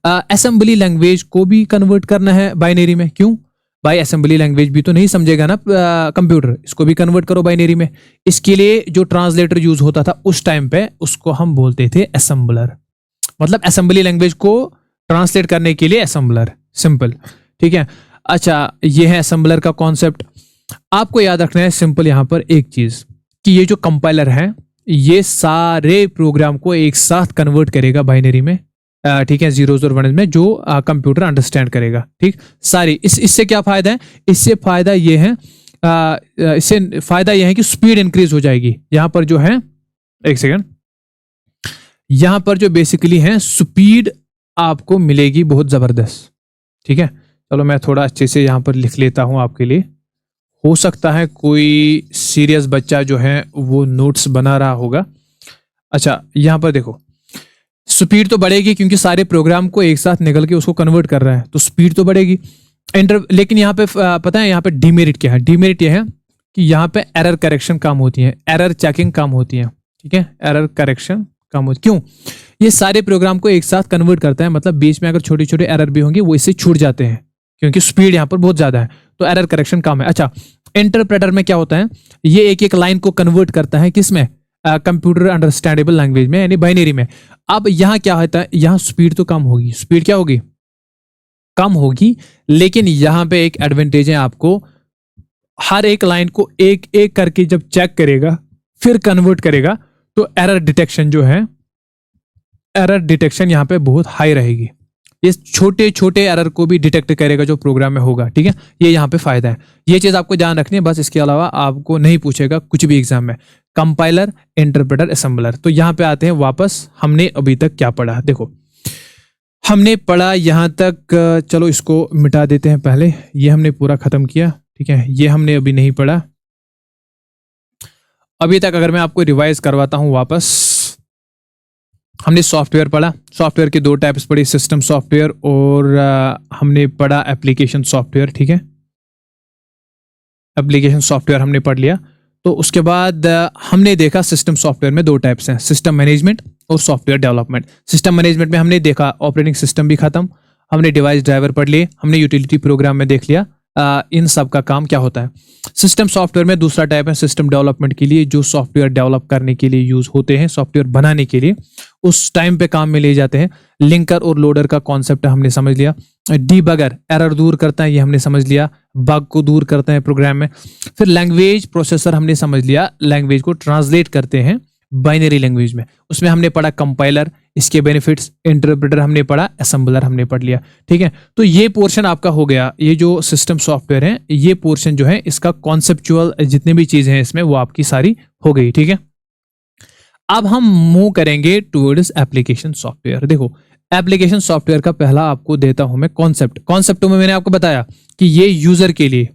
असेंबली लैंग्वेज को भी कन्वर्ट करना है बाइनरी में। क्यों भाई? असेंबली लैंग्वेज भी तो नहीं समझेगा ना कंप्यूटर, इसको भी कन्वर्ट करो बाइनरी में। इसके लिए जो ट्रांसलेटर यूज होता था उस टाइम पे, उसको हम बोलते थे असेंबलर। मतलब असेंबली लैंग्वेज को ट्रांसलेट करने के लिए असेंबलर, सिंपल, ठीक है। अच्छा, ये है असेंबलर का कॉन्सेप्ट। आपको याद रखना है सिंपल यहां पर एक चीज, कि ये जो कंपाइलर है ये सारे प्रोग्राम को एक साथ कन्वर्ट करेगा बाइनरी में, ठीक है, जीरोज और वनज में, जो कंप्यूटर अंडरस्टैंड करेगा, ठीक। सारी इससे क्या फायदा है? इससे फायदा ये है कि स्पीड इंक्रीज हो जाएगी। यहां पर जो है, एक सेकंड, यहां पर जो बेसिकली है स्पीड आपको मिलेगी बहुत जबरदस्त, ठीक है। चलो मैं थोड़ा अच्छे से यहां पर लिख लेता हूं आपके लिए। हो सकता है कोई सीरियस बच्चा जो है वो नोट्स बना रहा होगा। अच्छा, यहां पर देखो, स्पीड तो बढ़ेगी क्योंकि सारे प्रोग्राम को एक साथ निकल के उसको कन्वर्ट कर रहा है, तो स्पीड तो बढ़ेगी। लेकिन यहाँ पे पता है यहाँ पे डिमेरिट क्या है? डिमेरिट यह है कि यहाँ पे एरर करेक्शन काम होती है, एरर चेकिंग काम होती है, ठीक है, एरर करेक्शन काम होती है। क्यों? ये सारे प्रोग्राम को एक साथ कन्वर्ट करता है, मतलब बीच में अगर छोटे छोटे एरर भी होंगे वो इससे छूट जाते हैं क्योंकि स्पीड यहाँ पर बहुत ज्यादा है, तो एरर करेक्शन काम है। अच्छा, इंटरप्रेटर में क्या होता है? ये एक एक लाइन को कन्वर्ट करता है, किसमें? कंप्यूटर अंडरस्टैंडेबल लैंग्वेज में, यानी बाइनरी में। अब यहाँ क्या होता है? यहाँ स्पीड तो कम होगी, स्पीड क्या होगी? कम होगी, लेकिन यहाँ पे एक एडवांटेज है आपको, हर एक लाइन को एक एक करके जब चेक करेगा फिर कन्वर्ट करेगा, तो एरर डिटेक्शन जो है, एरर डिटेक्शन यहाँ पे बहुत हाई रहेगी। ये छोटे छोटे एरर को भी डिटेक्ट करेगा जो प्रोग्राम में होगा, ठीक है। ये यहाँ पे फायदा है, ये चीज आपको ध्यान रखनी है बस। इसके अलावा आपको नहीं पूछेगा कुछ भी एग्जाम में। Compiler, interpreter, assembler. तो यहाँ पे आते हैं वापस, हमने अभी तक क्या पढ़ा? देखो, हमने पढ़ा यहाँ तक, चलो इसको मिटा देते हैं पहले, ये हमने पूरा खत्म किया, ठीक है। ये हमने अभी नहीं पढ़ा अभी तक। अगर मैं आपको रिवाइज करवाता हूं वापस, हमने सॉफ्टवेयर पढ़ा, सॉफ्टवेयर के 2 टाइप्स पढ़ी, सिस्टम सॉफ्टवेयर और हमने पढ़ा एप्लीकेशन सॉफ्टवेयर, ठीक है। एप्लीकेशन सॉफ्टवेयर हमने पढ़ लिया। तो उसके बाद हमने देखा सिस्टम सॉफ्टवेयर में 2 टाइप्स हैं, सिस्टम मैनेजमेंट और सॉफ्टवेयर डेवलपमेंट। सिस्टम मैनेजमेंट में हमने देखा ऑपरेटिंग सिस्टम भी खत्म, हमने डिवाइस ड्राइवर पढ़ लिए, हमने यूटिलिटी प्रोग्राम में देख लिया इन सब का काम क्या होता है। सिस्टम सॉफ्टवेयर में दूसरा टाइप है सिस्टम डेवलपमेंट के लिए, जो सॉफ्टवेयर डेवलप करने के लिए यूज होते हैं, सॉफ्टवेयर बनाने के लिए उस टाइम पे काम में ले जाते हैं। लिंकर और लोडर का कॉन्सेप्ट हमने समझ लिया। डीबगर एरर दूर करता है, ये हमने समझ लिया, बग को दूर करते हैं प्रोग्राम में। फिर लैंग्वेज प्रोसेसर हमने समझ लिया, लैंग्वेज को ट्रांसलेट करते हैं बाइनरी लैंग्वेज में। उसमें हमने पढ़ा कंपाइलर, इसके बेनिफिट्स, इंटरप्रेटर हमने पढ़ा, असेंबलर हमने पढ़ लिया। ठीक है, तो ये पोर्शन आपका हो गया। ये जो सिस्टम सॉफ्टवेयर है, ये पोर्शन जो है इसका कॉन्सेप्चुअल जितने भी चीजें हैं इसमें वो आपकी सारी हो गई। ठीक है, अब हम मूव करेंगे टुवर्ड्स एप्लीकेशन सॉफ्टवेयर। देखो, एप्लीकेशन सॉफ्टवेयर का पहला आपको देता हूं मैं कॉन्सेप्ट में मैंने आपको बताया कि ये यूजर के लिए,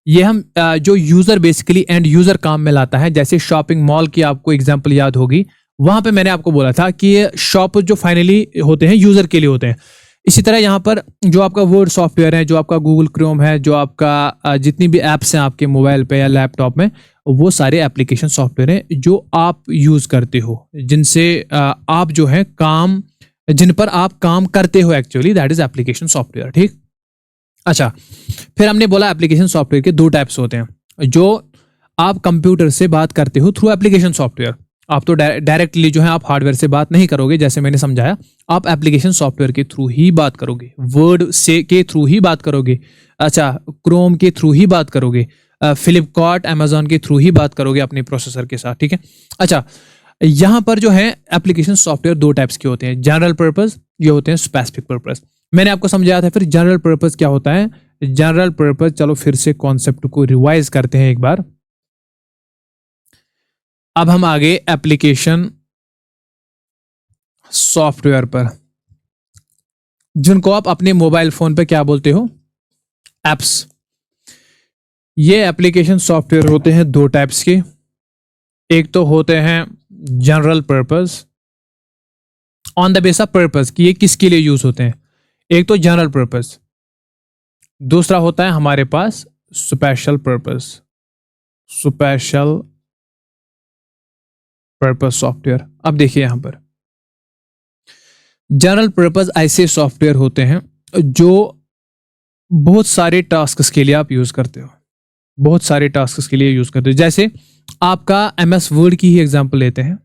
ये हम जो यूजर बेसिकली एंड यूजर काम में लाता है। जैसे शॉपिंग मॉल की आपको एग्जांपल याद होगी, वहां पे मैंने आपको बोला था कि ये शॉप जो फाइनली होते हैं यूजर के लिए होते हैं। इसी तरह यहाँ पर जो आपका वर्ड सॉफ्टवेयर है, जो आपका गूगल क्रोम है, जो आपका जितनी भी एप्स हैं आपके मोबाइल पे या लैपटॉप में, वो सारे एप्लीकेशन सॉफ्टवेयर हैं जो आप यूज करते हो, जिनसे आप जो है काम, जिन पर आप काम करते हो actually, that is application software. ठीक, अच्छा, फिर हमने बोला एप्लीकेशन सॉफ्टवेयर के दो टाइप्स होते हैं। जो आप कंप्यूटर से बात करते हो थ्रू एप्लीकेशन सॉफ्टवेयर, आप तो डायरेक्टली जो है आप हार्डवेयर से बात नहीं करोगे, जैसे मैंने समझाया, आप एप्लीकेशन सॉफ्टवेयर के थ्रू ही बात करोगे, वर्ड से के थ्रू ही बात करोगे, अच्छा क्रोम के थ्रू ही बात करोगे, फ्लिपकार्ट अमेजॉन के थ्रू ही बात करोगे अपने प्रोसेसर के साथ। ठीक है, अच्छा, यहां पर जो है एप्लीकेशन सॉफ्टवेयर दो टाइप्स के होते हैं, जनरल पर्पस, ये होते हैं स्पेसिफिक पर्पस। मैंने आपको समझाया था। फिर जनरल पर्पस क्या होता है, जनरल पर्पस, चलो फिर से कॉन्सेप्ट को रिवाइज करते हैं एक बार। अब हम आगे एप्लीकेशन सॉफ्टवेयर पर, जिनको आप अपने मोबाइल फोन पे क्या बोलते हो, एप्स। ये एप्लीकेशन सॉफ्टवेयर होते हैं दो टाइप्स के। एक तो होते हैं general purpose, on the base of purpose कि ये किसके लिए यूज होते हैं। एक तो जनरल पर्पस, दूसरा होता है हमारे पास special purpose, special purpose software. अब देखिए यहां पर जनरल पर्पस ऐसे सॉफ्टवेयर होते हैं जो बहुत सारे टास्क्स के लिए आप यूज करते हो, बहुत सारे टास्क्स के लिए यूज करते हो। जैसे आपका एमएस वर्ड की ही एग्जांपल लेते हैं,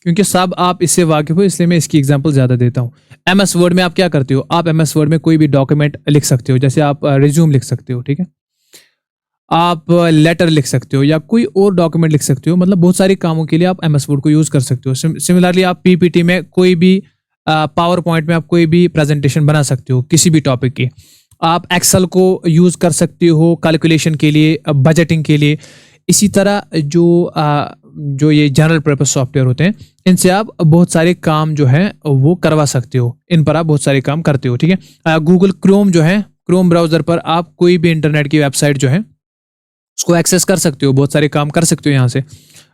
क्योंकि सब आप इससे वाकिफ हो, इसलिए मैं इसकी एग्जांपल ज्यादा देता हूं। एमएस वर्ड में आप क्या करते हो, आप एमएस वर्ड में कोई भी डॉक्यूमेंट लिख सकते हो, जैसे आप रिज्यूम लिख सकते हो, ठीक है, आप लेटर लिख सकते हो या कोई और डॉक्यूमेंट लिख सकते हो। मतलब बहुत सारे कामों के लिए आप एमएस वर्ड को यूज कर सकते हो। सिमिलरली आप पीपीटी में कोई भी, पावर पॉइंट में आप कोई भी प्रेजेंटेशन बना सकते हो किसी भी टॉपिक की। आप एक्सेल को यूज कर सकते हो कैलकुलेशन के लिए, बजटिंग के लिए। इसी तरह जो ये जनरल पर्पस सॉफ्टवेयर होते हैं, इनसे आप बहुत सारे काम जो है वो करवा सकते हो, इन पर आप बहुत सारे काम करते हो। ठीक है, गूगल क्रोम जो है, क्रोम ब्राउजर पर आप कोई भी इंटरनेट की वेबसाइट जो है उसको एक्सेस कर सकते हो, बहुत सारे काम कर सकते हो यहाँ से,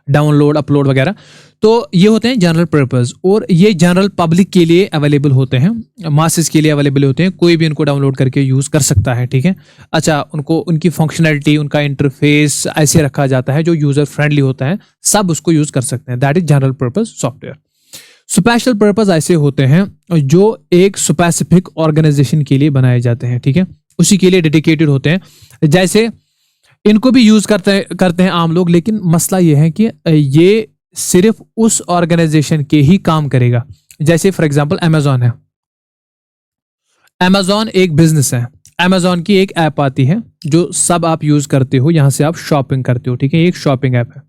डाउनलोड, अपलोड वगैरह। तो ये होते हैं जनरल पर्पस, और ये जनरल पब्लिक के लिए अवेलेबल होते हैं, मासेस के लिए अवेलेबल होते हैं, कोई भी इनको डाउनलोड करके यूज कर सकता है। ठीक है, अच्छा, उनको, उनकी फंक्शनैलिटी, उनका इंटरफेस ऐसे रखा जाता है जो यूजर फ्रेंडली होता है, सब उसको यूज कर सकते हैं। That is general purpose software. Special purpose ऐसे होते हैं जो एक स्पेसिफिक ऑर्गेनाइजेशन के लिए बनाए जाते हैं। ठीक है, उसी के लिए डेडिकेटेड होते हैं। जैसे इनको भी यूज करते हैं आम लोग, लेकिन मसला ये है कि ये सिर्फ उस ऑर्गेनाइजेशन के ही काम करेगा। जैसे फॉर एग्जांपल अमेजॉन है, अमेजॉन एक बिजनेस है, अमेजॉन की एक ऐप आती है जो सब आप यूज करते हो, यहां से आप शॉपिंग करते हो। ठीक है, ये एक शॉपिंग ऐप है।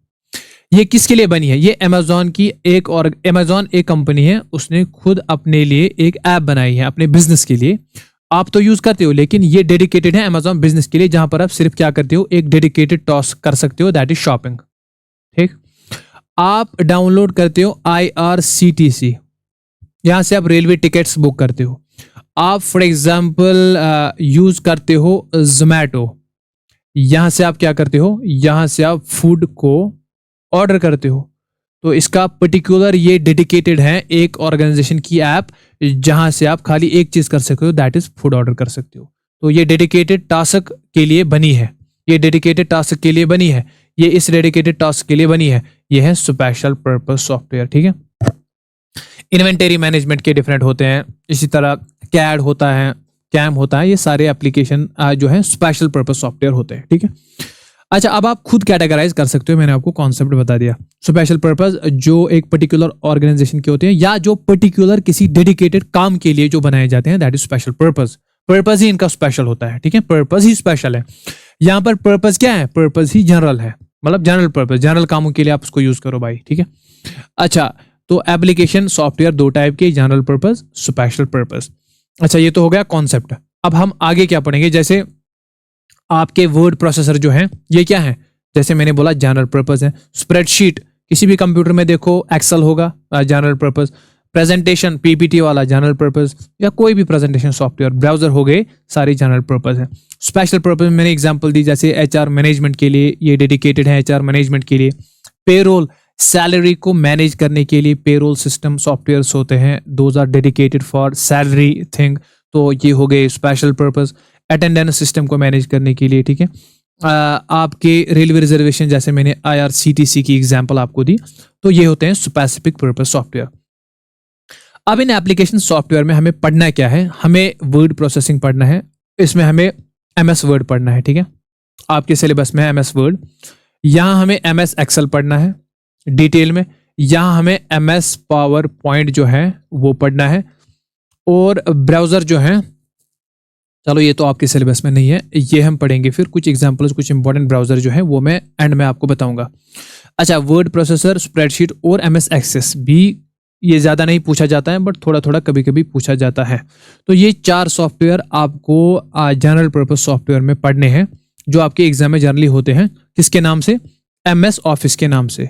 ये किसके लिए बनी है, ये अमेजॉन की एक, और अमेजॉन एक कंपनी है, उसने खुद अपने लिए एक ऐप बनाई है अपने बिजनेस के लिए। आप तो यूज करते हो, लेकिन ये डेडिकेटेड है अमेजॉन बिजनेस के लिए, जहां पर आप सिर्फ क्या करते हो, एक डेडिकेटेड टास्क कर सकते हो, दैट इज शॉपिंग। ठीक, आप डाउनलोड करते हो IRCTC, यहां से आप रेलवे टिकट्स बुक करते हो। आप फॉर एग्जांपल यूज करते हो जोमैटो, यहां से आप क्या करते हो, यहां से आप फूड को ऑर्डर करते हो। तो इसका पर्टिकुलर ये डेडिकेटेड है एक ऑर्गेनाइजेशन की ऐप, जहां से आप खाली एक चीज कर सकते हो, दैट इज फूड ऑर्डर कर सकते हो। तो ये डेडिकेटेड टास्क के लिए बनी है, ये डेडिकेटेड टास्क के लिए बनी है, ये इस डेडिकेटेड टास्क के लिए बनी है। ये है स्पेशल पर्पस सॉफ्टवेयर। ठीक है, इन्वेंटरी मैनेजमेंट के डिफरेंट होते हैं, इसी तरह कैड होता है, कैम होता है, ये सारे एप्लीकेशन जो है स्पेशल पर्पस सॉफ्टवेयर होते हैं, ठीक है। अच्छा, अब आप खुद कैटेगराइज कर सकते हो, मैंने आपको कॉन्सेप्ट बता दिया। स्पेशल पर्पस जो एक पर्टिकुलर ऑर्गेनाइजेशन के होते हैं या जो पर्टिकुलर किसी डेडिकेटेड काम के लिए जो बनाए जाते हैं, that is special purpose. Purpose ही इनका स्पेशल होता है, ठीक है, पर्पस ही स्पेशल है। यहाँ पर पर्पस क्या है, पर्पस ही जनरल है, मतलब जनरल पर्पस, जनरल कामों के लिए आप उसको यूज करो भाई, ठीक है। अच्छा, तो एप्लीकेशन सॉफ्टवेयर दो टाइप के, जनरल पर्पस, स्पेशल पर्पस। अच्छा, ये तो हो गया कॉन्सेप्ट। अब हम आगे क्या पढ़ेंगे, जैसे आपके वर्ड प्रोसेसर जो है ये क्या है, जैसे मैंने बोला जनरल पर्पस है। स्प्रेडशीट किसी भी कंप्यूटर में देखो, एक्सेल होगा जनरल पर्पस, प्रेजेंटेशन पीपीटी वाला जनरल पर्पस, या कोई भी प्रेजेंटेशन सॉफ्टवेयर, ब्राउजर हो गए, सारी जनरल पर्पस है। स्पेशल पर्पस मैंने एग्जांपल दी, जैसे एचआर मैनेजमेंट के लिए ये डेडिकेटेड है, एचआर मैनेजमेंट के लिए। पेरोल, सैलरी को मैनेज करने के लिए पेरोल सिस्टम सॉफ्टवेयर्स होते हैं, those are dedicated for salary thing, तो ये हो गए स्पेशल पर्पस। अटेंडेंस सिस्टम को मैनेज करने के लिए, ठीक है। आपके रेलवे रिजर्वेशन, जैसे मैंने आईआरसीटीसी की एग्जांपल आपको दी, तो ये होते हैं स्पेसिफिक पर्पस सॉफ्टवेयर। अब इन एप्लीकेशन सॉफ्टवेयर में हमें पढ़ना क्या है, हमें वर्ड प्रोसेसिंग पढ़ना है, इसमें हमें एमएस वर्ड पढ़ना है, ठीक है। आपके सिलेबस में है एमएस वर्ड, यहाँ हमें एमएस एक्सेल पढ़ना है डिटेल में, यहाँ हमें एमएस पावर पॉइंट जो है वो पढ़ना है, और ब्राउजर जो है, चलो ये तो आपके सिलेबस में नहीं है, ये हम पढ़ेंगे फिर कुछ एग्जांपल्स, कुछ इंपॉर्टेंट ब्राउजर जो है वो मैं एंड में आपको बताऊंगा। अच्छा, वर्ड प्रोसेसर, स्प्रेडशीट और एमएस एक्सेस भी ये ज़्यादा नहीं पूछा जाता है, बट थोड़ा थोड़ा कभी कभी पूछा जाता है। तो ये 4 सॉफ्टवेयर आपको जनरल पर्पस सॉफ्टवेयर में पढ़ने हैं, जो आपके एग्जाम में जनरली होते हैं, किसके नाम से, एमएस ऑफिस के नाम से।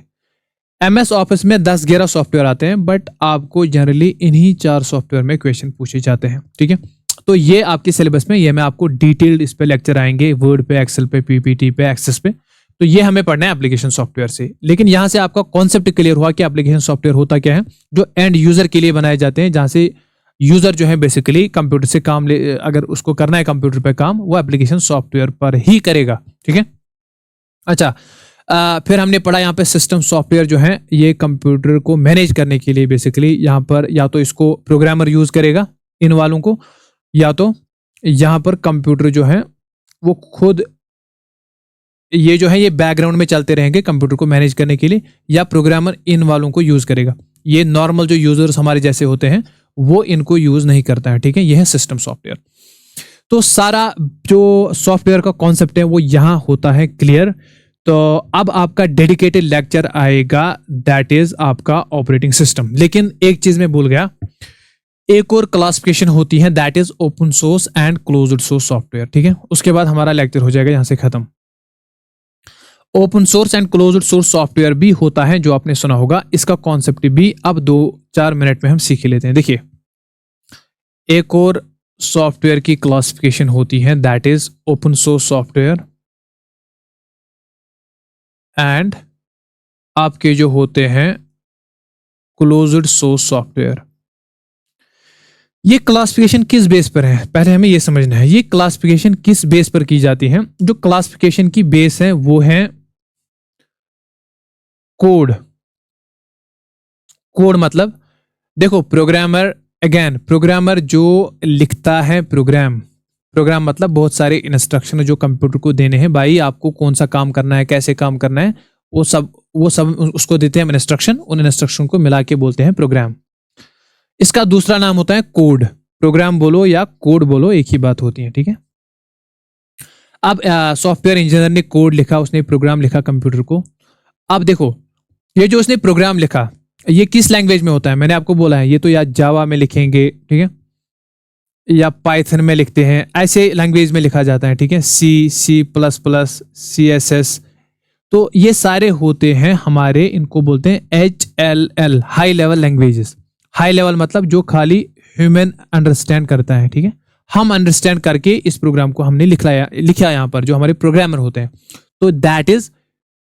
एमएस ऑफिस में 10-11 सॉफ्टवेयर आते हैं, बट आपको जनरली इन्हीं 4 सॉफ्टवेयर में क्वेश्चन पूछे जाते हैं, ठीक है। तो ये आपके सिलेबस में, ये मैं आपको डिटेल्ड इस पे लेक्चर आएंगे, वर्ड पे, एक्सेल पे, पीपीटी पे, एक्सेस पे, तो ये हमें पढ़ना है एप्लीकेशन सॉफ्टवेयर से। लेकिन यहाँ से आपका कॉन्सेप्ट क्लियर हुआ कि एप्लीकेशन सॉफ्टवेयर होता क्या है, जो एंड यूजर के लिए बनाए जाते हैं, जहाँ से यूजर जो है बेसिकली कंप्यूटर से काम ले, अगर उसको करना है कंप्यूटर पे काम, वो एप्लीकेशन सॉफ्टवेयर पर ही करेगा, ठीक है। अच्छा, फिर हमने पढ़ा यहाँ पे सिस्टम सॉफ्टवेयर जो है ये कंप्यूटर को मैनेज करने के लिए बेसिकली यहाँ पर या तो इसको प्रोग्रामर यूज करेगा इन वालों को, या तो यहाँ पर कंप्यूटर जो है वो खुद ये जो है ये बैकग्राउंड में चलते रहेंगे कंप्यूटर को मैनेज करने के लिए, या प्रोग्रामर इन वालों को यूज करेगा। ये नॉर्मल जो यूजर्स हमारे जैसे होते हैं वो इनको यूज नहीं करता है, ठीक है। यह है सिस्टम सॉफ्टवेयर। तो सारा जो सॉफ्टवेयर का कॉन्सेप्ट है वो यहाँ होता है क्लियर। तो अब आपका डेडिकेटेड लेक्चर आएगा, दैट इज आपका ऑपरेटिंग सिस्टम। लेकिन एक चीज मैं भूल गया, एक और क्लासिफिकेशन होती है, that is open source and closed source software, ठीक है। उसके बाद हमारा लेक्चर हो जाएगा यहां से खत्म। Open source and closed source software भी होता है, जो आपने सुना होगा, इसका कॉन्सेप्ट भी अब 2-4 मिनट में हम सीख लेते हैं। देखिए, एक और सॉफ्टवेयर की क्लासिफिकेशन होती है, that is open source software and आपके जो होते हैं क्लोज्ड सोर्स सॉफ्टवेयर। ये क्लासिफिकेशन किस बेस पर है, पहले हमें ये समझना है, ये क्लासिफिकेशन किस बेस पर की जाती है। जो क्लासिफिकेशन की बेस है वो है कोड। कोड मतलब देखो, प्रोग्रामर, अगेन प्रोग्रामर जो लिखता है प्रोग्राम मतलब बहुत सारे इंस्ट्रक्शन जो कंप्यूटर को देने हैं, भाई आपको कौन सा काम करना है, कैसे काम करना है, वो सब उसको देते हैं इंस्ट्रक्शन, उन इंस्ट्रक्शन को मिला के बोलते हैं प्रोग्राम। इसका दूसरा नाम होता है कोड। प्रोग्राम बोलो या कोड बोलो, एक ही बात होती है, ठीक है। अब सॉफ्टवेयर इंजीनियर ने कोड लिखा, उसने प्रोग्राम लिखा कंप्यूटर को। अब देखो, ये जो उसने प्रोग्राम लिखा ये किस लैंग्वेज में होता है, मैंने आपको बोला है, ये तो या जावा में लिखेंगे, ठीक है, या पाइथन में लिखते हैं, ऐसे लैंग्वेज में लिखा जाता है, ठीक है, C++, CSS। तो ये सारे होते हैं हमारे, इनको बोलते हैं HLL, high level languages. High level मतलब जो खाली ह्यूमन अंडरस्टैंड करता है, ठीक है। हम अंडरस्टैंड करके इस प्रोग्राम को हमने लिखा यहाँ पर, जो हमारे प्रोग्रामर होते हैं, तो that is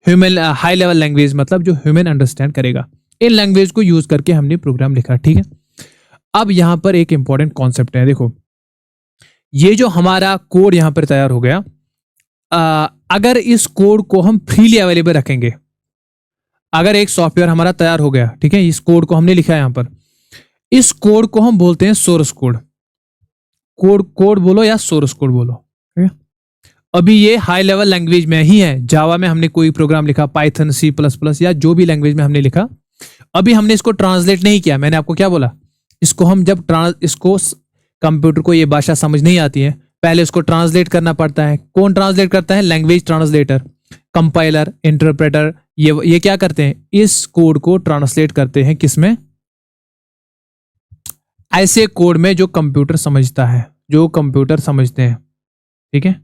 human high level language, मतलब जो ह्यूमन अंडरस्टैंड करेगा। इन लैंग्वेज को यूज करके हमने प्रोग्राम लिखा, ठीक है। अब यहां पर एक इंपॉर्टेंट कॉन्सेप्ट है, देखो, ये जो हमारा कोड यहां पर तैयार हो गया, अगर इस कोड को हम फ्रीली अवेलेबल रखेंगे, अगर एक सॉफ्टवेयर हमारा तैयार हो गया, ठीक है, इस कोड को हमने लिखा है यहां पर, इस कोड को हम बोलते हैं सोर्स कोड। कोड कोड बोलो या सोर्स कोड बोलो, ठीक है। अभी ये हाई लेवल लैंग्वेज में ही है। जावा में हमने कोई प्रोग्राम लिखा, पाइथन, सी प्लस प्लस या जो भी लैंग्वेज में हमने लिखा, अभी हमने इसको ट्रांसलेट नहीं किया। मैंने आपको क्या बोला, इसको हम जब इसको कंप्यूटर को ये भाषा समझ नहीं आती है, पहले उसको ट्रांसलेट करना पड़ता है। कौन ट्रांसलेट करता है? Language translator, compiler, interpreter. ये क्या करते हैं? इस कोड को ट्रांसलेट करते हैं किसमें? ऐसे कोड में जो कंप्यूटर समझता है, जो कंप्यूटर समझते हैं, ठीक है।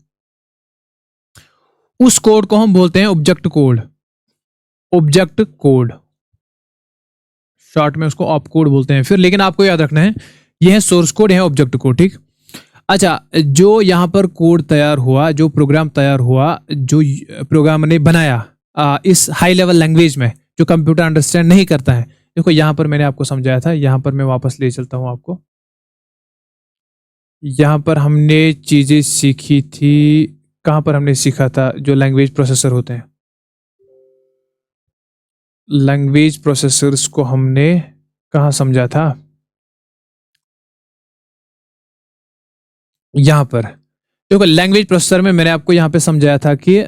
उस कोड को हम बोलते हैं object code. Object code, short में उसको ऑप कोड बोलते हैं। फिर लेकिन आपको याद रखना है, यह है सोर्स कोड, यह है ऑब्जेक्ट कोड, ठीक। अच्छा, जो यहां पर कोड तैयार हुआ, जो प्रोग्राम तैयार हुआ, जो प्रोग्रामर ने बनाया इस हाई लेवल लैंग्वेज में, जो कंप्यूटर अंडरस्टैंड नहीं करता है। देखो यहां पर मैंने आपको समझाया था, यहां पर मैं वापस ले चलता हूं आपको। यहां पर हमने चीजें सीखी थी, कहां पर हमने सीखा था? जो लैंग्वेज प्रोसेसर होते हैं, लैंग्वेज प्रोसेसर्स को हमने कहां समझा था? यहां पर देखो, लैंग्वेज प्रोसेसर में मैंने आपको यहां पे समझाया था कि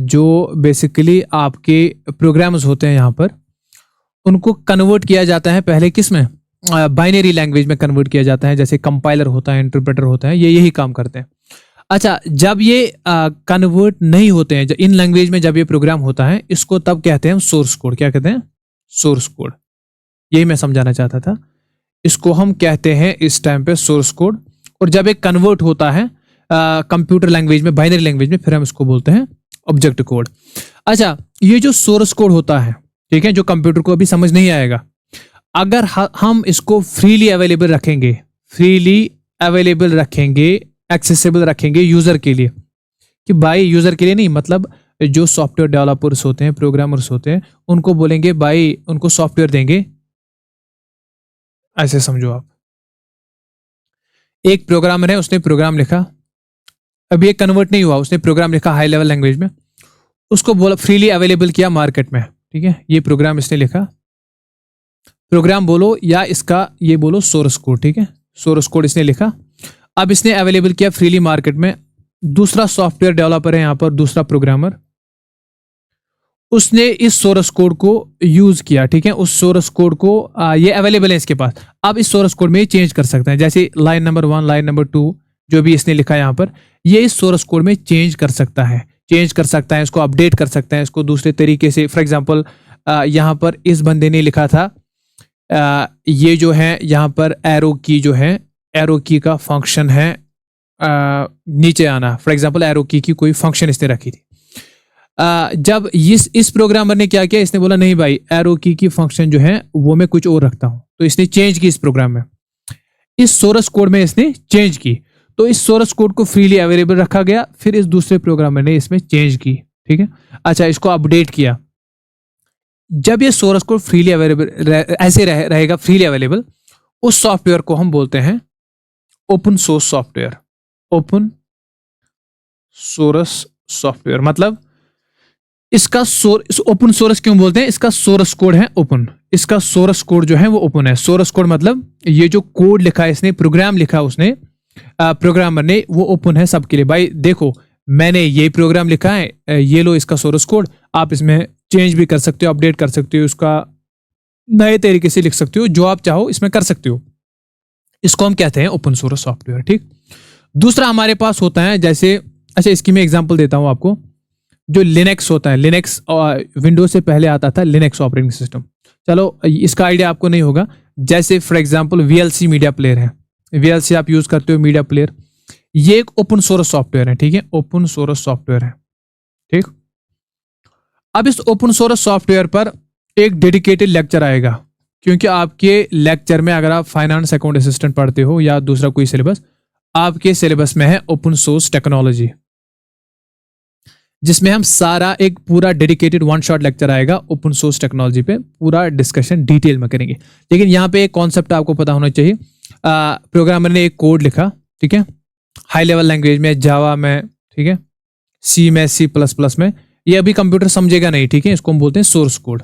जो बेसिकली आपके प्रोग्राम्स होते हैं, यहां पर उनको कन्वर्ट किया जाता है पहले किस में? बाइनरी लैंग्वेज में कन्वर्ट किया जाता है। जैसे कंपाइलर होता है, इंटरप्रेटर होता है, ये यही काम करते हैं। अच्छा, जब ये कन्वर्ट नहीं होते हैं, इन लैंग्वेज में जब ये प्रोग्राम होता है, इसको तब कहते हैं हम सोर्स कोड। क्या कहते हैं? Source code. यही मैं समझाना चाहता था। इसको हम कहते हैं इस टाइम पे सोर्स कोड। और जब एक कन्वर्ट होता है कंप्यूटर लैंग्वेज में, बाइनरी लैंग्वेज में, फिर हम इसको बोलते हैं ऑब्जेक्ट कोड। अच्छा, ये जो सोर्स कोड होता है, ठीक है, जो कंप्यूटर को अभी समझ नहीं आएगा, अगर हम इसको फ्रीली अवेलेबल रखेंगे, फ्रीली अवेलेबल रखेंगे, एक्सेसिबल रखेंगे यूजर के लिए, कि भाई यूजर के लिए नहीं, मतलब जो सॉफ्टवेयर डेवलपर्स होते हैं, प्रोग्रामर्स होते हैं, उनको बोलेंगे भाई, उनको सॉफ्टवेयर देंगे। ऐसे समझो आप, एक प्रोग्रामर है, उसने प्रोग्राम लिखा, अभी ये कन्वर्ट नहीं हुआ, उसने प्रोग्राम लिखा हाई लेवल लैंग्वेज में, उसको बोला, फ्रीली अवेलेबल किया मार्केट में, ठीक है। ये प्रोग्राम इसने लिखा, प्रोग्राम बोलो या इसका ये बोलो सोर्स कोड, ठीक है। सोर्स कोड इसने लिखा, अब इसने अवेलेबल किया फ्रीली मार्केट में। दूसरा सॉफ्टवेयर डेवलपर है यहां पर, दूसरा प्रोग्रामर, उसने इस सोर्स कोड को यूज किया, ठीक है। उस सोर्स कोड को ये अवेलेबल है इसके पास, अब इस सोर्स कोड में ये चेंज कर सकते हैं। जैसे लाइन नंबर 1, लाइन नंबर 2, जो भी इसने लिखा यहां पर, ये इस सोर्स कोड में चेंज कर सकता है, चेंज कर सकता है, इसको अपडेट कर सकता है, इसको दूसरे तरीके से। फॉर एग्जांपल यहां पर इस बंदे ने लिखा था, ये जो है यहां पर एरो की जो है, एरो की का फंक्शन है नीचे आना। फॉर एग्जांपल एरो की कोई फंक्शन इसने रखी थी। जब इस प्रोग्रामर ने क्या किया, इसने बोला नहीं भाई, एरो की फंक्शन जो है वो मैं कुछ और रखता हूं, तो इसने चेंज की इस प्रोग्राम में, इस सोर्स कोड में इसने चेंज की। तो इस सोर्स कोड को फ्रीली अवेलेबल रखा गया, फिर इस दूसरे प्रोग्रामर ने इसमें चेंज की, ठीक है। अच्छा, इसको अपडेट किया। जब ये सोर्स कोड फ्रीली अवेलेबल ऐसे रहेगा, फ्रीली अवेलेबल, उस सॉफ्टवेयर को हम बोलते हैं open source software. Open source software मतलब इसका ओपन सोर्स क्यों बोलते हैं? इसका सोर्स कोड है ओपन, इसका सोर्स कोड जो है वो ओपन है। सोर्स कोड मतलब ये जो कोड लिखा है इसने, प्रोग्राम लिखा उसने, प्रोग्रामर ने, वो ओपन है सबके लिए। भाई देखो, मैंने ये प्रोग्राम लिखा है, ये लो इसका सोर्स कोड, आप इसमें चेंज भी कर सकते हो, अपडेट कर सकते हो, उसका नए तरीके से लिख सकते हो, जो आप चाहो इसमें कर सकते हो। इसको हम कहते हैं ओपन सोर्स सॉफ्टवेयर, ठीक। दूसरा हमारे पास होता है, जैसे, अच्छा इसकी मैं एग्जांपल देता हूं आपको। जो लिनक्स होता है, लिनक्स विंडोज से पहले आता था लिनक्स ऑपरेटिंग सिस्टम। चलो इसका आइडिया आपको नहीं होगा। जैसे for example VLC media player है, वीएलसी आप यूज करते हो, मीडिया प्लेयर, ये एक ओपन सोर्स सॉफ्टवेयर है, ठीक है। ओपन सोर्स सॉफ्टवेयर है, ठीक। अब इस ओपन सोर्स सॉफ्टवेयर पर एक डेडिकेटेड लेक्चर आएगा, क्योंकि आपके लेक्चर में, अगर आप फाइनेंस अकाउंट असिस्टेंट पढ़ते हो या दूसरा कोई सिलेबस, आपके सिलेबस में है ओपन सोर्स टेक्नोलॉजी, जिसमें हम सारा एक पूरा डेडिकेटेड वन शॉट लेक्चर आएगा ओपन सोर्स टेक्नोलॉजी पे, पूरा डिस्कशन डिटेल में करेंगे। लेकिन यहाँ पे एक कॉन्सेप्ट आपको पता होना चाहिए। प्रोग्रामर ने एक कोड लिखा, ठीक है, हाई लेवल लैंग्वेज में, जावा में, ठीक है, सी में, सी प्लस प्लस में। ये अभी कंप्यूटर समझेगा नहीं, ठीक है, इसको हम बोलते हैं सोर्स कोड।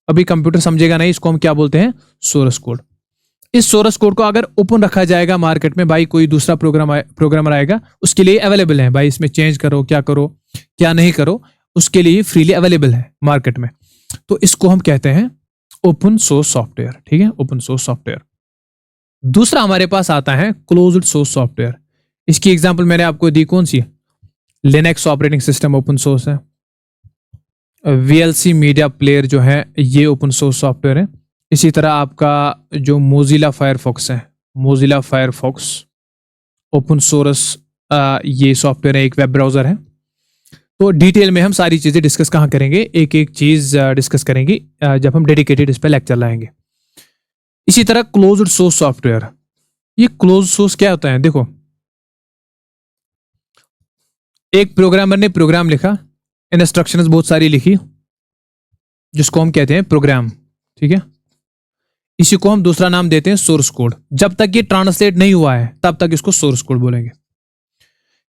अभी कंप्यूटर समझेगा नहीं, इसको हम क्या बोलते हैं? Source code. इस सोर्स कोड को अगर ओपन रखा जाएगा मार्केट में, भाई कोई दूसरा प्रोग्रामर आएगा, उसके लिए अवेलेबल है, भाई इसमें चेंज करो क्या नहीं करो, उसके लिए फ्रीली अवेलेबल है मार्केट में। तो इसको हम कहते हैं ओपन सोर्स सॉफ्टवेयर, ठीक है, ओपन सोर्स सॉफ्टवेयर। दूसरा हमारे पास आता है क्लोज्ड सोर्स सॉफ्टवेयर। इसकी एग्जांपल मैंने आपको दी, कौन सी? Linux operating system open source है। VLC मीडिया प्लेयर जो है ये ओपन सोर्स सॉफ्टवेयर है। इसी तरह आपका जो मोजिला फायरफॉक्स है, मोजिला फायरफॉक्स ओपन सोर्स ये सॉफ्टवेयर है, एक वेब ब्राउजर है। तो डिटेल में हम सारी चीजें डिस्कस कहाँ करेंगे, एक एक चीज डिस्कस करेंगे जब हम डेडिकेटेड इस पर लेक्चर लाएंगे। इसी तरह क्लोज्ड सोर्स सॉफ्टवेयर, ये क्लोज सोर्स क्या होता है? देखो, एक प्रोग्रामर ने प्रोग्राम लिखा, इंस्ट्रक्शंस बहुत सारी लिखी, जिसको हम कहते हैं प्रोग्राम, ठीक है। इसी को हम दूसरा नाम देते हैं सोर्स कोड। जब तक ये ट्रांसलेट नहीं हुआ है तब तक इसको सोर्स कोड बोलेंगे,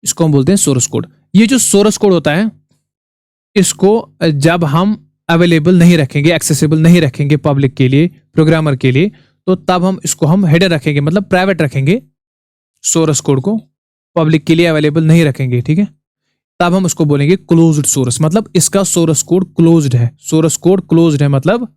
इसको हम बोलते हैं सोर्स कोड। ये जो सोर्स कोड होता है, इसको जब हम अवेलेबल नहीं रखेंगे, एक्सेसिबल नहीं रखेंगे पब्लिक के लिए, प्रोग्रामर के लिए, तो तब हम इसको हम हिडन रखेंगे, मतलब प्राइवेट रखेंगे। सोर्स कोड को पब्लिक के लिए अवेलेबल नहीं रखेंगे, ठीक है। तब हम उसको बोलेंगे क्लोज्ड सोर्स, मतलब इसका सोर्स कोड क्लोज्ड है। सोर्स कोड क्लोज्ड है मतलब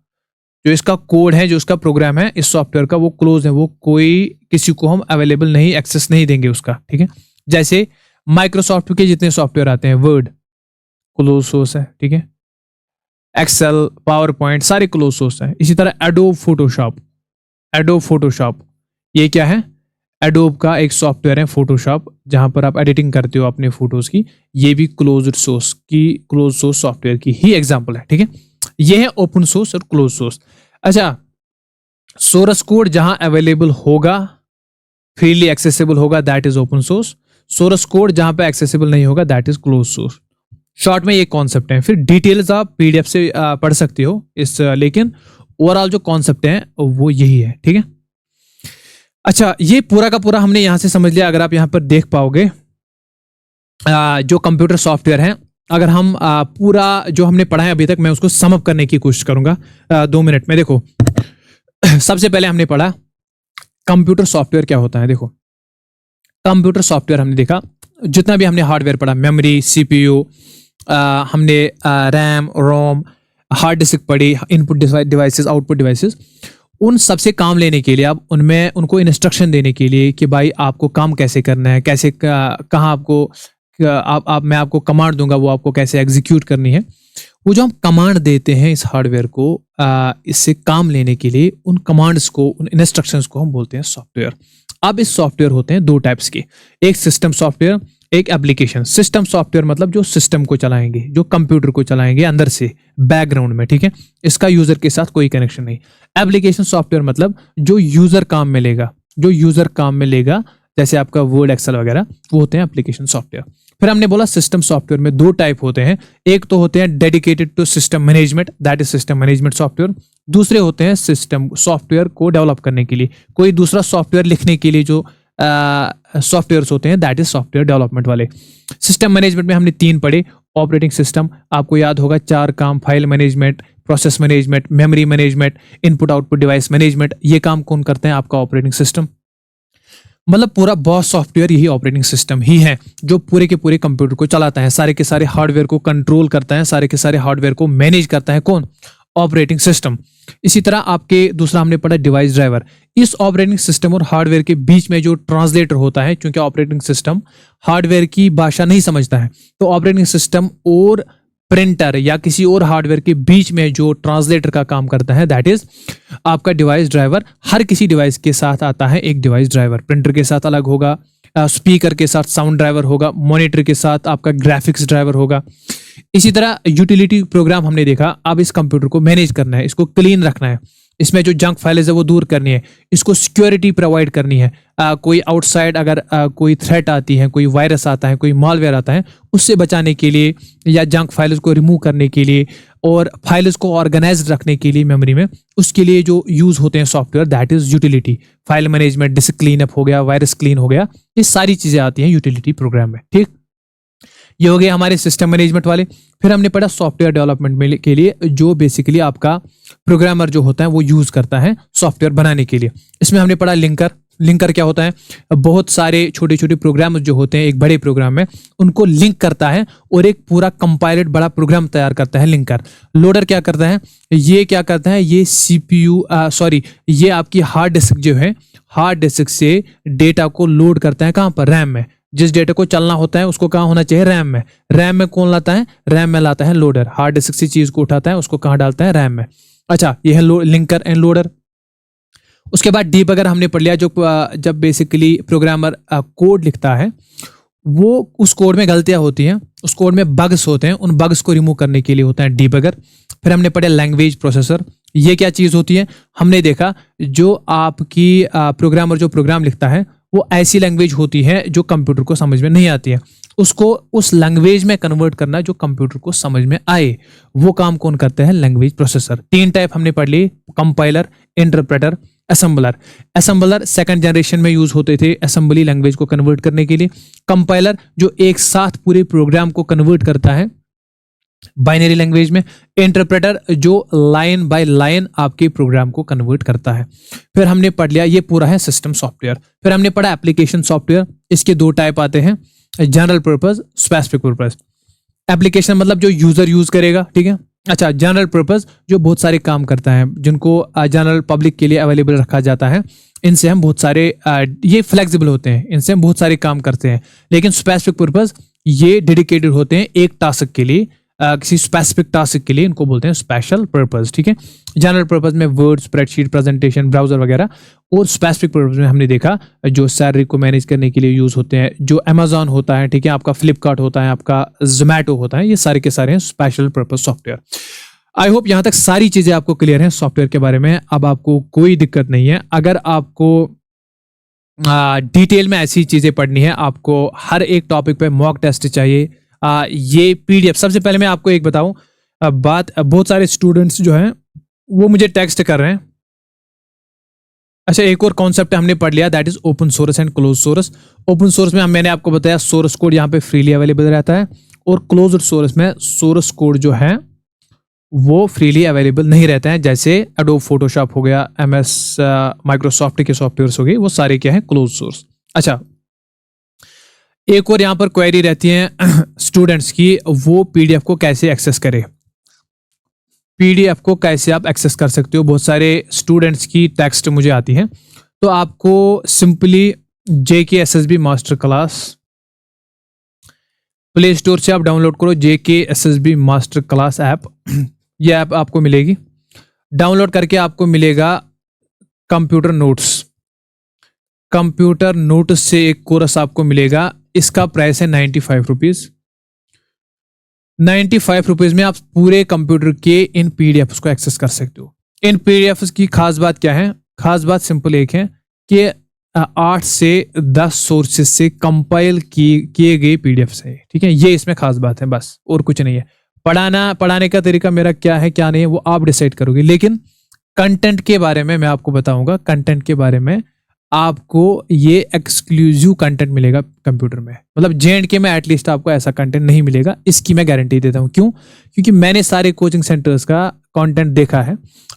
जो इसका कोड है, जो इसका प्रोग्राम है इस सॉफ्टवेयर का, वो क्लोज है, वो कोई किसी को हम अवेलेबल नहीं, एक्सेस नहीं देंगे उसका, ठीक है। जैसे माइक्रोसॉफ्ट के जितने सॉफ्टवेयर आते हैं, वर्ड क्लोज सोर्स है, ठीक है, एक्सेल, पावर पॉइंट, सारे क्लोज सोर्स है। इसी तरह एडोब फोटोशॉप, एडोब फोटोशॉप ये क्या है? एडोब का एक सॉफ्टवेयर है फोटोशॉप, जहां पर आप एडिटिंग करते हो अपने फोटोज की, ये भी क्लोज्ड सोर्स की, क्लोज सोर्स सॉफ्टवेयर की ही एग्जांपल है, ठीक है। ये है ओपन सोर्स और क्लोज सोर्स। अच्छा, सोर्स कोड जहां अवेलेबल होगा, फ्रीली एक्सेसिबल होगा, that is open source. Source code जहां पे एक्सेसिबल नहीं होगा, that is close source. Short में ये कॉन्सेप्ट है, फिर डिटेल्स आप PDF से पढ़ सकते हो इस, लेकिन ओवरऑल जो कॉन्सेप्ट है वो यही है, ठीक है। अच्छा, ये पूरा का पूरा हमने यहां से समझ लिया। अगर आप यहां पर देख पाओगे जो कंप्यूटर सॉफ्टवेयर है, अगर हम पूरा जो हमने पढ़ा है अभी तक, मैं उसको सम अप करने की कोशिश करूंगा 2 मिनट में। देखो, सबसे पहले हमने पढ़ा कंप्यूटर सॉफ्टवेयर क्या होता है। देखो, कंप्यूटर सॉफ्टवेयर हमने देखा, जितना भी हमने हार्डवेयर पढ़ा, मेमोरी, CPU, हमने रैम, रोम, हार्ड डिस्क पढ़ी, इनपुट डिवाइसेस, आउटपुट डिवाइसेस, उन सबसे काम लेने के लिए, आप उनमें उनको इंस्ट्रक्शन देने के लिए कि भाई आपको काम कैसे करना है, कैसे कहाँ आपको मैं आपको कमांड दूंगा, वो आपको कैसे एग्जीक्यूट करनी है, वो जो हम कमांड देते हैं इस हार्डवेयर को इससे काम लेने के लिए, उन कमांड्स को, उन इंस्ट्रक्शंस को हम बोलते हैं सॉफ्टवेयर। अब इस सॉफ्टवेयर होते हैं 2 टाइप्स के, एक सिस्टम सॉफ्टवेयर, एक एप्लीकेशन। सिस्टम सॉफ्टवेयर मतलब जो सिस्टम को चलाएंगे, जो कंप्यूटर को चलाएंगे अंदर से, बैकग्राउंड में, ठीक है, इसका यूजर के साथ कोई कनेक्शन नहीं। एप्लीकेशन सॉफ्टवेयर मतलब जो यूजर काम में लेगा, जो यूजर काम में लेगा, जैसे आपका वर्ड, एक्सेल वगैरह, वो होते हैं एप्लीकेशन सॉफ्टवेयर। फिर हमने बोला सिस्टम सॉफ्टवेयर में 2 टाइप होते हैं, एक तो होते हैं dedicated to system management, that is system management software. दूसरे होते हैं सिस्टम सॉफ्टवेयर को डेवलप करने के लिए, कोई दूसरा सॉफ्टवेयर लिखने के लिए जो सॉफ्टवेयर्स होते हैं, दैट इज सॉफ्टवेयर डेवलपमेंट वाले। सिस्टम मैनेजमेंट में हमने 3 पढ़े, ऑपरेटिंग सिस्टम, आपको याद होगा 4 काम, file management, process management, memory management, input output device management. ये काम कौन करते हैं? आपका ऑपरेटिंग सिस्टम। मतलब पूरा बॉस सॉफ्टवेयर यही ऑपरेटिंग सिस्टम ही है, जो पूरे के पूरे कंप्यूटर को चलाता है, सारे के सारे हार्डवेयर को कंट्रोल करता है, सारे के सारे हार्डवेयर को मैनेज करता है, कौन? Operating system. इसी तरह आपके दूसरा हमने पढ़ा डिवाइस ड्राइवर। इस ऑपरेटिंग सिस्टम और हार्डवेयर के बीच में जो ट्रांसलेटर होता है, क्योंकि ऑपरेटिंग सिस्टम हार्डवेयर की भाषा नहीं समझता है, तो ऑपरेटिंग सिस्टम और प्रिंटर या किसी और हार्डवेयर के बीच में जो ट्रांसलेटर का काम करता है, दैट इज आपका डिवाइस ड्राइवर। हर किसी डिवाइस के साथ आता है एक डिवाइस ड्राइवर, प्रिंटर के साथ अलग होगा, स्पीकर के साथ साउंड ड्राइवर होगा, मॉनिटर के साथ आपका ग्राफिक्स ड्राइवर होगा। इसी तरह यूटिलिटी प्रोग्राम हमने देखा। अब इस कंप्यूटर को मैनेज करना है, इसको क्लीन रखना है, इसमें जो जंक फाइल्स है वो दूर करनी है, इसको सिक्योरिटी प्रोवाइड करनी है। कोई आउटसाइड अगर कोई थ्रेट आती है, कोई वायरस आता है, कोई मालवेयर आता है, उससे बचाने के लिए या जंक फाइल्स को रिमूव करने के लिए और फाइल्स को ऑर्गेनाइज रखने के लिए मेमोरी में, उसके लिए जो यूज होते हैं software, that is utility. File management, disc clean up हो गया, वायरस क्लीन हो गया, ये सारी चीजें आती हैं यूटिलिटी प्रोग्राम में, ठीक। ये हो गए हमारे सिस्टम मैनेजमेंट वाले। फिर हमने पढ़ा सॉफ्टवेयर डेवलपमेंट के लिए जो बेसिकली आपका प्रोग्रामर जो होता है वो यूज करता है सॉफ्टवेयर बनाने के लिए। इसमें हमने पढ़ा लिंकर। लिंकर क्या होता है, बहुत सारे छोटे छोटे प्रोग्राम जो होते हैं एक बड़े प्रोग्राम में उनको लिंक करता है और एक पूरा कंपाइल्ड बड़ा प्रोग्राम तैयार करता है लिंकर। लोडर क्या करता है, ये क्या करता है, ये सीपीयू ये आपकी हार्ड डिस्क जो है, हार्ड डिस्क से डेटा को लोड करता है कहाँ पर, रैम में। जिस डेटा को चलना होता है उसको कहाँ होना चाहिए, रैम में। रैम में कौन लाता है, रैम में लाता है लोडर। हार्ड डिस्क से चीज को उठाता है उसको कहाँ डालता है, रैम में। अच्छा, ये है लिंकर एंड लोडर। उसके बाद डीबगर हमने पढ़ लिया, जो जब बेसिकली प्रोग्रामर कोड लिखता है वो उस कोड में गलतियां होती हैं, उस कोड में बग्स होते हैं, उन बग्स को रिमूव करने के लिए होता है डीबगर। फिर हमने पढ़ा लैंग्वेज प्रोसेसर। ये क्या चीज होती है, हमने देखा जो आपकी प्रोग्रामर जो प्रोग्राम लिखता है वो ऐसी लैंग्वेज होती है जो कंप्यूटर को समझ में नहीं आती है, उसको उस लैंग्वेज में कन्वर्ट करना जो कंप्यूटर को समझ में आए, वो काम कौन करता है, लैंग्वेज प्रोसेसर। 3 टाइप हमने पढ़ ली, compiler, interpreter, assembler. Assembler second generation में यूज होते थे असेंबली लैंग्वेज को कन्वर्ट करने के लिए। कंपाइलर जो एक साथ पूरे प्रोग्राम को कन्वर्ट करता है बाइनरी लैंग्वेज में। इंटरप्रेटर जो लाइन बाय लाइन आपके प्रोग्राम को कन्वर्ट करता है। फिर हमने पढ़ लिया, ये पूरा है सिस्टम सॉफ्टवेयर। फिर हमने पढ़ा एप्लीकेशन सॉफ्टवेयर। इसके 2 टाइप आते हैं, general purpose, specific purpose. Application मतलब जो यूजर यूज करेगा, ठीक है। अच्छा, जनरल पर्पस जो बहुत सारे काम करता है, जिनको जनरल पब्लिक के लिए अवेलेबल रखा जाता है। इनसे हम बहुत सारे ये फ्लेक्सिबल होते हैं, इनसे हम बहुत सारे काम करते हैं। लेकिन स्पेसिफिक पर्पस ये डेडिकेटेड होते हैं एक टास्क के लिए, किसी स्पेसिफिक टास्क के लिए, इनको बोलते हैं स्पेशल पर्पस, ठीक है। जनरल पर्पस में वर्ड, स्प्रेडशीट, प्रेजेंटेशन, ब्राउजर वगैरह। और स्पेसिफिक पर्पस में हमने देखा जो सैलरी को मैनेज करने के लिए यूज होते हैं, जो अमेजॉन होता है, ठीक है, आपका फ्लिपकार्ट होता है, आपका जोमैटो होता है, ये सारे के सारे हैं special purpose software. I hope यहाँ तक सारी चीजें आपको क्लियर हैं सॉफ्टवेयर के बारे में। अब आपको कोई दिक्कत नहीं है। अगर आपको डिटेल में ऐसी चीजें पढ़नी है, आपको हर एक टॉपिक पे मॉक टेस्ट चाहिए, ये पीडीएफ। सबसे पहले मैं आपको एक बताऊं बात, बहुत सारे स्टूडेंट्स जो हैं वो मुझे टेक्स्ट कर रहे हैं। अच्छा, एक और कॉन्सेप्ट हमने पढ़ लिया, that is open source and close source. Open source में मैंने आपको बताया सोर्स कोड यहाँ पे फ्रीली अवेलेबल रहता है, और क्लोज्ड सोर्स में सोर्स कोड जो है वो फ्रीली अवेलेबल नहीं रहता है। जैसे एडोब फोटोशॉप हो गया, एमएस माइक्रोसॉफ्ट के सॉफ्टवेयर हो गए, वो सारे क्या है, क्लोज सोर्स। अच्छा, एक और यहाँ पर क्वेरी रहती है स्टूडेंट्स की, वो पीडीएफ को कैसे एक्सेस करें। पीडीएफ को कैसे आप एक्सेस कर सकते हो, बहुत सारे स्टूडेंट्स की टेक्स्ट मुझे आती है। तो आपको simply JKSSB master class, play store से आप डाउनलोड करो JKSSB मास्टर क्लास ऐप। ये ऐप आपको मिलेगी, डाउनलोड करके आपको मिलेगा कंप्यूटर नोट्स। कंप्यूटर नोट्स से एक कोर्स आपको मिलेगा, इसका प्राइस है 95 रुपीज। 95 रुपीज में आप पूरे कंप्यूटर के इन पीडीएफ को एक्सेस कर सकते हो। इन पीडीएफ की खास बात क्या है, खास बात सिंपल एक है कि 8 से 10 सोर्सेज से कंपाइल किए गए पीडीएफ है, ठीक है। ये इसमें खास बात है, बस और कुछ नहीं है। पढ़ाने का तरीका मेरा क्या है क्या नहीं है वो आप डिसाइड करोगे, लेकिन कंटेंट के बारे में मैं आपको बताऊंगा। कंटेंट के बारे में आपको ये एक्सक्लूसिव कंटेंट मिलेगा कंप्यूटर में, मतलब JNK में एटलीस्ट आपको ऐसा कंटेंट नहीं मिलेगा, इसकी मैं गारंटी देता हूँ। क्यों? क्योंकि मैंने सारे कोचिंग सेंटर्स का कंटेंट देखा है,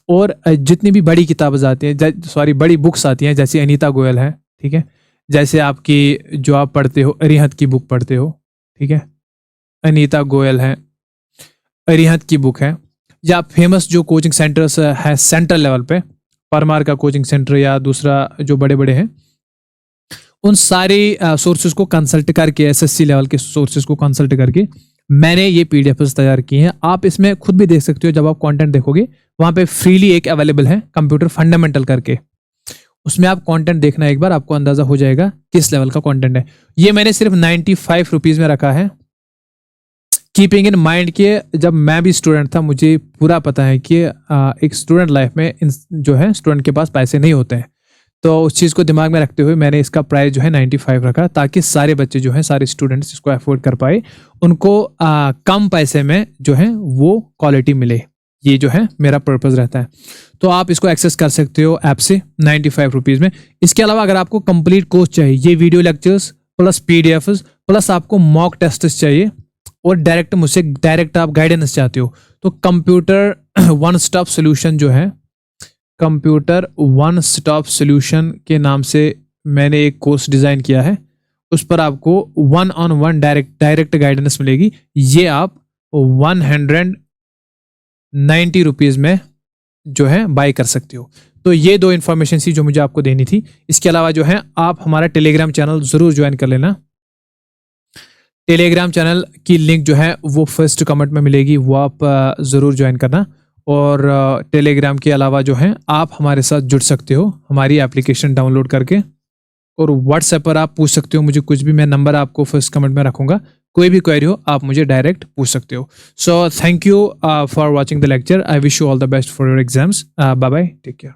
और जितनी भी बड़ी किताबें आती हैं, बड़ी बुक्स आती हैं, जैसे अनीता गोयल है, ठीक है, जैसे आपकी जो आप पढ़ते हो अरिहंत की बुक पढ़ते हो, ठीक है, अनीता गोयल है, अरिहंत की बुक है, या फेमस जो कोचिंग सेंटर्स है सेंट्रल लेवल पे, परमार का कोचिंग सेंटर या दूसरा जो बड़े बड़े हैं, उन सारे सोर्सेज को कंसल्ट करके, SSC लेवल के सोर्सेज को कंसल्ट करके मैंने ये पीडीएफ तैयार की हैं। आप इसमें खुद भी देख सकते हो, जब आप कंटेंट देखोगे वहां पे फ्रीली एक अवेलेबल है कंप्यूटर फंडामेंटल करके, उसमें आप कंटेंट देखना, एक बार आपको अंदाजा हो जाएगा किस लेवल का कंटेंट है। ये मैंने सिर्फ 95 रुपीज में रखा है, कीपिंग इन माइंड कि जब मैं भी स्टूडेंट था मुझे पूरा पता है कि एक स्टूडेंट लाइफ में जो है स्टूडेंट के पास पैसे नहीं होते हैं, तो उस चीज़ को दिमाग में रखते हुए मैंने इसका प्राइस जो है 95 रखा, ताकि सारे बच्चे जो हैं, सारे स्टूडेंट्स इसको अफोर्ड कर पाए, उनको कम पैसे में जो है वो क्वालिटी मिले। ये जो है मेरा पर्पस रहता है। तो आप इसको एक्सेस कर सकते हो ऐप से 95 रुपीज़ में। इसके अलावा अगर आपको कंप्लीट कोर्स चाहिए, ये video lectures plus PDF plus आपको मॉक टेस्ट चाहिए, और डायरेक्ट मुझसे डायरेक्ट आप गाइडेंस चाहते हो, तो कंप्यूटर वन स्टॉप सोल्यूशन जो है, कंप्यूटर वन स्टॉप सोल्यूशन के नाम से मैंने एक कोर्स डिज़ाइन किया है। उस पर आपको 1-on-1 डायरेक्ट गाइडेंस मिलेगी। ये आप 190 रुपीज़ में जो है बाय कर सकते हो। तो ये 2 इन्फॉर्मेशन थी जो मुझे आपको देनी थी। इसके अलावा जो है आप हमारा टेलीग्राम चैनल ज़रूर ज्वाइन कर लेना। टेलीग्राम चैनल की लिंक जो है वो फर्स्ट कमेंट में मिलेगी, वो आप ज़रूर ज्वाइन करना। और टेलीग्राम के अलावा जो है आप हमारे साथ जुड़ सकते हो हमारी एप्लीकेशन डाउनलोड करके, और व्हाट्सएप पर आप पूछ सकते हो मुझे कुछ भी। मैं नंबर आपको फर्स्ट कमेंट में रखूंगा, कोई भी क्वेरी हो आप मुझे डायरेक्ट पूछ सकते हो। So thank you for watching the lecture. I wish you all the best for your exams. Bye bye, take care.